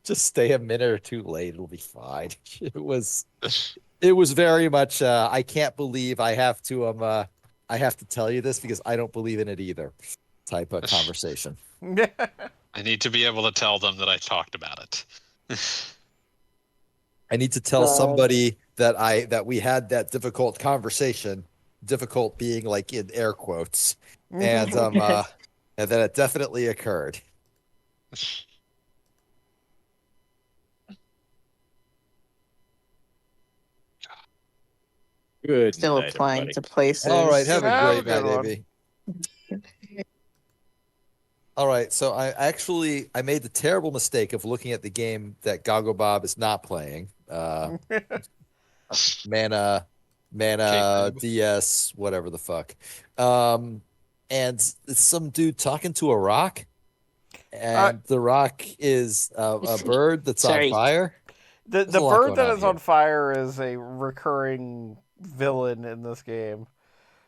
just stay a minute or two late. It'll be fine." It was very much I can't believe I have to tell you this because I don't believe in it either type of conversation. I need to be able to tell them that I talked about it. I need to tell somebody that we had that difficult conversation, difficult being like in air quotes, and and that it definitely occurred. Good Still night, applying everybody. to places. All right, have a Have a great good night, one. Amy. All right, so I made the terrible mistake of looking at the game that Goggle Bob is not playing. mana, K-Fab. DS, whatever the fuck. And it's some dude talking to a rock, Uh, and the rock is a bird that's on Sorry. fire. There's the a lot bird going that on is on here. fire is a recurring villain in this game.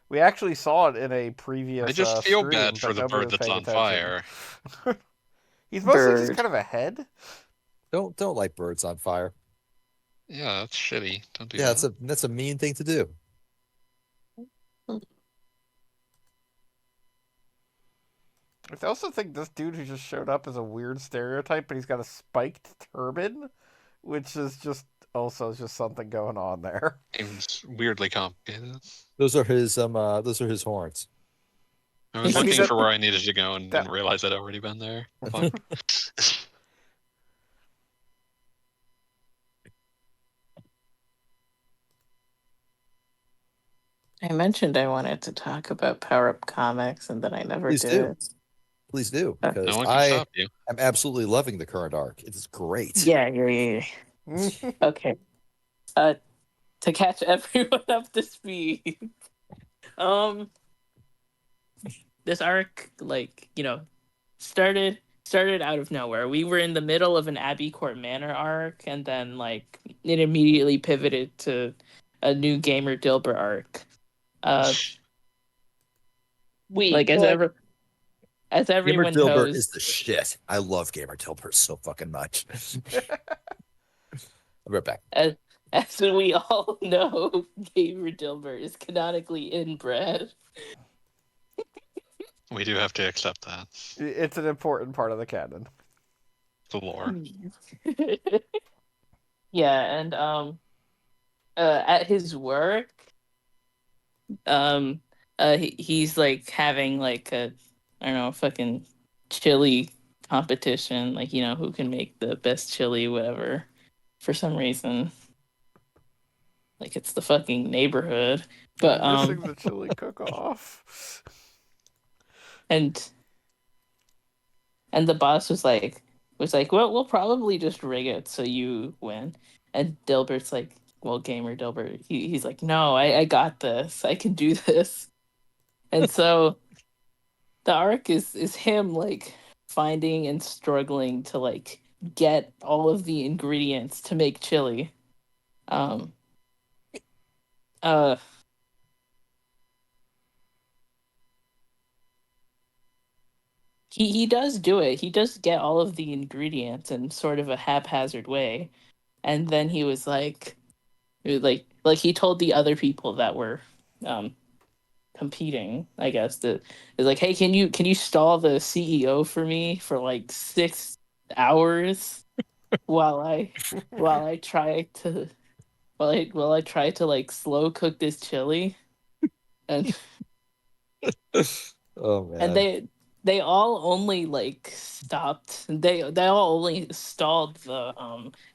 We actually saw it in a previous I just feel stream, bad for but the nobody bird was that's paying on attention. fire. He's mostly just Bird. kind of a head. Don't light birds on fire. Yeah, that's shitty. Don't do Yeah, that. that's a mean thing to do. I also think this dude who just showed up is a weird stereotype, but he's got a spiked turban, which is just also just something going on there. Seems weirdly complicated. Those are his horns. I was I mean looking that for where I needed to go and that didn't realize I'd already been there. Fuck. I mentioned I wanted to talk about Power Up Comics, and then I never Please do. did. Please do, Uh, No because one can I stop you. am absolutely loving the current arc. It is great. yeah. Okay. Uh, to catch everyone up to speed. Um, this arc, like, started out of nowhere. We were in the middle of an Abbey Court Manor arc, and then like it immediately pivoted to a new Gamer Dilber arc. Uh, Wait, like so like as Gamer everyone Dilbert is knows, the shit. I love Gamer Dilbert so fucking much. I'll be right back. as we all know, Gamer Dilber is canonically inbred. We do have to accept that. It's an important part of the canon. The lore. Yeah, and at his work, he's like having like a, I don't know, fucking chili competition, like, who can make the best chili, whatever, for some reason. Like it's the fucking neighborhood. But I'm missing the chili cook-off. and the boss was like, well, we'll probably just rig it so you win. And Dilbert's like, well, Gamer Dilbert, he's like, no, I got this. I can do this. And so the arc is him like finding and struggling to like get all of the ingredients to make chili. Um uh he does do it. He does get all of the ingredients in sort of a haphazard way. And then he was like he told the other people that were um competing, I guess, that is like, hey, can you stall the CEO for me for like 6 hours while I try to while I try to like slow cook this chili. And Oh and man. they all only like stopped, they all only stalled the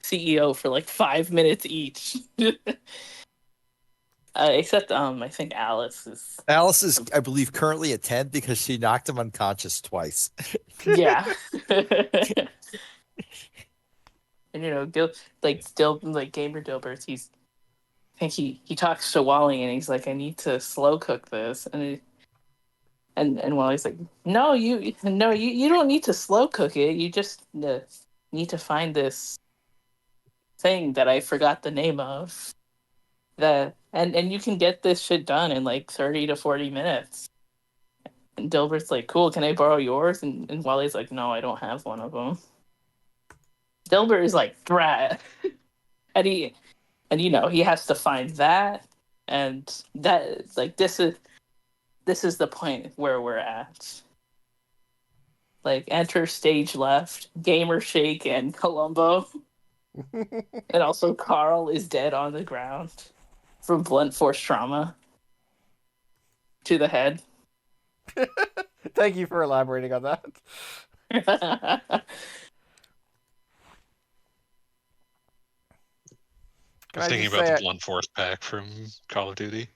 CEO for like 5 minutes each. Except I think Alice is. Alice is, I believe, currently at 10 because she knocked him unconscious twice. Yeah. And still like Gamer Dilbert, I think he talks to Wally and he's like, I need to slow cook this, and Wally's like, no, you don't need to slow cook it, you just need to find this thing that I forgot the name of, and you can get this shit done in like 30 to 40 minutes. And Dilbert's like, cool, can I borrow yours? And Wally's like, no, I don't have one of them. Dilbert is like, drat. And he has to find that, and that, like, this is the point where we're at. Like, enter stage left, Gamer Shake and Columbo. And also Carl is dead on the ground from blunt force trauma to the head. Thank you for elaborating on that. I was thinking about the blunt force pack from Call of Duty.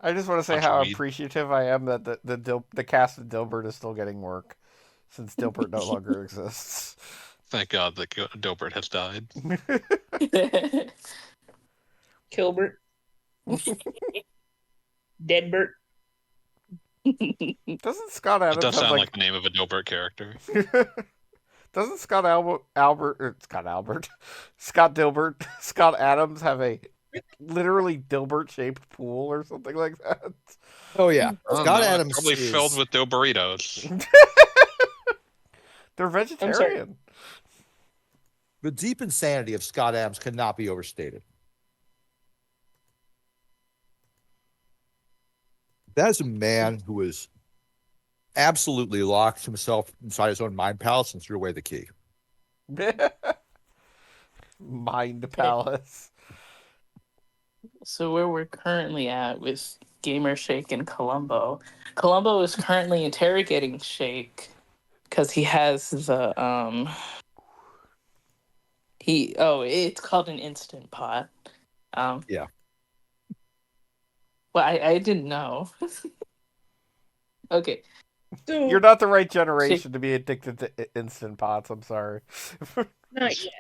I just want to say Bunch how of weed. appreciative I am that the cast of Dilbert is still getting work, since Dilbert no longer exists. Thank God that Dobert has died. Kilbert. Deadbert. Doesn't Scott It Adams does have sound like like? the name of a Dilbert character. Doesn't Scott Albert, Scott Dilbert, Scott Adams have a literally Dilbert shaped pool or something like that? Oh yeah, I don't Scott know. It's Adams probably filled is with dough burritos. They're I'm sorry. vegetarian. the deep insanity of Scott Adams cannot be overstated. That is a man who is absolutely locked himself inside his own mind palace and threw away the key. Mind Palace. So where we're currently at with Gamer Shake and Columbo. Columbo is currently interrogating Shake because he has the it's called an instant pot. Yeah. Well, I didn't know. Okay. So, You're not the right generation to be addicted to Instant Pots. I'm sorry. not yet.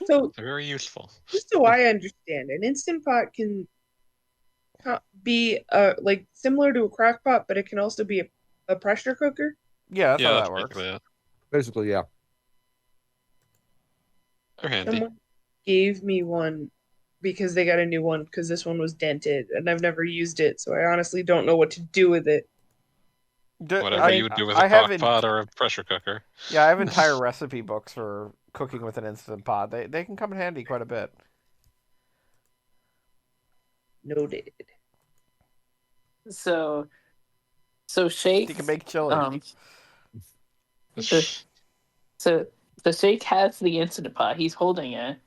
So, They're very useful. just so I understand, an instant pot can be like similar to a crock pot, but it can also be a pressure cooker. Yeah, that's Yeah, how that's that works. basically it. Basically, yeah. They're handy. Someone gave me one because they got a new one because this one was dented and I've never used it, so I honestly don't know what to do with it. Whatever you would do with I a have crock pot or a pressure cooker. Yeah, I have entire recipe books for cooking with an Instant Pot. They can come in handy quite a bit. Noted. So You Shake can make chili. so so Shake has the instant pot. He's holding it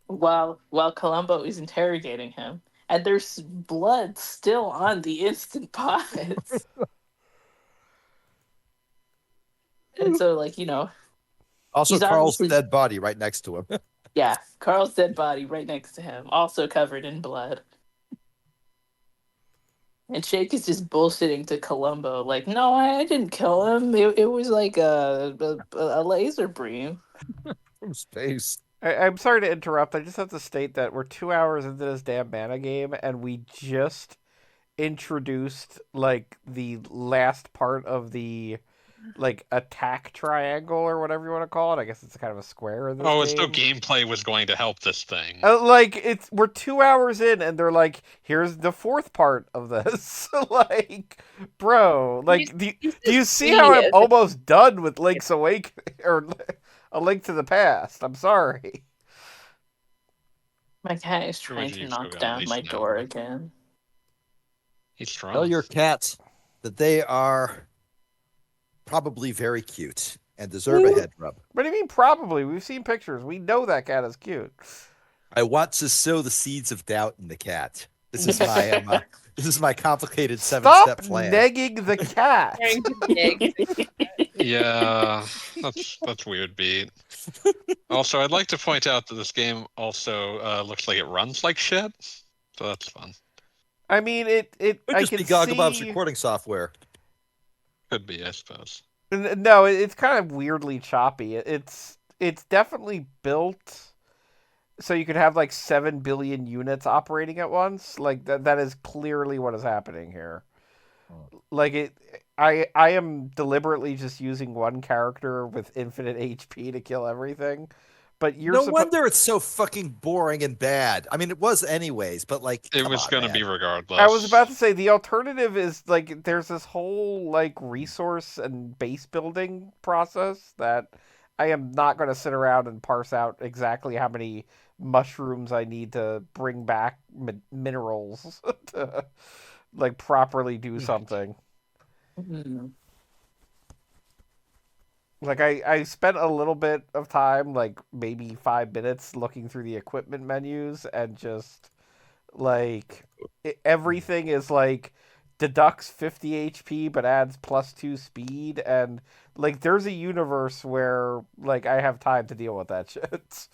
while Columbo is interrogating him, and there's blood still on the instant pot. And so, Also, he's Carl's obviously dead body right next to him. yeah, Carl's dead body right next to him, also covered in blood. And Shake is just bullshitting to Columbo, like, no, I didn't kill him. It was like a laser beam. From space. I'm sorry to interrupt. I just have to state that we're 2 hours into this damn mana game, and we just introduced like the last part of the like attack triangle or whatever you want to call it. I guess it's kind of a square in this Oh, game. as though gameplay was going to help this thing. Like we're 2 hours in, and they're like, "Here's the fourth part of this." Like, bro, like, do you see how I'm almost done with Link's Awakening or A Link to the Past? I'm sorry. My cat is trying to knock down my door again. He's strong. Tell your cats that they are probably very cute and deserve a head rub. What do you mean probably? We've seen pictures. We know that cat is cute. I want to sow the seeds of doubt in the cat. This is my this is my complicated 7-step plan. Stop negging the cat. Yeah, that's weird, beat. Also, I'd like to point out that this game also looks like it runs like shit, so that's fun. I mean, it could just be Gogglebob's recording software. Could be, I suppose. No, it's kind of weirdly choppy. It's definitely built so you could have like 7 billion units operating at once. Like that is clearly what is happening here. Like I am deliberately just using one character with infinite HP to kill everything. But no wonder it's so fucking boring and bad. I mean, it was anyways, but like it was going to be regardless. I was about to say the alternative is like there's this whole like resource and base building process that I am not going to sit around and parse out exactly how many mushrooms I need to bring back minerals to like properly do something. Mm-hmm. Like I spent a little bit of time, like maybe 5 minutes, looking through the equipment menus and just like everything is like deducts 50 HP but adds +2 speed, and like there's a universe where like I have time to deal with that shit.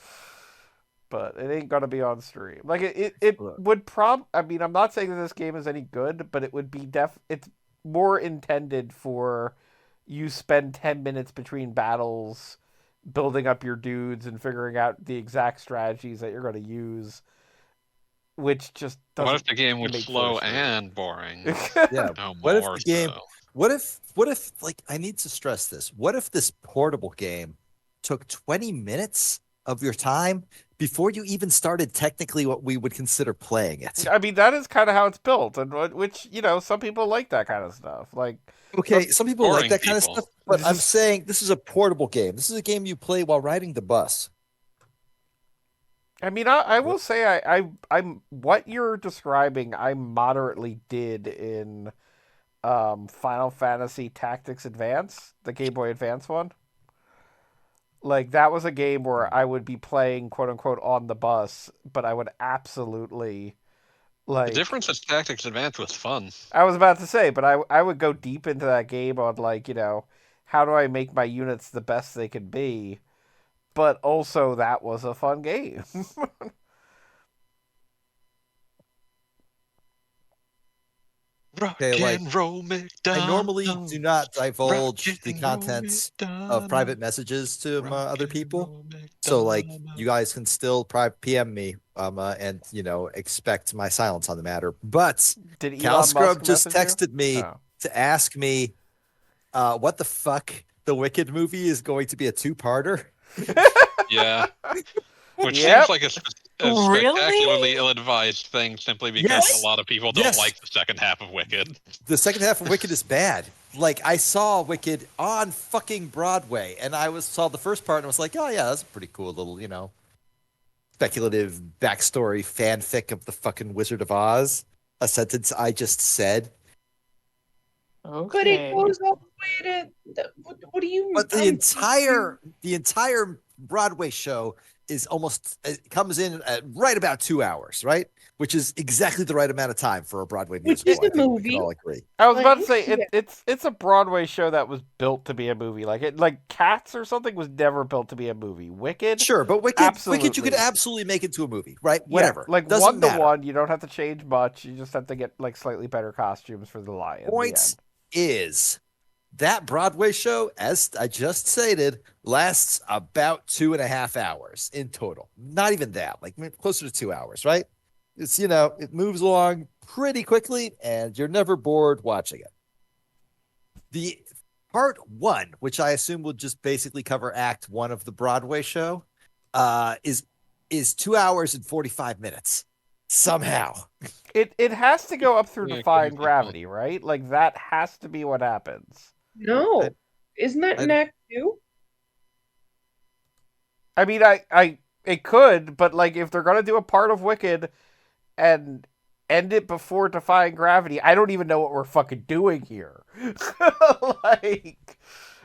But it ain't gonna be on stream. Like it would I mean, I'm not saying that this game is any good, but it would be it's more intended for you spend 10 minutes between battles building up your dudes and figuring out the exact strategies that you're going to use which just doesn't. What if the game was make slow for a story. and boring? Yeah. No What if more the game? so. What if like I need to stress this? What if this portable game took 20 minutes of your time before you even started technically what we would consider playing it? I mean, that is kind of how it's built, and which some people like that kind of stuff. Like, Okay, some people like Boring that kind of people. stuff, but I'm saying this is a portable game. This is a game you play while riding the bus. I mean, I will say I'm what you're describing. I moderately did in Final Fantasy Tactics Advance, the Game Boy Advance one. Like that was a game where I would be playing quote unquote on the bus, but I would absolutely The like. difference is Tactics Advance was fun. I was about to say, but I would go deep into that game on like how do I make my units the best they can be, but also that was a fun game. Rock Okay, like and roll I normally McDonald's. do not Rock divulge the and roll contents of McDonald's. private messages to Rock other and people. roll So like McDonald's. you guys can still PM me and expect my silence on the matter. But Did Elon Cal Musk Scrub just message you? texted me Oh. to ask me what the fuck the Wicked movie is going to be a two-parter. Yeah. Which Yep. seems like a Really? spectacularly ill-advised thing simply because Yes. a lot of people don't Yes. like the second half of Wicked. The second half of Wicked is bad. Like I saw Wicked on fucking Broadway, and saw the first part and was like, oh yeah, that's a pretty cool little, speculative backstory fanfic of the fucking Wizard of Oz. A sentence I just said. Okay. But it goes all the way to. What do you mean? But the entire Broadway show is it comes in at right about 2 hours, right? Which is exactly the right amount of time for a Broadway Which musical. is I a think we movie. can all agree. I was about to Like, say yeah. it's a Broadway show that was built to be a movie. Like Cats or something was never built to be a movie. Wicked, Sure, but Wicked you could Absolutely. absolutely make into a movie, right? Whatever. Yeah, like Doesn't matter. 1-to-1, you don't have to change much. You just have to get like slightly better costumes for the lion. The Point end. is that Broadway show, as I just stated, lasts about 2.5 hours in total. Not even that, like closer to 2 hours, right? It's it moves along pretty quickly, and you're never bored watching it. The part one, which I assume will just basically cover Act One of the Broadway show, is 2 hours and 45 minutes somehow. It has to go up through Yeah, defying crazy. gravity, right? Like that has to be what happens. No, isn't that in Act 2? I mean, it could, but like if they're gonna do a part of Wicked and end it before defying gravity, I don't even know what we're fucking doing here.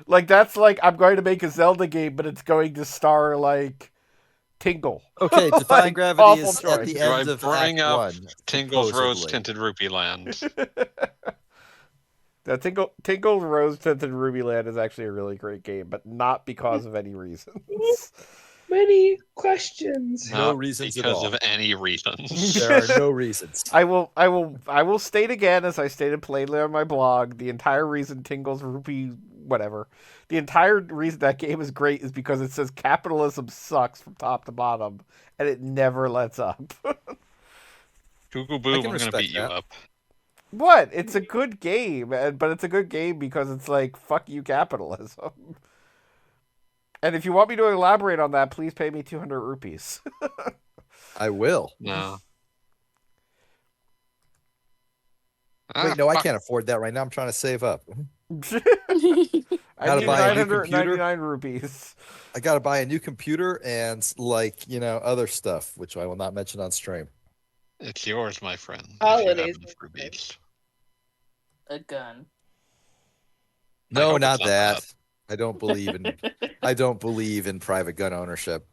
like that's like I'm going to make a Zelda game, but it's going to star like Tingle. Okay, defying Like, gravity awful is at the choice. end Do I of bring Act up One. Tingle's supposedly. rose-tinted rupee land? Now, Tingle's Rose Tinted Ruby Land is actually a really great game, but not because of any reasons. Many questions. No Not reasons at because all. of any reasons. There are no reasons. I will state again, as I stated plainly on my blog, the entire reason Tingle's Rupee whatever. The entire reason that game is great is because it says capitalism sucks from top to bottom, and it never lets up. Google I Boo, can I'm gonna respect beat you that. up. What? It's a good game, but it's a good game because it's like, fuck you, capitalism. And if you want me to elaborate on that, please pay me 200 rupees. I will. No. Wait, no, I can't afford that right now. I'm trying to save up. I Gotta need buy a new computer. 999 rupees. I got to buy a new computer and other stuff, which I will not mention on stream. It's yours, my friend. If Holidays, you have enough my rupees. A gun. I No, hope not it's that. I don't believe in private gun ownership.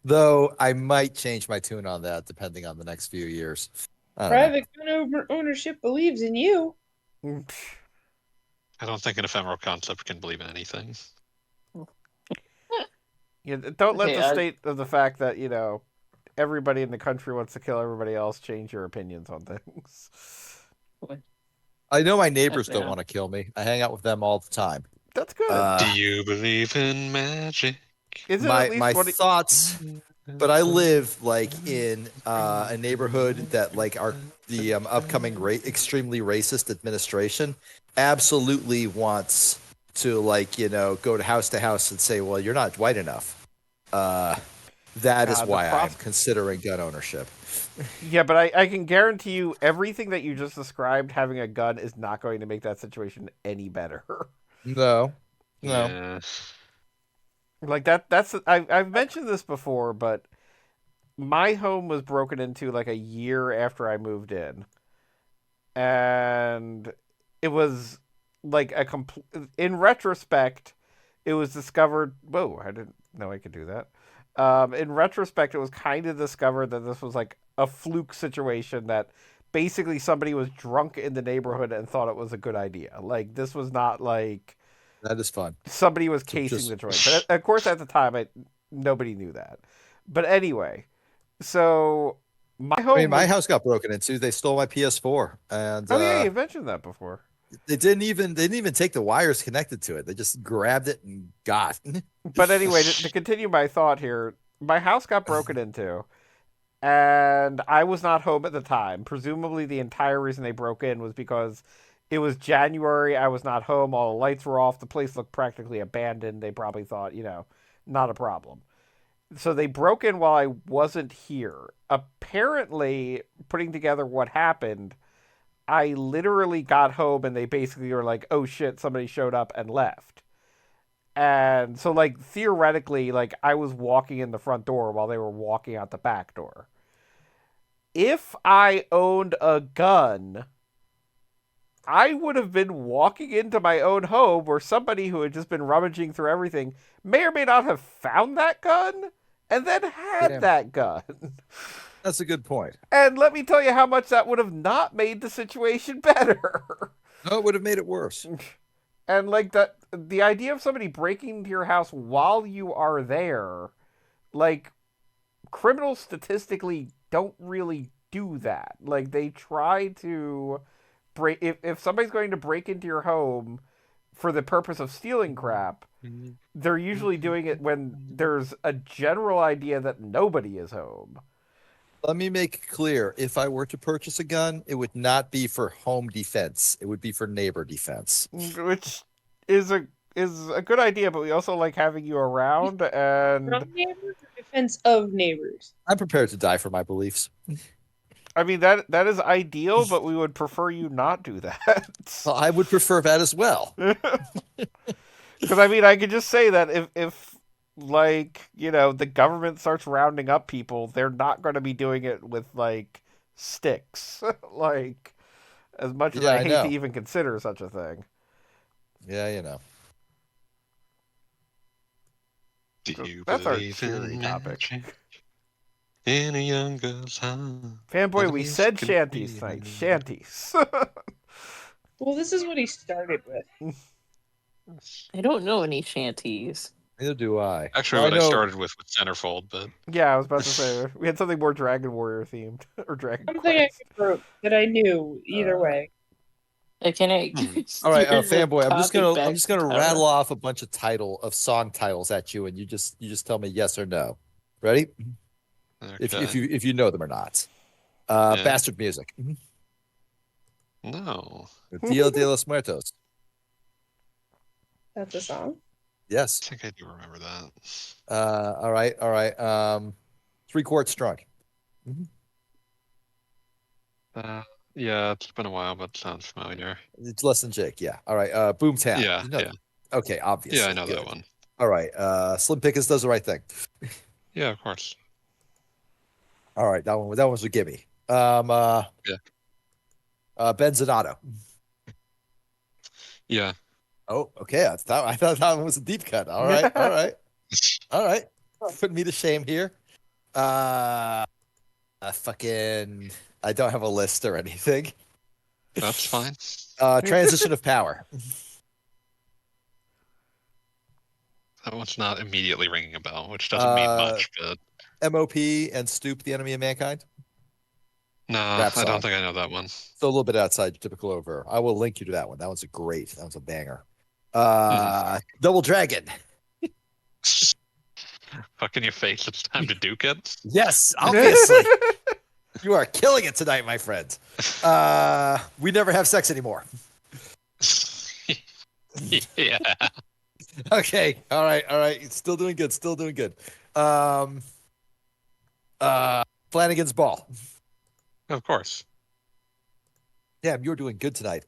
Though I might change my tune on that depending on the next few years. I don't know. Private gun ownership believes in you. I don't think an ephemeral concept can believe in anything. Yeah, don't let Okay, the state of the fact that, everybody in the country wants to kill everybody else change your opinions on things. I know my neighbors don't Yeah. want to kill me. I hang out with them all the time. That's good. Do you believe in magic? Is it my at least my what thoughts but I live like in a neighborhood that like the upcoming extremely racist administration absolutely wants to like go to house and say, well, you're not white enough. That is God, the why I'm pros. considering gun ownership. Yeah, but I can guarantee you everything that you just described, having a gun is not going to make that situation any better. No, no. Yeah. Like that's I've mentioned this before, but my home was broken into like a year after I moved in, and it was like a complete. In retrospect, it was discovered. Whoa, I didn't know I could do that. In retrospect, it was kind of discovered that this was like a fluke situation that basically somebody was drunk in the neighborhood and thought it was a good idea. Like this was not like That is fun. somebody was So casing just the joint. But of course, at the time, nobody knew that. But anyway, so my I mean, home my was. house got broken into. They stole my PS4, and Oh yeah, you mentioned that before. they didn't even take the wires connected to it. They just grabbed it and got. But anyway, to continue my thought here, my house got broken into, and I was not home at the time. Presumably, the entire reason they broke in was because it was January. I was not home. All the lights were off. The place looked practically abandoned. They probably thought, not a problem. So they broke in while I wasn't here. Apparently, putting together what happened, I literally got home and they basically were like, "Oh shit, somebody showed up and left." And so like theoretically, like I was walking in the front door while they were walking out the back door. If I owned a gun, I would have been walking into my own home where somebody who had just been rummaging through everything may or may not have found that gun and then had Yeah. that gun. That's a good point. And let me tell you how much that would have not made the situation better. No, it would have made it worse. And like the idea of somebody breaking into your house while you are there, like criminals statistically don't really do that. Like they try to break if somebody's going to break into your home for the purpose of stealing crap, they're usually doing it when there's a general idea that nobody is home. Let me make it clear. If I were to purchase a gun, it would not be for home defense. It would be for neighbor defense. Which is a good idea, but we also like having you around and From neighbors or defense of neighbors? I'm prepared to die for my beliefs. I mean that is ideal, but we would prefer you not do that. Well, I would prefer that as well. Because I mean, I could just say that if like the government starts rounding up people, they're not going to be doing it with like sticks. Like as much as Yeah, I I hate know. to even consider such a thing. Yeah, you know. Do you That's our believe cheery in topic. magic? In a young girl's heart. Fanboy, we Others said can shanties feel tonight. it. Shanties. Well, this is what he started with. I don't know any shanties. Neither do I. Actually, Well, what I know- started with Centerfold, but Yeah, I was about to say we had something more Dragon Warrior themed or Dragon Something I Quest. could wrote that I knew either way. Can I? All right, here's the fanboy. I'm just topic gonna back to rattle Tara. off a bunch of song titles at you, and you just tell me yes or no. Ready? If okay. you know them or not. Yeah. Bastard music. No. Dia de los Muertos. That's a song. Yes. I think I do remember that. All right. 3 Quarts Drunk. Yeah, it's been a while, but it sounds familiar. It's less than Jake. Yeah. All right. Boomtown. Yeah, You know yeah. that. Okay, obviously. Yeah, I know Good. that one. All right. Slim Pickens Does the Right Thing. Yeah, of course. All right, that one's a gimme. Yeah. Ben Zanato. Yeah. Oh, okay. I thought that one was a deep cut. All right. Putting me to shame here. Fucking. I don't have a list or anything. That's fine. Transition of Power. That one's not immediately ringing a bell, which doesn't mean much, but MOP and Stoop, The Enemy of Mankind. no, Rap I song. don't think I know that one. So a little bit outside typical over. I will link you to that one. That one's a banger. Double Dragon. Fuck in your face. It's time to duke it. Yes, obviously. You are killing it tonight, my friend. We never have sex anymore. Yeah. Okay. All right. Still doing good. Flanagan's Ball. Of course. Damn, you're doing good tonight.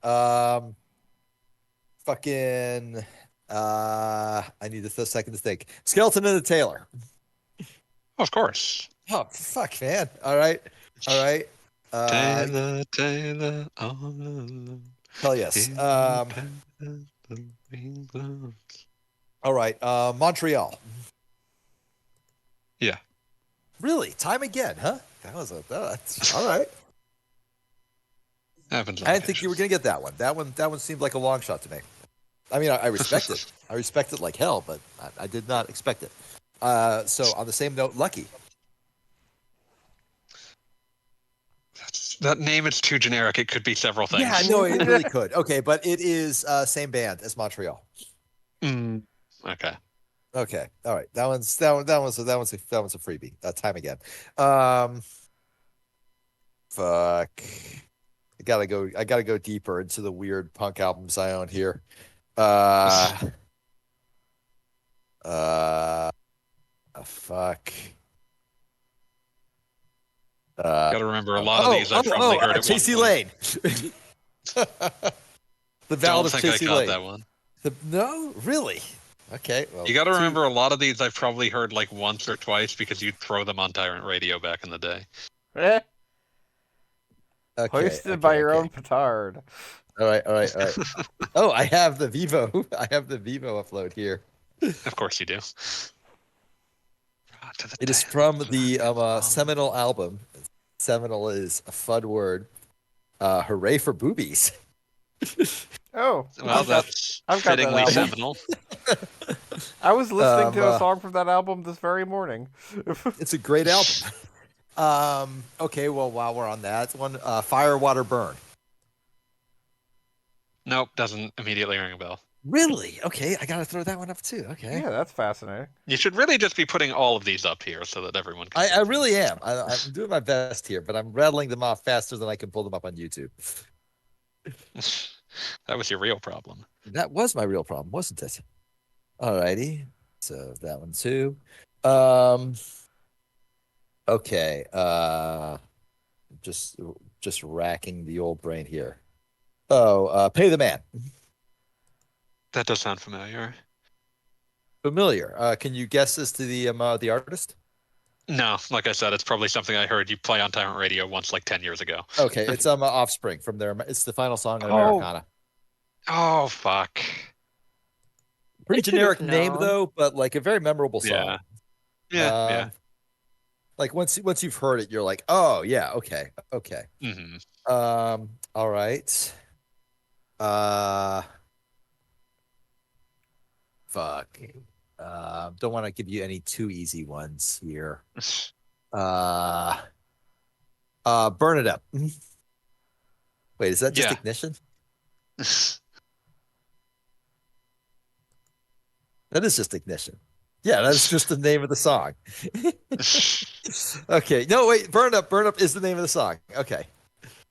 Fucking. I need a second to think. Skeleton and the Tailor. Of course. Oh fuck, man. All right. Taylor, Taylor, all alone. Hell yes. In the green gloves. All right. Montreal. Yeah. Really? Time again, huh? That's all right. Happens on I didn't think you were occasion. gonna get that one. That one seemed like a long shot to me. I mean, I respect it. I respect it like hell, but I did not expect it. So on the same note, Lucky. That name is too generic. It could be several things. Yeah, no, it really could. Okay, but it is same band as Montreal. Okay. Okay, all right. That one's a freebie. Time again. Fuck. I gotta go deeper into the weird punk albums I own here. Fuck. Got to remember a lot of these I've probably heard at Chasey one Lane. The Ballad Don't of think I Chasey got Lane. that one. No, really? Okay. Well, You got to remember a lot of these I've probably heard like once or twice because you'd throw them on Tyrant Radio back in the day. Eh, Okay, hoisted by your own petard. All right. Oh, I have the Vivo. I have the Vivo upload here. Of course you do. It is from the seminal album. Seminal is a fun word. Hooray for boobies. Oh, Well, I've got that's that fittingly album. seminal. I was listening to a song from that album this very morning. It's a great album. Okay, well, while we're on that one, Fire, Water, Burn. Nope, doesn't immediately ring a bell. Really? Okay, I gotta throw that one up too. Okay. Yeah, that's fascinating. You should really just be putting all of these up here so that everyone can. I really am. I'm doing my best here, but I'm rattling them off faster than I can pull them up on YouTube. That was your real problem. That was my real problem, wasn't it? Alrighty. So that one too. Okay. Just racking the old brain here. Oh, Pay the Man. That does sound familiar. Familiar. Can you guess as to the artist? No, like I said, it's probably something I heard you play on Tyrant Radio once, like 10 years ago. Okay, it's Offspring from their. It's the final song on Americana. Oh, fuck. Pretty I should have generic name known. though, but like a very memorable song. Yeah. Like once you've heard it, you're like, oh yeah, okay. Mm-hmm. All right. Fuck. Don't want to give you any too easy ones here. Burn It Up. Wait, is that just Yeah. Ignition? That is just Ignition. Yeah, that's just the name of the song. Okay. No, wait. Burn Up is the name of the song. Okay.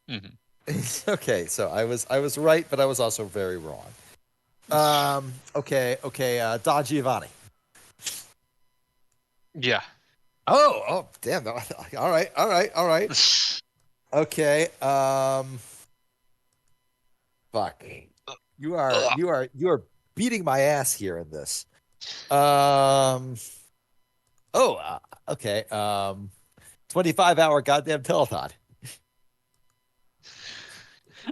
Mm-hmm. Okay. So I was right, but I was also very wrong. Okay. Don Giovanni. Yeah. Oh, damn. All right. Okay. Fuck. You are beating my ass here in this. Okay. 25-hour goddamn telethon.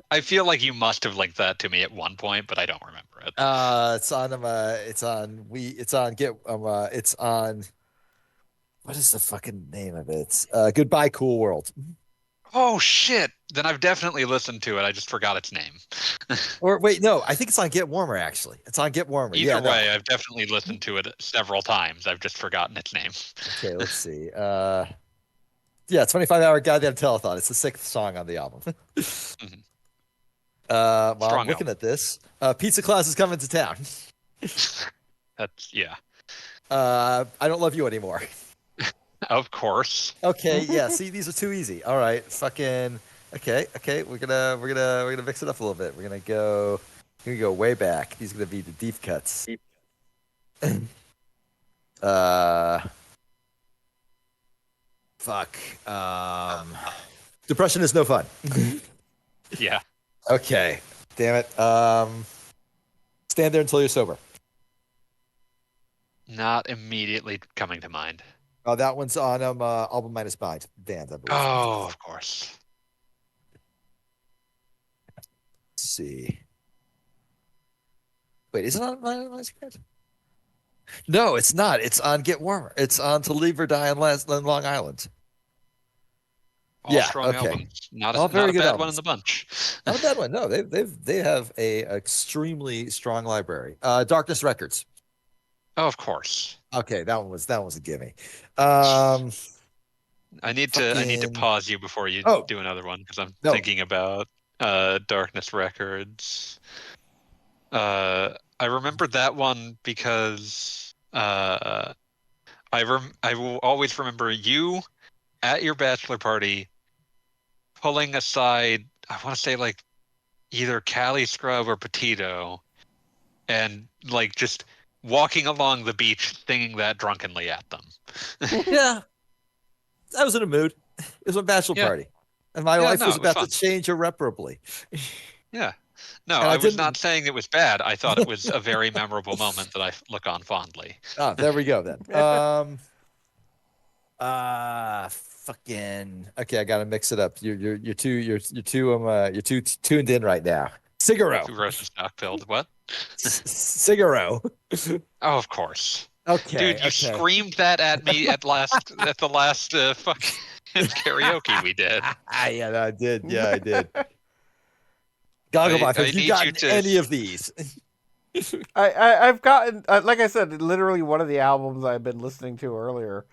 I feel like you must have linked that to me at one point, but I don't remember it. It's on what is the fucking name of it? Goodbye Cool World. Oh, shit. Then I've definitely listened to it. I just forgot its name. Or wait, no, I think it's on Get Warmer actually. It's on Get Warmer. Either Yeah, no. way, I've definitely listened to it several times. I've just forgotten its name. Okay, let's see. Yeah, 25-hour goddamn telethon. It's the 6th song on the album. Mhm. While Strong I'm looking album. at this, Pizza Claus is coming to town. That's, yeah. I don't love you anymore. Of course. Okay, yeah. See, these are too easy. All right, fucking. Okay. We're gonna mix it up a little bit. We're gonna go way back. These are gonna be the deep cuts. uh, fuck. Depression is no fun. Yeah. Okay, damn it. Stand there until you're sober. Not immediately coming to mind. Oh, that one's on Album Minus Mind band, I believe. Oh, of course. Let's see. Wait, is it on Minus Mind? No, it's not. It's on Get Warmer. It's on To Leave or Die on Long Island. All Yeah, strong okay. albums. Not All a, very not a good bad one albums. in the bunch. Not a bad one. No, they have a extremely strong library. Darkness Records. Oh, of course. Okay, that one was a gimme. I need to fucking- pause you before you Oh. do another one because I'm No. thinking about Darkness Records. I remember that one because I will always remember you at your bachelor party pulling aside, I want to say like either Cali Scrub or Petito, and like just walking along the beach singing that drunkenly at them. Yeah, I was in a mood. It was a bachelor Yeah. party, and my Yeah, life no, was it was about fun. to change irreparably. Yeah. No, And I I was didn't- not saying it was bad. I thought it was a very memorable moment that I look on fondly. Oh, there we go then. Fucking. Okay, I gotta mix it up. You're too tuned in right now. Cigaro. Who wrote the stock filled? What? Cigaro. Oh, of course. Okay. Dude, you okay. screamed that at me at the last fucking karaoke we did. Yeah, no, I did. Yeah, I did. Gogglebot, I have need you you gotten to- any of these? I've gotten like I said, literally one of the albums I've been listening to earlier.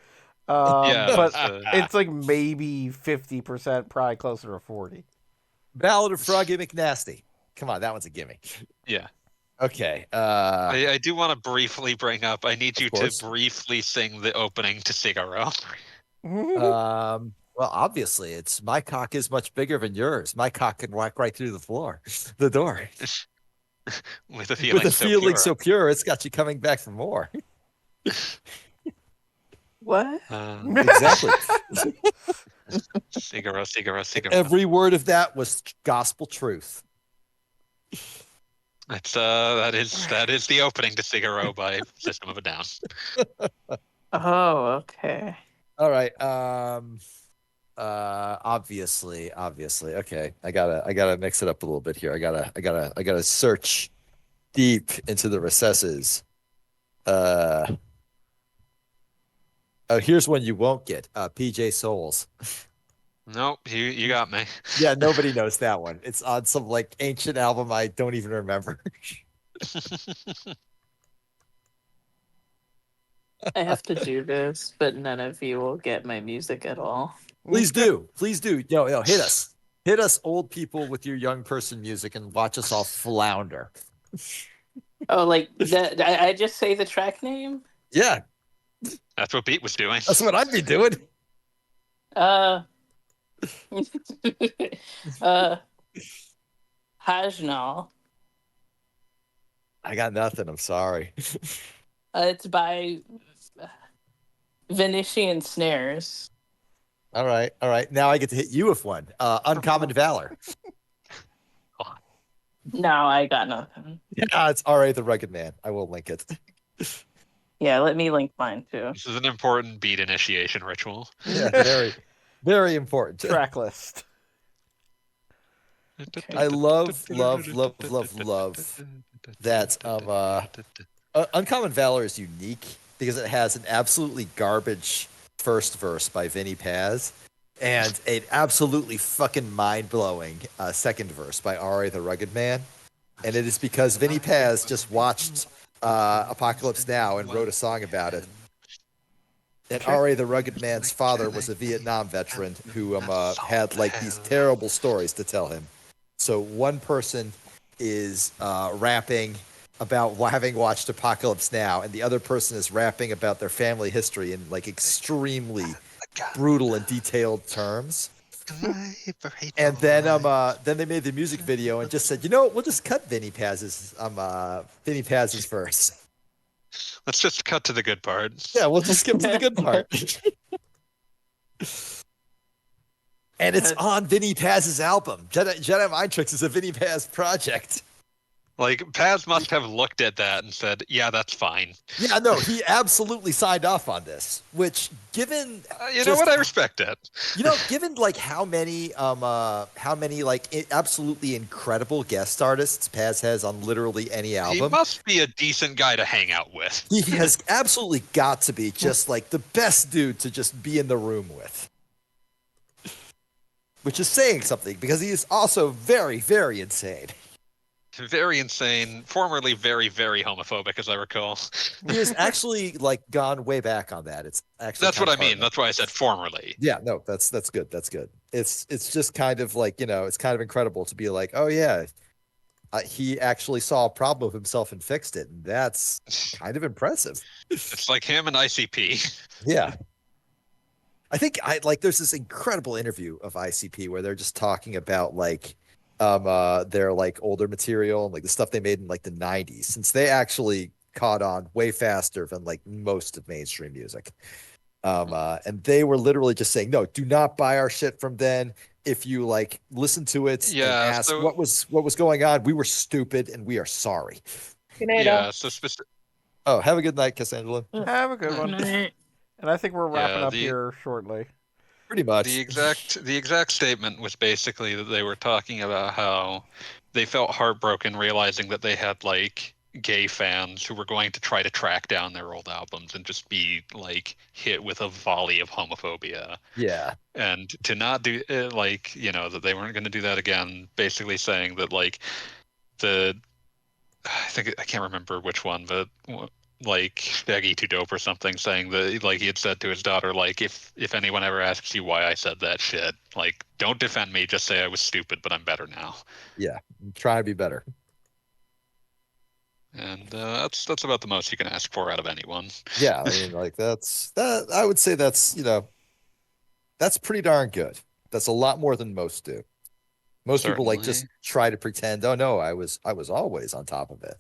Yeah, but that's, it's like maybe 50%, probably closer to 40. Ballad of Froggy McNasty. Come on, that one's a gimme. Yeah. Okay. I do want to briefly bring up. I need you to course. briefly sing the opening to Cigaro. Well, obviously, it's my cock is much bigger than yours. My cock can walk right through the door. With a feeling, With a so feeling pure. so pure, it's got you coming back for more. What? Exactly. Cigaro. Every word of that was gospel truth. It's that is the opening to Cigaro by System of a Down. Oh, okay. All right. Obviously. Okay. I gotta mix it up a little bit here. I gotta search deep into the recesses. Oh, here's one you won't get. PJ Souls. Nope, you got me. Yeah, nobody knows that one. It's on some like ancient album I don't even remember. I have to do this, but none of you will get my music at all. Please do. Yo, hit us. Hit us, old people, with your young person music and watch us all flounder. Oh, like that? I just say the track name. Yeah, That's what Pete was doing. that's what I'd be doing. Hajnal. I got nothing. I'm sorry. It's by Venetian Snares. All right. Now I get to hit you with one. Uncommon Valor. No, I got nothing. Yeah, it's R.A. the Rugged Man. I will link it. Yeah, let me link mine too. This is an important beat initiation ritual. Yeah, very, very important. Track list. I love that. Uncommon Valor is unique because it has an absolutely garbage first verse by Vinny Paz and an absolutely fucking mind-blowing second verse by R.A. the Rugged Man. And it is because Vinny Paz just watched Apocalypse Now and wrote a song about it. And R.A. the Rugged Man's father was a Vietnam veteran who had like these terrible stories to tell him. So one person is rapping about having watched Apocalypse Now, and the other person is rapping about their family history in like extremely brutal and detailed terms. And then they made the music video and just said, you know what, we'll just cut Vinny Paz's verse. Let's just cut to the good part. Yeah, we'll just skip to the good part. And it's on Vinny Paz's album. Jedi Mind Tricks is a Vinny Paz project. Like, Paz must have looked at that and said, yeah, that's fine. Yeah, no, he absolutely signed off on this, which given you know what, I respect it. You know, given like how many like absolutely incredible guest artists Paz has on literally any album. He must be a decent guy to hang out with. He has absolutely got to be just like the best dude to just be in the room with. Which is saying something, because he is also very, very insane. Very insane, formerly very, very homophobic, as I recall. He has actually like gone way back on that. It's actually that's what I mean. That's why I said formerly. Yeah, no, that's good. That's good. It's just kind of like, you know, it's kind of incredible to be like, oh yeah, he actually saw a problem with himself and fixed it, and that's kind of impressive. It's like him and ICP. Yeah. I think there's this incredible interview of ICP where they're just talking about like their like older material and like the stuff they made in like the 90s, since they actually caught on way faster than like most of mainstream music. And they were literally just saying, no, do not buy our shit from then. If you like listen to it and ask what was going on, we were stupid and we are sorry. Good night, yeah, so specific. Oh, have a good night, Cassandra. Have a good one. And I think we're wrapping up here shortly. Pretty much. The exact statement was basically that they were talking about how they felt heartbroken realizing that they had like gay fans who were going to try to track down their old albums and just be like hit with a volley of homophobia. Yeah. And to not do like, you know, that they weren't going to do that again, basically saying that like I can't remember which one, but like Shaggy Too Dope or something, saying that like he had said to his daughter, like, if anyone ever asks you why I said that shit, like, don't defend me, just say I was stupid, but I'm better now. Yeah, try to be better. And that's about the most you can ask for out of anyone. Yeah, I mean, like that. I would say that's, you know, that's pretty darn good. That's a lot more than most do. Most people like just try to pretend, oh no, I was always on top of it.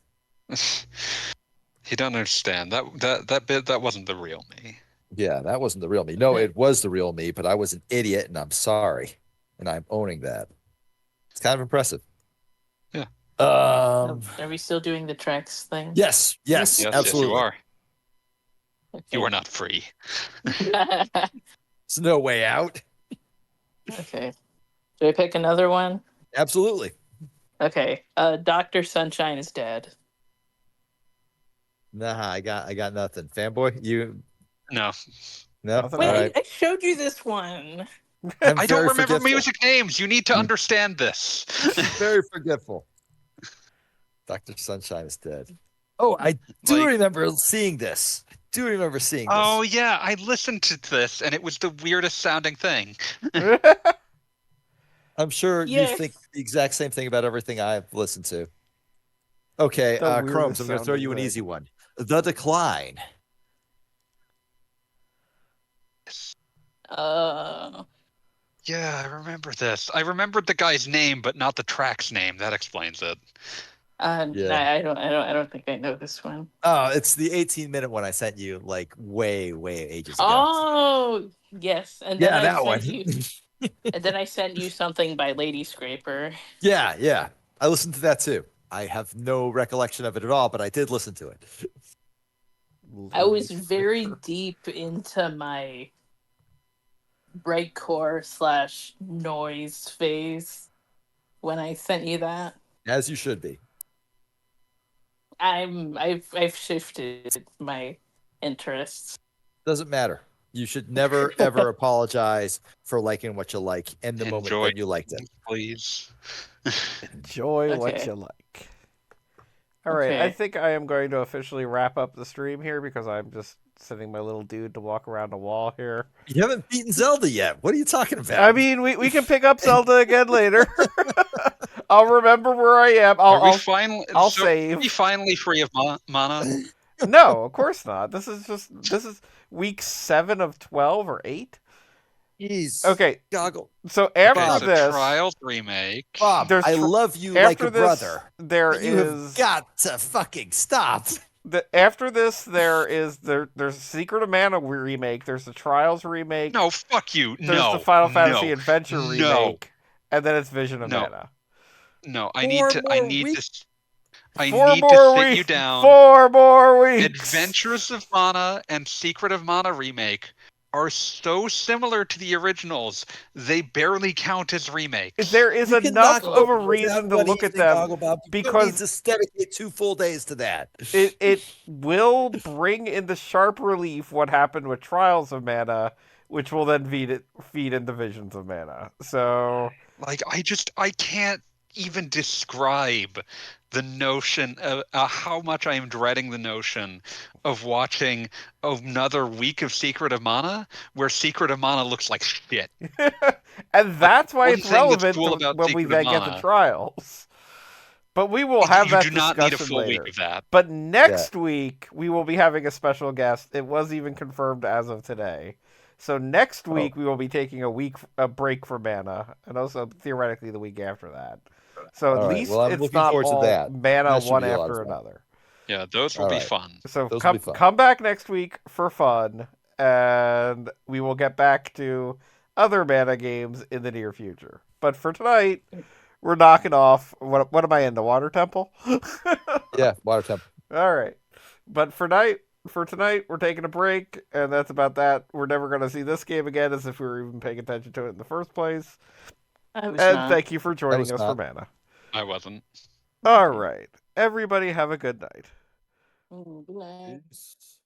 You don't understand that wasn't the real me. Yeah, that wasn't the real me. No, it was the real me, but I was an idiot, and I'm sorry, and I'm owning that. It's kind of impressive. Yeah. Are we still doing the tracks thing? Yes, absolutely. Yes, you are. Okay. You are not free. There's no way out. Okay. Do I pick another one? Absolutely. Okay. Dr. Sunshine is dead. Nah, I got nothing. Fanboy, you? No. No. Wait, right. I showed you this one. I don't remember music names. You need to understand this. Very forgetful. Dr. Sunshine is dead. Oh, I do remember seeing this. Oh yeah, I listened to this, and it was the weirdest sounding thing. I'm sure you think the exact same thing about everything I've listened to. Okay, Chromes, I'm going to throw you an easy one. The Decline. Uh, Yeah, I remember this. I remembered the guy's name, but not the track's name. That explains it. Yeah. I don't think I know this one. Oh, it's the 18-minute one I sent you like way ages ago. Oh, yes. And then that one. And then I sent you something by Lady Scraper. Yeah. I listened to that too. I have no recollection of it at all, but I did listen to it. I was very deep into my breakcore / noise phase when I sent you that. As you should be. I've shifted my interests. Doesn't matter. You should never ever apologize for liking what you like in the moment that you liked it. Please. Enjoy what you like. All right, I think I am going to officially wrap up the stream here because I'm just sending my little dude to walk around a wall here. You haven't beaten Zelda yet. What are you talking about? I mean, we can pick up Zelda again later. I'll remember where I am. Are we finally? I'll so Are save. we finally free of mana? No, of course not. This is week 7 of 12 or 8. Jeez. Okay. Goggle. So after Okay, so this, Trials remake. Bob, there's I tr- love you like after a this, brother. there But you have is got to fucking stop. after this there's a Secret of Mana remake. There's the Trials remake. No, fuck you. There's No, the Final Fantasy no, Adventure no, remake, and then it's Vision of no, Mana. no. I 4 need to. I more need weeks. to. I 4 need to more sit you weeks. down. 4 more weeks. Adventures of Mana and Secret of Mana remake are so similar to the originals, they barely count as remakes. There is You can enough knock of a those reason out to one look at evening, them Goggle Bob. You don't because need to dedicate 2 full days to that. it will bring into sharp relief what happened with Trials of Mana, which will then feed into Visions of Mana. So, Like, I can't even describe the notion of how much I am dreading the notion of watching another week of Secret of Mana where Secret of Mana looks like shit. and that's why One it's thing that's relevant cool about when we Secret of then get to Mana, Trials. But we will have you that do not need a discussion full later. week of that. But next week we will be having a special guest. It was even confirmed as of today. So next week we will be taking a break for Mana, and also theoretically the week after that. So at least I'm it's looking not forward to all that. Mana That should one be a lot after of fun. another. Yeah, those will All be right. fun. So Those will be fun. come back next week for fun, and we will get back to other Mana games in the near future. But for tonight, we're knocking off. What am I in, the Water Temple? Yeah, Water Temple. All right. But for tonight, we're taking a break, and that's about that. We're never going to see this game again as if we were even paying attention to it in the first place. I was And not. thank you for joining was us not. for Mana. I wasn't. All right. Everybody have a good night. Good night. Peace.